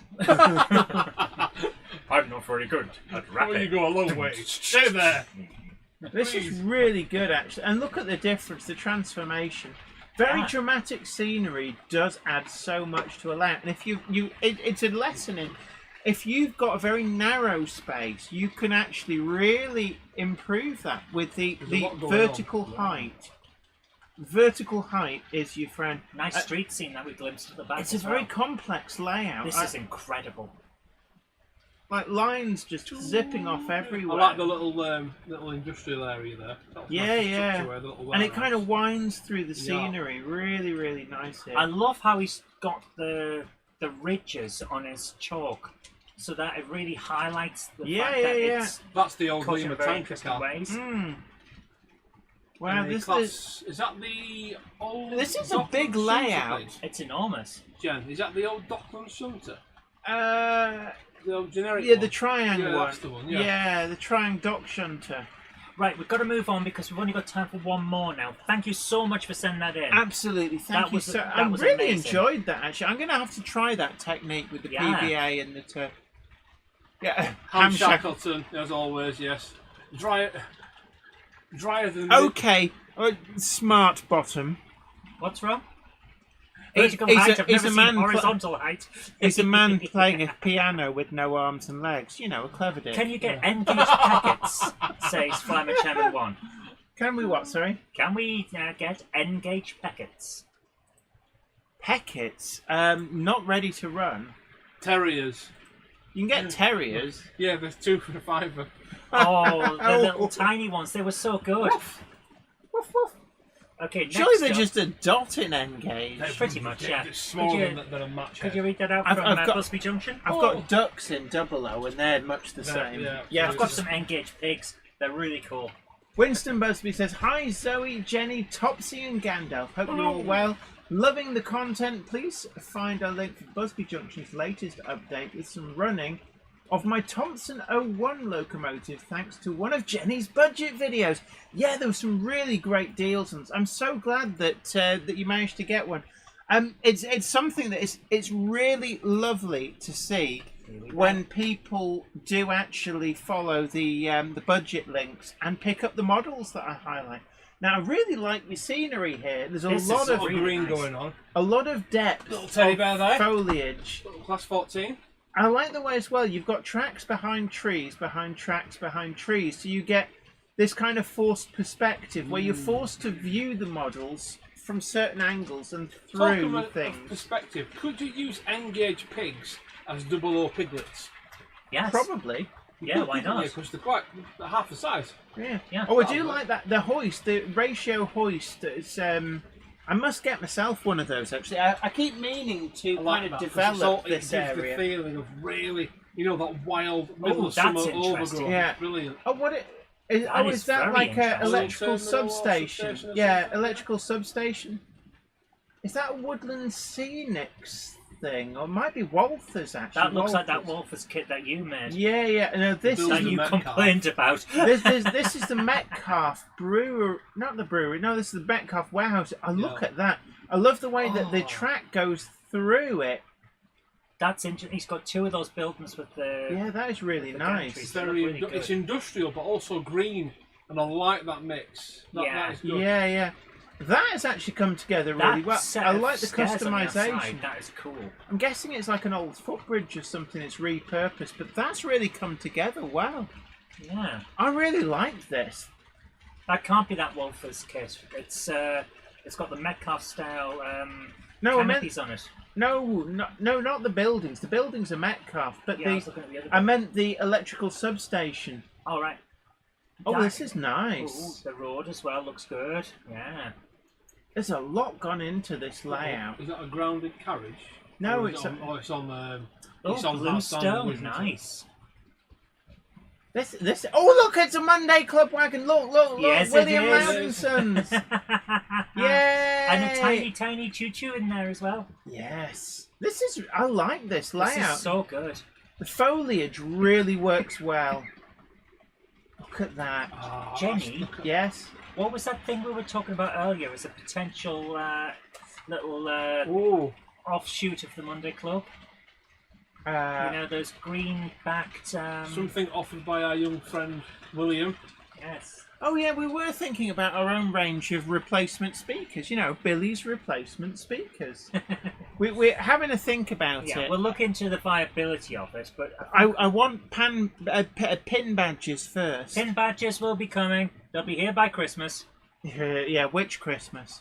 I'm not very good at rapping. When you go a long way, stay there. This is really good actually, and look at the difference, the transformation. Very dramatic scenery does add so much to a layout, and if it's a lesson in if you've got a very narrow space, you can actually really improve that with the vertical height. Vertical height is your friend. Nice street scene that we glimpsed at the back. It's a very complex layout. This is incredible. Like lines just zipping off everywhere. I like the little industrial area there. Yeah. And it kind of winds through the scenery. Really, really nice here. I love how he's got the ridges on his chalk, so that it really highlights the fact that it's that's the old cut in Lima very tanker interesting car. ways. Wow, is that the old? This is a big layout. It's enormous. Jen, is that the old Dockland Shunter? The old generic yeah, one? the triangle one. That's the one. Yeah, the triangle dock shunter. Right, we've got to move on because we've only got time for one more now. Thank you so much for sending that in. Absolutely, thank you. I really enjoyed that. Actually, I'm going to have to try that technique with the PVA and the. Ham Shackleton, as always. Yes, drier than. Okay, smart bottom. What's wrong? Vertical height. I've never seen horizontal height. He's a man playing a piano with no arms and legs. You know, a clever dick. Can you get N-gauge packets? Says Fireman Chairman 1. Can we what? Sorry. Can we get N-gauge packets? Packets? Not ready to run. Terriers. You can get terriers. Yeah, there's 2 for $5. Oh, the little tiny ones. They were so good. Woof, woof. Okay, surely they're just a dot in N-gauge. Pretty much, yeah. It's smaller than a match. Could you read that out from Busby Junction? I've got ducks in 00 and they're much the same. Yeah, I've got some N-gauge pigs. They're really cool. Winston Busby says, hi Zoe, Jenny, Topsy and Gandalf. Hope you're all well. Loving the content. Please find a link for Busby Junction's latest update with some running of my Thompson 01 locomotive thanks to one of Jenny's budget videos. Yeah, there were some really great deals and I'm so glad that that you managed to get one. It's something that it's really lovely to see when people do actually follow the budget links and pick up the models that I highlight. Now I really like the scenery here. There's a lot of green going on. A lot of depth. Little teddy bear there. Foliage. Little class 14. I like the way as well you've got tracks behind trees, behind tracks, behind trees. So you get this kind of forced perspective where you're forced to view the models from certain angles and through things. Of perspective, could you use N-gauge pigs as 00 piglets? Yes. Probably. Yeah, why not? Yeah, because they're half the size. Yeah. Oh, I do like that. The hoist, the ratio hoist. It's I must get myself one of those actually. I keep meaning to kind of develop this area. The feeling of really, that wild middle of summer overgrowth. Yeah. Brilliant. Oh, Oh, is that very like an interesting. electrical Terminal or substation? substation or Yeah, something? electrical substation. Is that a Woodland Scenics thing? Or it might be Walther's, actually. That looks like that Walther's. Wolfers kit that you made. Yeah. No, this Build That is the you Metcalf. complained about. this is the Metcalf brewer, not the brewery. No, this is the Metcalf warehouse. I look Yeah. at that. I love the way that the Oh. track goes through it. That's interesting. He's got two of those buildings with the. Yeah, that is really The nice. gantries. It's They look very really good. it's industrial, but also green, and I like that mix. That is good. Yeah. That has actually come together really That well. set I of like the stairs on the outside, customization. that is cool. I'm guessing it's like an old footbridge or something. It's repurposed, but that's really come together well. Yeah. I really like this. That can't be that Wolfers kit. It's got the Metcalf style No, I meant canopies on it. no, not the buildings. The buildings are Metcalf, but Yeah, I was looking at the other I bit. meant the electrical substation. All right. Oh, That- this is nice. Ooh, the road as well looks good. Yeah. There's a lot gone into this layout. Is that a grounded carriage? No, Or it's on. It's on. Oh, It's on blue that stone. standard, isn't it? Nice. This. Oh, look! It's a Monday Club wagon. Look! Yes, it William is. Loud and Sons. Yay! And a tiny, tiny choo-choo in there as well. Yes. This is. I like this This layout. is so good. The foliage really works well. Look at that. Ah, Jenny, Yes. what was that thing we were talking about earlier as a potential little Oh, offshoot of the Monday Club? You know, those green-backed... something offered by our young friend William. Yes. Oh yeah, we were thinking about our own range of replacement speakers. You know, Billy's replacement speakers. We're having a think about Yeah, it. we'll look into the viability of it, but I want pin badges first. pin badges will be coming. They'll be here by Christmas. Yeah, which Christmas?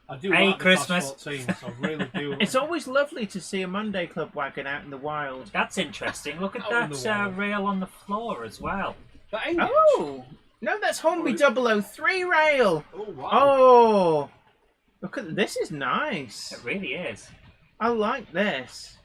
I do Hey, like the Christmas. Fast 14, so I really do. It's always lovely to see a Monday Club wagon out in the wild. That's interesting. Look at Out in that the wild. rail on the floor as well. that engine. Oh! No, that's Hornby 003 rail! Oh wow. Oh! Look at this, is nice. It really is. I like this.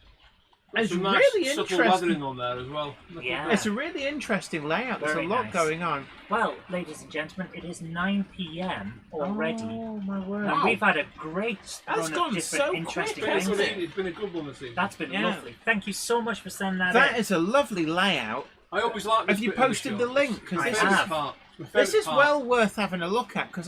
It's Some nice really subtle interesting. weathering on there as well. Look at Yeah. that. It's a really interesting layout. There's Very a lot nice. going on. Well, ladies and gentlemen, it is 9 p.m. already. Oh my word! And we've had a great That's run gone of different so interesting quick, It's been, a hasn't good, it? it's been a good one this evening. That's been Yeah. lovely. Thank you so much for sending that That in. is a lovely layout. I always like this Have you bit of posted show. the link? 'Cause It's my this favourite is- part. It's my This favourite is part. well worth having a look at because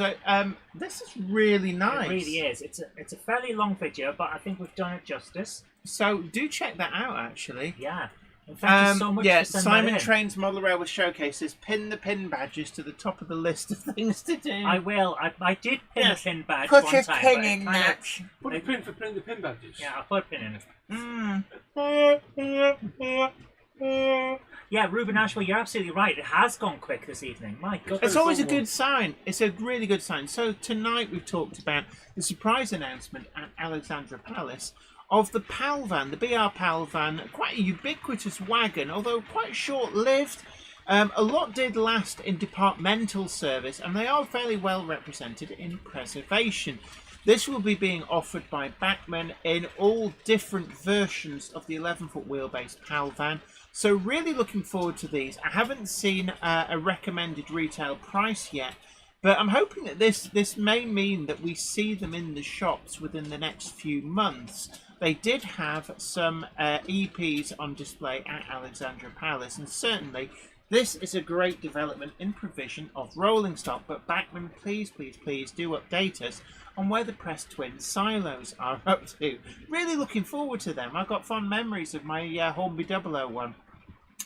this is really nice. It really is. It's a fairly long video, but I think we've done it justice. So do check that out. Actually, Yeah. And thank you so much yeah. for sending Simon that in. Train's Model Railway Showcases. Pin the pin badges to the top of the list of things to do. I will. I did pin Yes. a pin badge Put one your time. pin but it in kinda- that. Put a pin for printing the pin badges. Yeah, I'll put a pin in it. Mm. Yeah, Ruben Ashwell, you're absolutely right. It has gone quick this evening. My goodness. It's always a fun one. good sign. It's a really good sign. So tonight we've talked about the surprise announcement at Alexandra Palace of the Palvan, the BR Palvan, quite a ubiquitous wagon, although quite short-lived. A lot did last in departmental service, and they are fairly well represented in preservation. This will be being offered by Bachmann in all different versions of the 11-foot wheelbase Palvan. So really looking forward to these. I haven't seen a recommended retail price yet, but I'm hoping that this may mean that we see them in the shops within the next few months. They did have some EPs on display at Alexandra Palace, and certainly this is a great development in provision of rolling stock. But Bachmann, please do update us on where the press twin silos are up to. Really looking forward to them. I've got fond memories of my Hornby 001.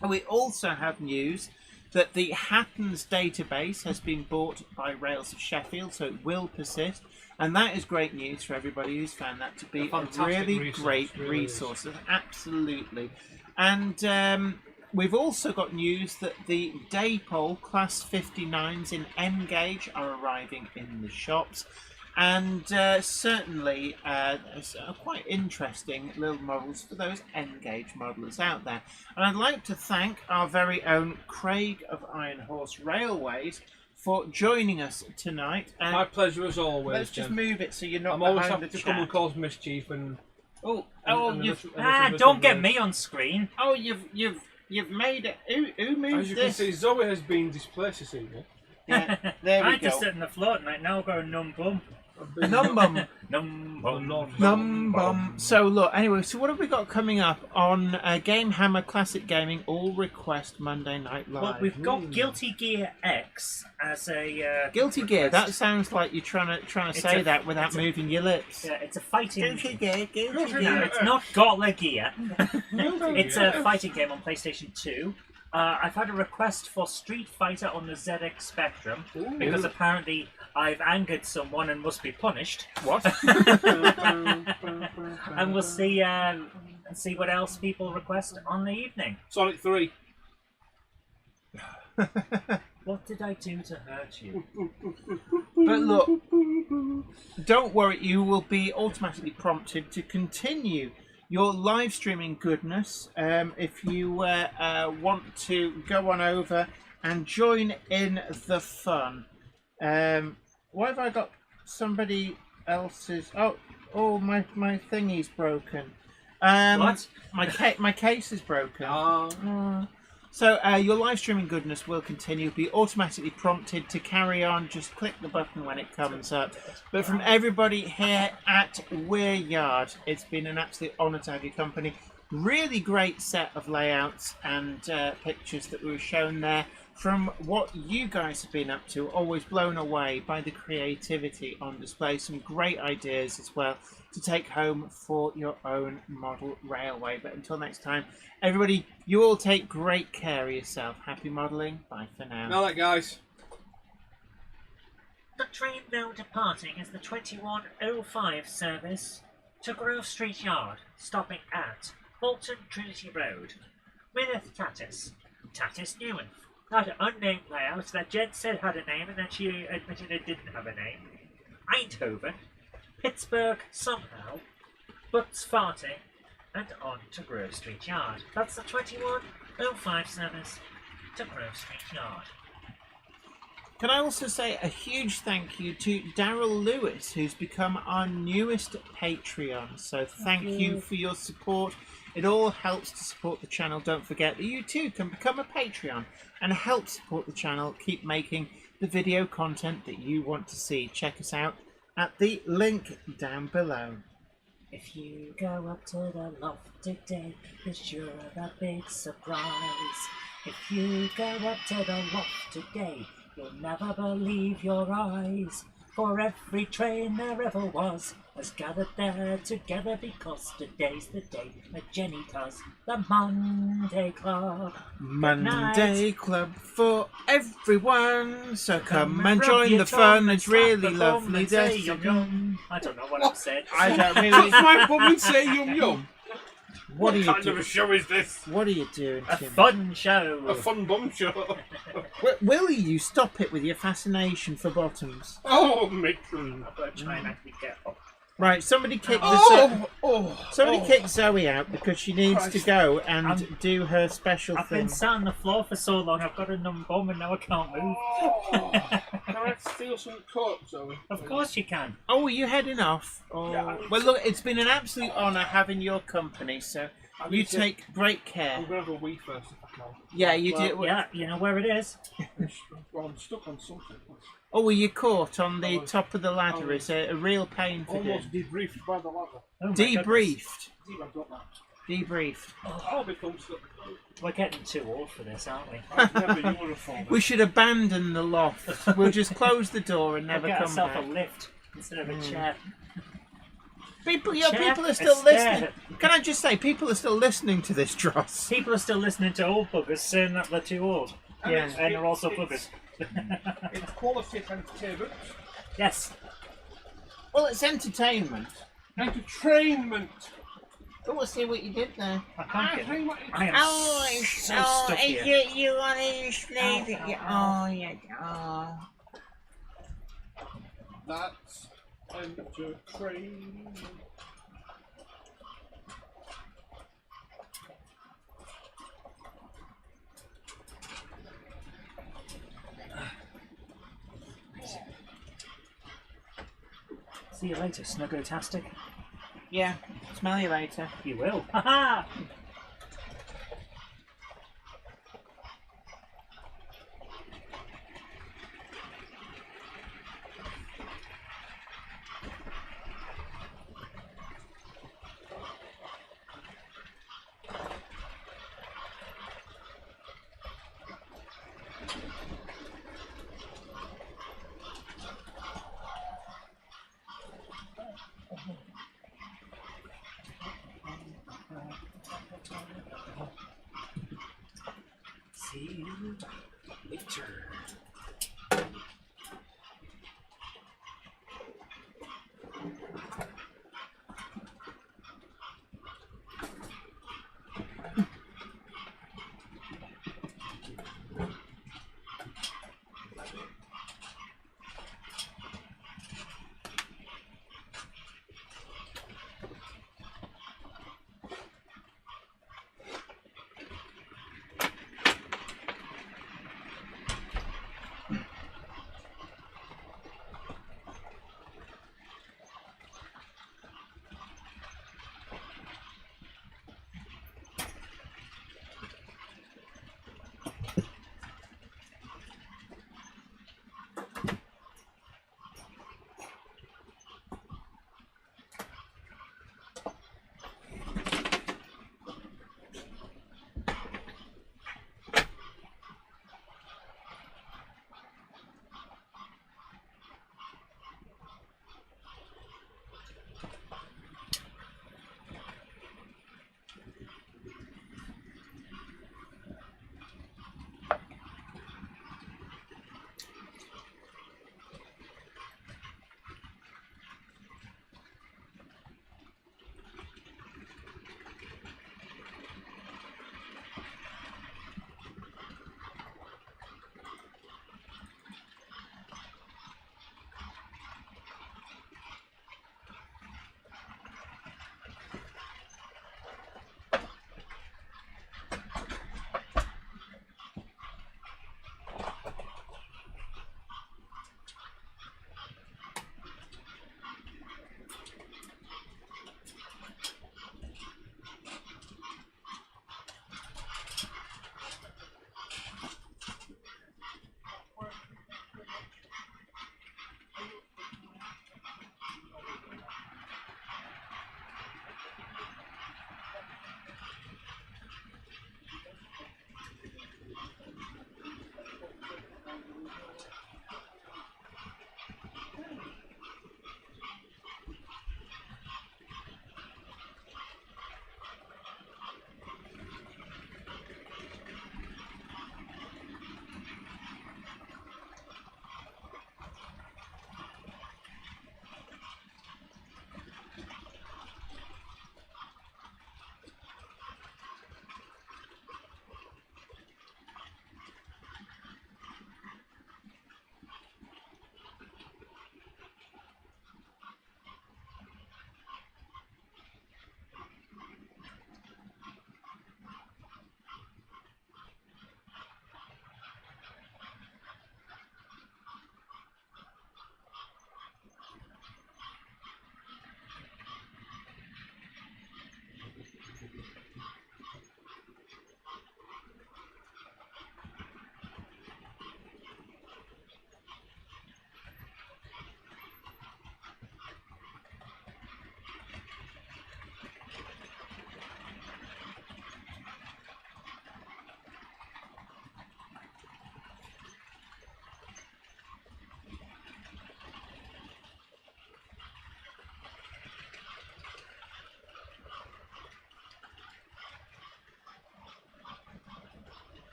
And we also have news that the Hatton's database has been bought by Rails of Sheffield, so it will persist. And that is great news for everybody who's found that to be a fantastic really resource, great really resource. Absolutely. And we've also got news that the Daypole Class 59s in M gauge are arriving in the shops. And certainly quite interesting little models for those N-gauge modelers out there. And I'd like to thank our very own Craig of Iron Horse Railways for joining us tonight. And My pleasure as always. let's just Jen. move it so you're not I'm always behind happy the to come and chat. cause mischief and. Oh, and you've a little bit Don't of, get me on screen. oh, you've You've made it. Who moved As you can this? see, Zoe has been displaced this evening. Yeah, there we I just go. sit on the floor tonight. Now I've got a numb bum. Num bum. Num bum. Num bum. So look, anyway, so what have we got coming up on Game Hammer Classic Gaming All Request Monday Night Live? Well, we've got Guilty Gear X as a Guilty Gear. request. That sounds like you're trying to It's say a- that without it's a- moving your lips. Yeah, it's a fighting. Guilty Gear. Guilty No, Gear. it's not Gauntlet Gear. It's a fighting game on PlayStation 2. I've had a request for Street Fighter on the ZX Spectrum because apparently I've angered someone and must be punished. What? And we'll see what else people request on the evening. Sonic 3. What did I do to hurt you? But look, don't worry, you will be automatically prompted to continue your live streaming goodness if you want to go on over and join in the fun. Why have I got somebody else's? Oh, my thingy's broken. What? My case is broken. So your live streaming goodness will continue. Be automatically prompted to carry on. Just click the button when it comes up. But from everybody here at Weir Yard, it's been an absolute honour to have your company. Really great set of layouts and pictures that were shown there from what you guys have been up to. Always blown away by the creativity on display. Some great ideas as well to take home for your own model railway. But until next time, everybody, you all take great care of yourself. Happy modelling. Bye for now. Now that, guys. The train now departing is the 2105 service to Grove Street Yard, stopping at Bolton Trinity Road. Mineth Tatis. Tatis Newen. Not an unnamed layout that Jen said had a name and then she admitted it didn't have a name. Eindhoven. Pittsburgh somehow. Butts farting. And on to Grove Street Yard. That's the 2105 service to Grove Street Yard. Can I also say a huge thank you to Daryl Lewis, who's become our newest Patreon. So thank you for your support. It all helps to support the channel. Don't forget that you too can become a Patreon and help support the channel. Keep making the video content that you want to see. Check us out at the link down below. If you go up to the loft today, there's sure a big surprise. If you go up to the loft today, you'll never believe your eyes. For every train there ever was has gathered there together because today's the day that Jenny does the Monday Club. Monday Club for everyone. So come and join the fun. It's really lovely. I don't know what I've said. I don't really. My woman say yum yum. What are you kind of doing? a show is this? What are you doing, A Tim? fun show. A fun bum show. Will you stop it with your fascination for bottoms? Oh, matron. I've got to try and actually get up. Right, somebody kick somebody kick Zoe out because she needs to go and do her special I've thing. been sat on the floor for so long, I've got a numb bum and now I can't move. Can I steal some coke, Zoe? Of course you can. Oh, are you heading off? Oh. Yeah. Well, look, it's been an absolute honour having your company, so you take great care. I'm going to have a wee first if I can. Yeah, you Well, do. yeah, you know where it is. Well, I'm stuck on something. Oh, were you caught on the top of the ladder? It's a real pain to do. Almost debriefed by the ladder. Oh my goodness. Debriefed. I've got that. Debriefed. I'll become stuck. We're getting too old for this, aren't we? I've never uniform. We should abandon the loft. We'll just close the door and never We'll get come ourselves back. a lift instead of a chair. People, Chair, people are a still stair. listening. Can I just say, people are still listening to this, Dross. People are still listening to old buggers saying that they're too old. Yeah. And they're also buggers. It's quality entertainment. Yes. Well, it's entertainment. Entertainment. Oh, let's see what you did there. I can't get it. I am so stuck here. You want to sleep? That's entertainment. See you later, Snuggotastic. Yeah, smell you later. You will. Ha ha! See you later.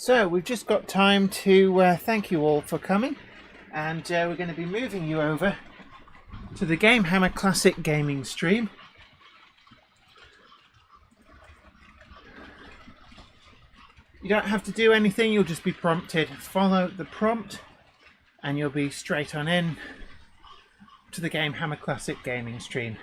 So we've just got time to thank you all for coming, and we're going to be moving you over to the Game Hammer Classic gaming stream. You don't have to do anything, you'll just be prompted. Follow the prompt and you'll be straight on in to the Game Hammer Classic gaming stream.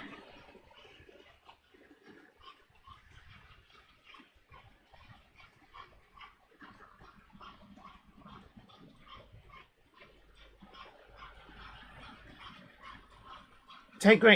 Take great